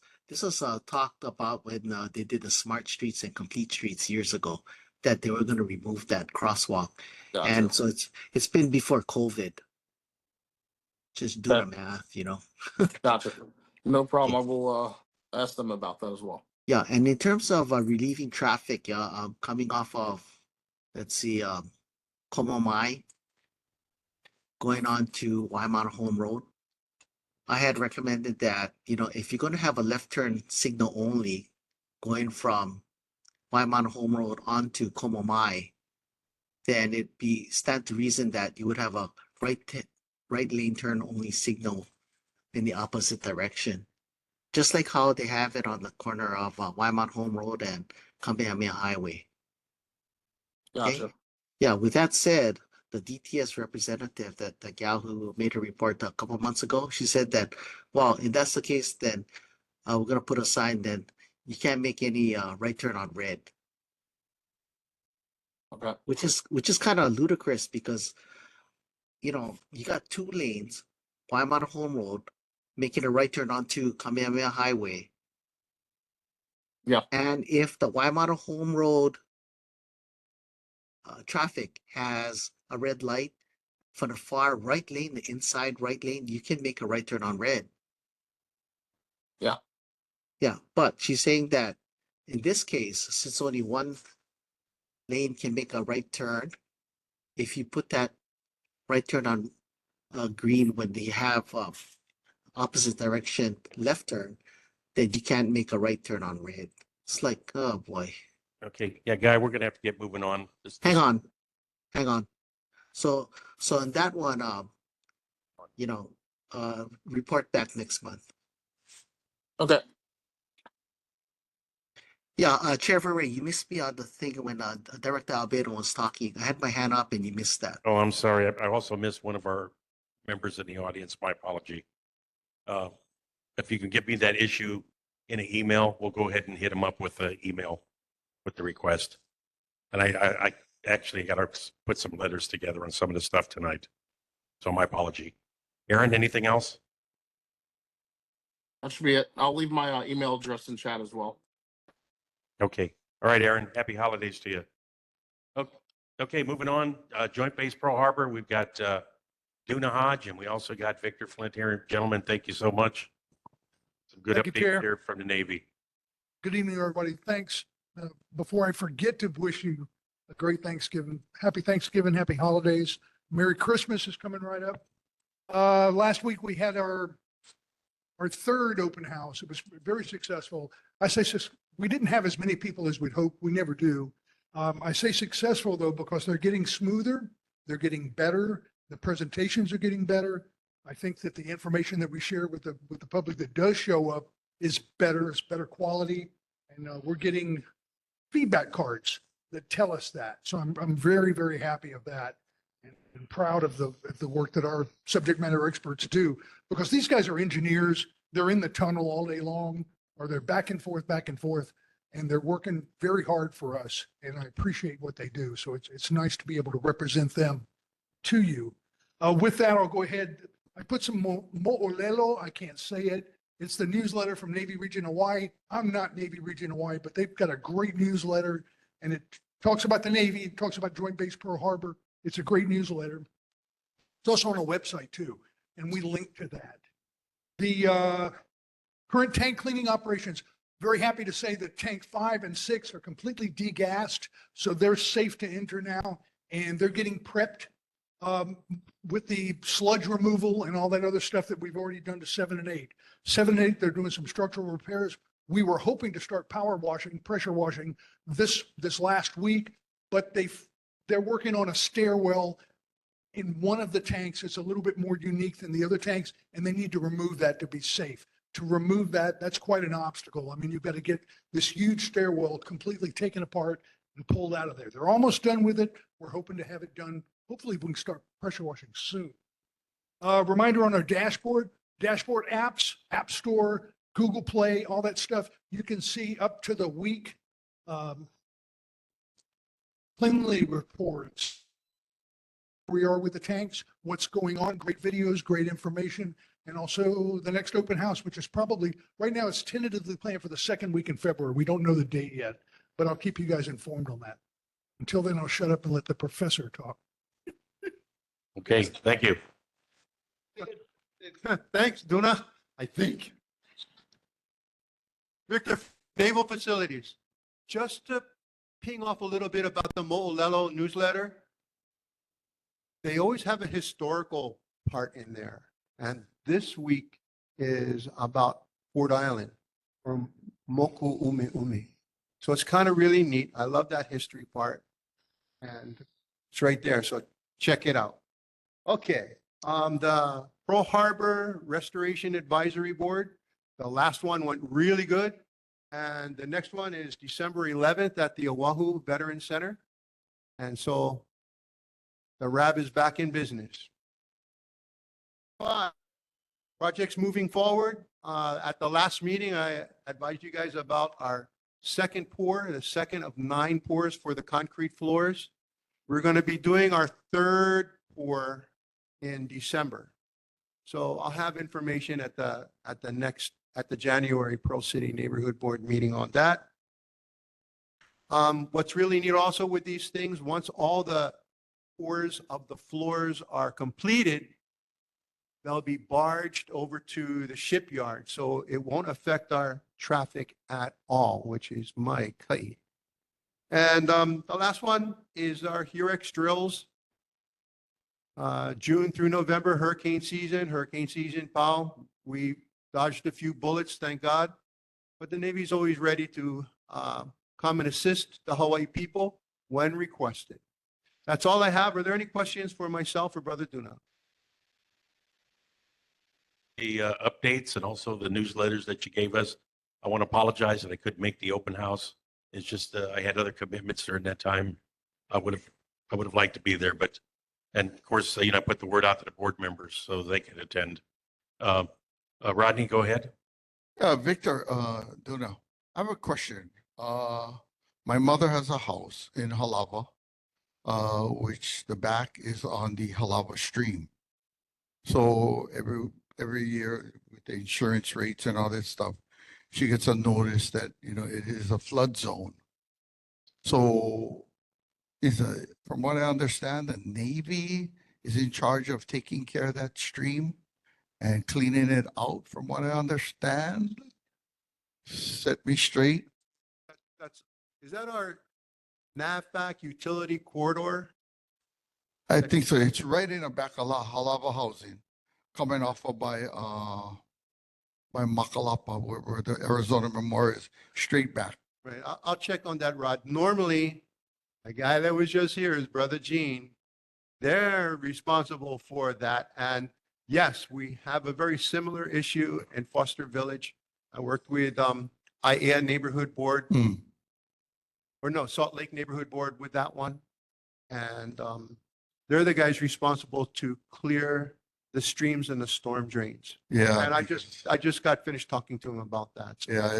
Speaker 4: talked about when they did the smart streets and complete streets years ago, that they were going to remove that crosswalk.
Speaker 21: Gotcha.
Speaker 4: And so it's been before COVID. Just do the math,
Speaker 21: Gotcha. No problem. I will ask them about that as well.
Speaker 4: Yeah, and in terms of relieving traffic, yeah, coming off of, let's see, Komomai, going on to Waimana Home Road, I had recommended that, if you're going to have a left turn signal only going from Waimana Home Road onto Komomai, then it be stand to reason that you would have a right lane turn only signal in the opposite direction. Just like how they have it on the corner of Waimana Home Road and Kamehameha Highway. Okay?
Speaker 21: Gotcha.
Speaker 4: Yeah, with that said, the DTS representative, that the gal who made a report a couple months ago, she said that, well, if that's the case, then we're gonna put a sign then you can't make any right turn on red.
Speaker 21: Okay.
Speaker 4: Which is kind of ludicrous because you got 2 lanes, Waimana Home Road, making a right turn onto Kamehameha Highway.
Speaker 21: Yeah.
Speaker 4: And if the Waimana Home Road traffic has a red light for the far right lane, the inside right lane, you can make a right turn on red.
Speaker 21: Yeah.
Speaker 4: Yeah, but she's saying that in this case, since only one lane can make a right turn, if you put that right turn on green when they have opposite direction left turn, then you can't make a right turn on red. It's like, oh boy.
Speaker 1: Okay, yeah, Guy, we're gonna have to get moving on.
Speaker 4: Hang on. So on that one, report back next month.
Speaker 21: Okay.
Speaker 4: Yeah, Chair Verwey, you missed me on the thing when Director Albedo was talking. I had my hand up and you missed that.
Speaker 1: Oh, I'm sorry. I also missed one of our members in the audience. My apology. If you can give me that issue in an email, we'll go ahead and hit him up with the email with the request. And I actually got to put some letters together on some of the stuff tonight. So my apology. Aaron, anything else?
Speaker 21: That should be it. I'll leave my email address in chat as well.
Speaker 1: Okay. All right, Aaron. Happy holidays to you. Okay, moving on. Joint Base Pearl Harbor, we've got Duna Hodge, and we also got Victor Flint here. Gentlemen, thank you so much. Some good
Speaker 2: Thank you, Chair.
Speaker 1: updates here from the Navy.
Speaker 2: Good evening, everybody. Thanks. Before I forget to wish you a great Thanksgiving, happy holidays. Merry Christmas is coming right up. Last week we had our 3rd open house. It was very successful. We didn't have as many people as we'd hoped. We never do. I say successful though, because they're getting smoother. They're getting better. The presentations are getting better. I think that the information that we share with the public that does show up is better. It's better quality. And we're getting feedback cards that tell us that. So I'm very, very happy of that and proud of the work that our subject matter experts do, because these guys are engineers. They're in the tunnel all day long, or they're back and forth, and they're working very hard for us. And I appreciate what they do. So it's nice to be able to represent them to you. With that, I'll go ahead. I put some mo'olelo. I can't say it. It's the newsletter from Navy Region Hawaii. I'm not Navy Region Hawaii, but they've got a great newsletter, and it talks about the Navy. It talks about Joint Base Pearl Harbor. It's a great newsletter. It's also on a website too, and we link to that. The current tank cleaning operations. Very happy to say that tank 5 and 6 are completely degassed, so they're safe to enter now, and they're getting prepped with the sludge removal and all that other stuff that we've already done to 7 and 8. 7 and 8, they're doing some structural repairs. We were hoping to start pressure washing this last week, but they're working on a stairwell in one of the tanks. It's a little bit more unique than the other tanks, and they need to remove that to be safe. To remove that, that's quite an obstacle. I mean, you've got to get this huge stairwell completely taken apart and pulled out of there. They're almost done with it. We're hoping to have it done. Hopefully we can start pressure washing soon. Reminder on our dashboard apps, App Store, Google Play, all that stuff. You can see up to the week cleanly reports. Where we are with the tanks, what's going on, great videos, great information, and also the next open house, which is probably, right now it's tentatively planned for the 2nd week in February. We don't know the date yet, but I'll keep you guys informed on that. Until then, I'll shut up and let the professor talk.
Speaker 1: Okay, thank you.
Speaker 6: Thanks, Duna, I think. Victor
Speaker 5: Naval facilities. Just to ping off a little bit about the Mo'olelo newsletter, they always have a historical part in there. And this week is about Ford Island or Moku Ume Ume. So it's kind of really neat. I love that history part. And it's right there. So check it out. Okay. The Pearl Harbor Restoration Advisory Board, the last one went really good. And the next one is December 11th at the Oahu Veterans Center. And so the RAB is back in business. Projects moving forward. At the last meeting, I advised you guys about our second pour, the second of 9 pours for the concrete floors. We're going to be doing our third pour in December. So I'll have information at the January Pearl City Neighborhood Board meeting on that. What's really neat also with these things, once all the pours of the floors are completed, they'll be barged over to the shipyard. So it won't affect our traffic at all, which is my kite. And the last one is our Hurex drills. June through November, hurricane season, Pau. We dodged a few bullets, thank God. But the Navy's always ready to come and assist the Hawaii people when requested. That's all I have. Are there any questions for myself or Brother Duna?
Speaker 1: The updates and also the newsletters that you gave us. I want to apologize that I couldn't make the open house. It's just I had other commitments during that time. I would have liked to be there, but and of course, I put the word out to the board members so they can attend. Rodney, go ahead.
Speaker 6: Victor, Duna, I have a question. My mother has a house in Halava, which the back is on the Halava stream. So every year with the insurance rates and all that stuff, she gets a notice that, it is a flood zone. So from what I understand, the Navy is in charge of taking care of that stream and cleaning it out, from what I understand. Set me straight.
Speaker 5: Is that our NAVFAC utility corridor?
Speaker 6: I think so. It's right in the back of Halava housing, coming off of by Makalapa, where the Arizona Memorial is, straight back.
Speaker 5: Right. I'll check on that, Rod. Normally, the guy that was just here is Brother Gene. They're responsible for that. And yes, we have a very similar issue in Foster Village. I worked with IAEA Neighborhood Board, or no, Salt Lake Neighborhood Board with that one. And they're the guys responsible to clear the streams and the storm drains.
Speaker 6: Yeah.
Speaker 5: And I just got finished talking to him about that. So.
Speaker 6: Yeah.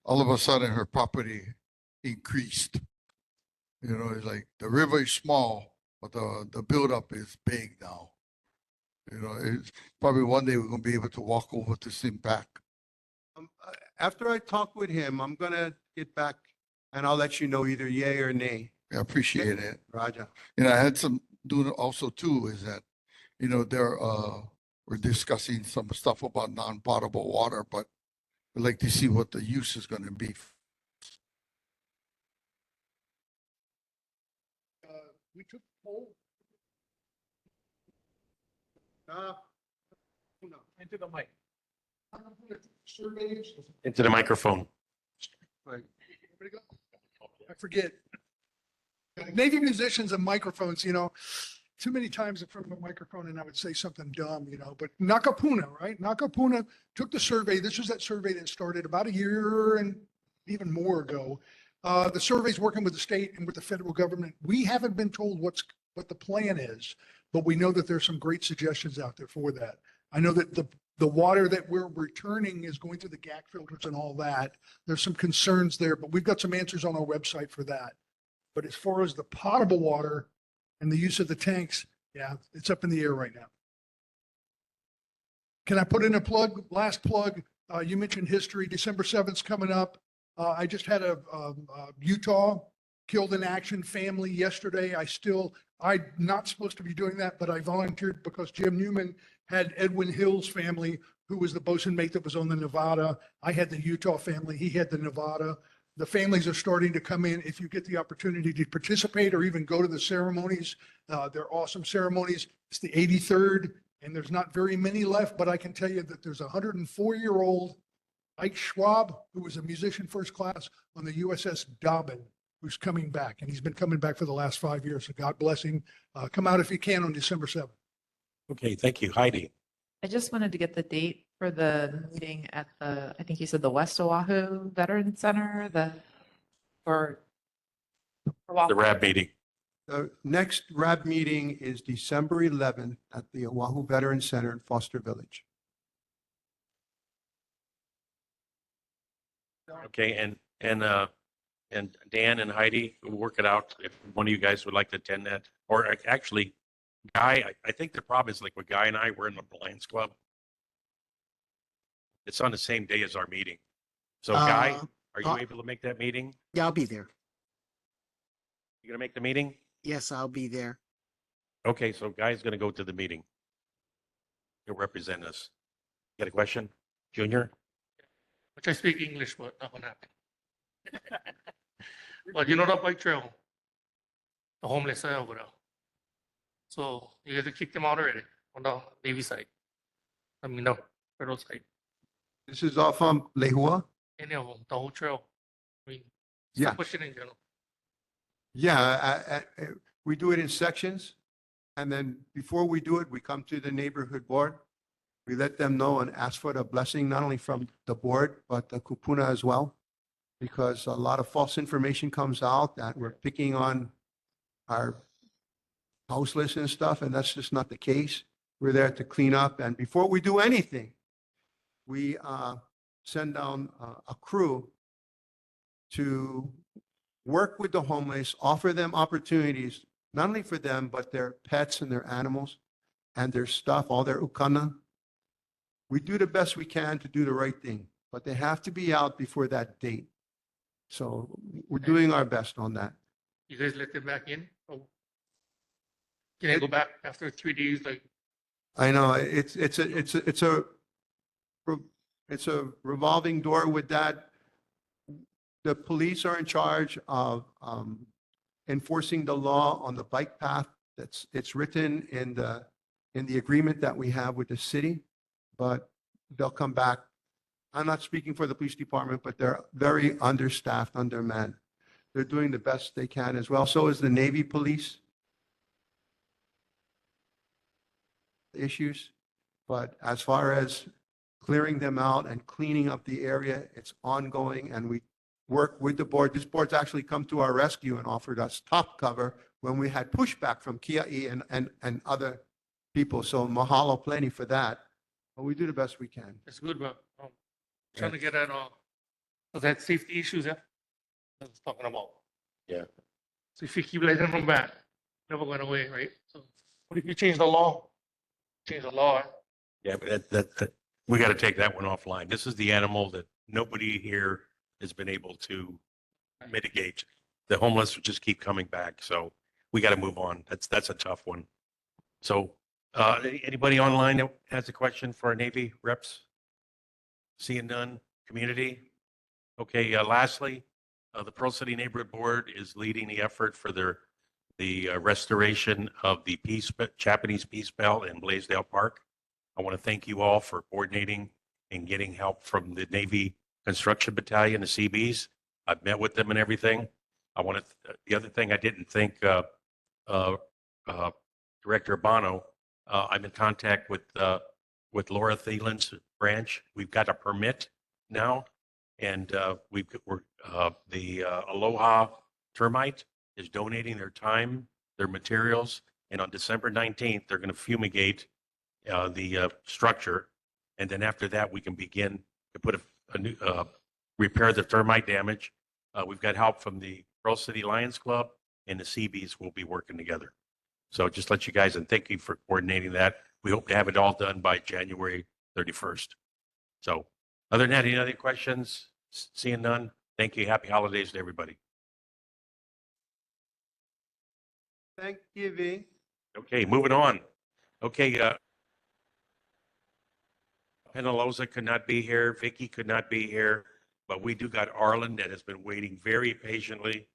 Speaker 6: All of a sudden, her property increased. It's like the river is small, but the buildup is big now. It's probably one day we're going to be able to walk over to Simpak.
Speaker 5: After I talk with him, I'm going to get back and I'll let you know either yay or nay.
Speaker 6: I appreciate it.
Speaker 5: Raja.
Speaker 6: I had some doing also too is that, we're discussing some stuff about non-potable water, but we'd like to see what the use is going to be.
Speaker 2: We took poll.
Speaker 9: Into the mic.
Speaker 2: Surveys.
Speaker 1: Into the microphone.
Speaker 2: Right. I forget. Navy musicians and microphones, too many times in front of a microphone and I would say something dumb, but Nakapuna, right? Nakapuna took the survey. This was that survey that started about a year and even more ago. The survey's working with the state and with the federal government. We haven't been told what the plan is, but we know that there's some great suggestions out there for that. I know that the water that we're returning is going through the GAC filters and all that. There's some concerns there, but we've got some answers on our website for that. But as far as the potable water and the use of the tanks, yeah, it's up in the air right now. Can I put in a plug? Last plug. You mentioned history. December 7th coming up. I just had a Utah killed in action family yesterday. I'm not supposed to be doing that, but I volunteered because Jim Newman had Edwin Hill's family who was the bosun mate that was on the Nevada. I had the Utah family. He had the Nevada. The families are starting to come in. If you get the opportunity to participate or even go to the ceremonies, they're awesome ceremonies. It's the 83rd, and there's not very many left, but I can tell you that there's a 104-year-old Ike Schwab, who was a musician first class on the USS Dobbin, who's coming back, and he's been coming back for the last 5 years. So God bless him. Come out if you can on December 7th.
Speaker 1: Okay, thank you. Heidi.
Speaker 3: I just wanted to get the date for the meeting at the, I think you said the West Oahu Veterans Center, for
Speaker 1: The RAB meeting.
Speaker 5: The next RAB meeting is December 11th at the Oahu Veterans Center in Foster Village.
Speaker 1: Okay, and Dan and Heidi, we'll work it out if one of you guys would like to attend that. Or actually, Guy, I think the problem is like with Guy and I, we're in the Lions Club. It's on the same day as our meeting. So Guy, are you able to make that meeting?
Speaker 4: Yeah, I'll be there.
Speaker 1: You gonna make the meeting?
Speaker 4: Yes, I'll be there.
Speaker 1: Okay, so Guy's gonna go to the meeting. He'll represent us. Got a question? Junior?
Speaker 9: Which I speak English, but not gonna happen. But you know that bike trail, the homeless are over there. So you guys have kicked them out already on the Navy side. I mean, the federal side.
Speaker 5: This is off Lehua.
Speaker 9: Any of them, the whole trail. I mean,
Speaker 5: Yeah.
Speaker 9: stop pushing in general.
Speaker 5: Yeah, we do it in sections. And then before we do it, we come to the neighborhood board. We let them know and ask for the blessing, not only from the board, but the kupuna as well. Because a lot of false information comes out that we're picking on our houseless and stuff, and that's just not the case. We're there to clean up. And before we do anything, we send down a crew to work with the homeless, offer them opportunities, not only for them, but their pets and their animals and their stuff, all their ukana. We do the best we can to do the right thing, but they have to be out before that date. So we're doing our best on that.
Speaker 9: You guys let them back in? Or can I go back after 3 days? Like,
Speaker 5: I know it's a revolving door with that. The police are in charge of enforcing the law on the bike path. It's written in the agreement that we have with the city, but they'll come back. I'm not speaking for the police department, but they're very understaffed, undermanned. They're doing the best they can as well. So is the Navy police. Issues, but as far as clearing them out and cleaning up the area, it's ongoing, and we work with the board. This board's actually come to our rescue and offered us top cover when we had pushback from Kia'i and other people. So mahalo plenty for that, but we do the best we can.
Speaker 9: it's good, but trying to get at that safety issues, yeah? I was talking about.
Speaker 1: Yeah.
Speaker 9: So if you keep letting them back, never going away, right? So what if you change the law? Change the law.
Speaker 1: Yeah, but that we got to take that one offline. This is the animal that nobody here has been able to mitigate. The homeless just keep coming back, so we got to move on. That's a tough one. So, anybody online that has a question for our Navy reps? Seeing none, community? Okay, lastly, the Pearl City Neighborhood Board is leading the effort for the restoration of the Japanese Peace Bell in Blaisdell Park. I want to thank you all for coordinating and getting help from the Navy Construction Battalion, the CBs. I've met with them and everything. The other thing I didn't think, Director Abano, I'm in contact with Laura Thielen's branch. We've got a permit now, and the Aloha Termite is donating their time, their materials, and on December 19th, they're going to fumigate the structure, and then after that, we can begin to put a new repair the termite damage. We've got help from the Pearl City Lions Club, and the CBs will be working together. So just let you guys, and thank you for coordinating that. We hope to have it all done by January 31st. So other than that, any other questions? Seeing none, thank you. Happy holidays to everybody.
Speaker 5: Thanksgiving.
Speaker 1: Okay, moving on. Okay, Penaloza could not be here. Vicky could not be here, but we do got Arlen that has been waiting very patiently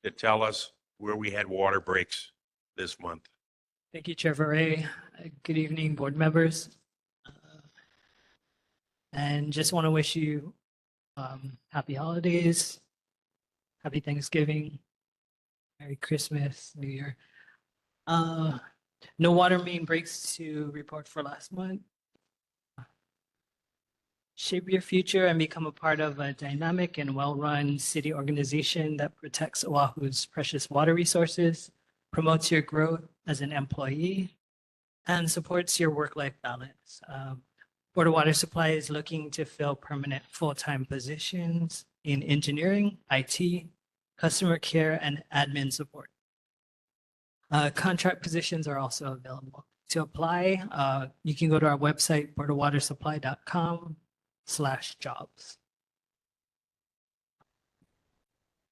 Speaker 1: to tell us where we had water breaks this month.
Speaker 7: Thank you, Chair Ray. Good evening, board members. And just want to wish you happy holidays, happy Thanksgiving, Merry Christmas, New Year. No water main breaks to report for last month. Shape your future and become a part of a dynamic and well-run city organization that protects Oahu's precious water resources, promotes your growth as an employee, and supports your work-life balance. Board of Water Supply is looking to fill permanent full-time positions in engineering, IT, customer care, and admin support. Contract positions are also available. To apply, you can go to our website, boardofwatersupply.com/jobs.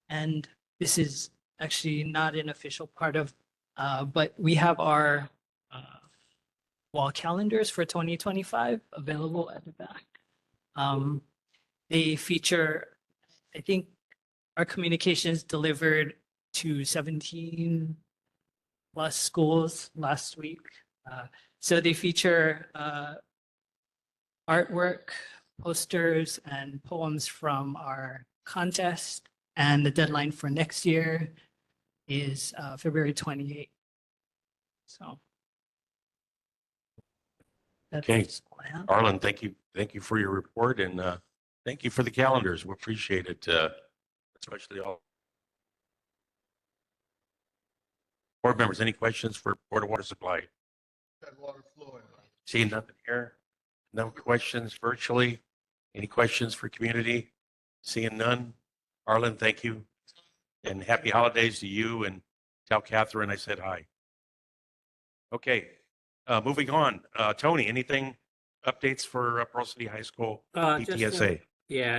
Speaker 7: And this is actually not an official part of, but we have our wall calendars for 2025 available at the back. They feature, I think, our communications delivered to 17 plus schools last week. So they feature artwork, posters, and poems from our contest. And the deadline for next year is February 28th. So.
Speaker 1: Okay,
Speaker 7: that's all I have.
Speaker 1: Arlen, thank you. Thank you for your report and thank you for the calendars. We appreciate it, especially all. Board members, any questions for Board of Water Supply? Seeing nothing here. No questions virtually. Any questions for community? Seeing none. Arlen, thank you. And happy holidays to you, and tell Catherine I said hi. Okay, moving on. Tony, anything updates for Pearl City High School PTSA?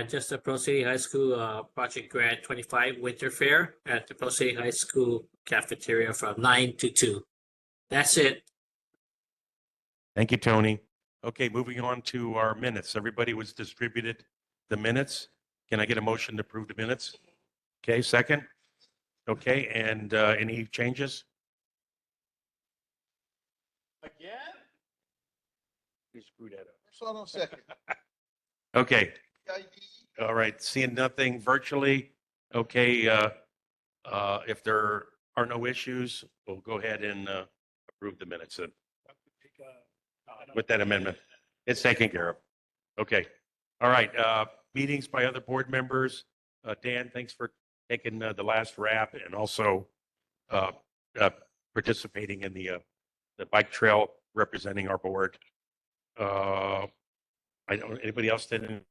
Speaker 22: Just the Pearl City High School Project Grant 25 Winter Fair at the Pearl City High School cafeteria from 9 to 2. That's it.
Speaker 1: Thank you, Tony. Okay, moving on to our minutes. Everybody was distributed the minutes. Can I get a motion to approve the minutes? Okay, second. Okay, and any changes?
Speaker 5: Again?
Speaker 1: You screwed that up.
Speaker 5: First one on second.
Speaker 1: Okay. All right, seeing nothing virtually. Okay, if there are no issues, we'll go ahead and approve the minutes then. With that amendment. It's taken care of. Okay. All right, meetings by other board members. Dan, thanks for taking the last wrap and also participating in the bike trail representing our board. I don't, anybody else did anything?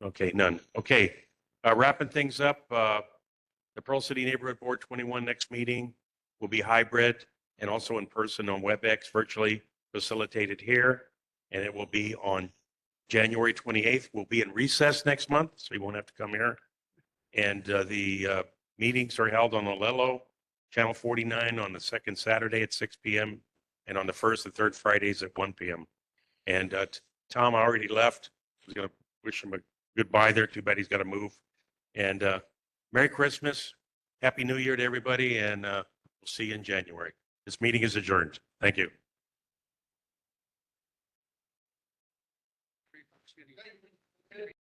Speaker 1: Okay, none. Okay, wrapping things up, the Pearl City Neighborhood Board 21 next meeting will be hybrid and also in person on WebEx, virtually facilitated here. And it will be on January 28th. We'll be in recess next month, so you won't have to come here. And the meetings are held on Olelo, Channel 49 on the second Saturday at 6 p.m. and on the first and third Fridays at 1 p.m. And Tom already left. I was going to wish him a goodbye there. Too bad he's got to move. And Merry Christmas, Happy New Year to everybody, and we'll see you in January. This meeting is adjourned. Thank you.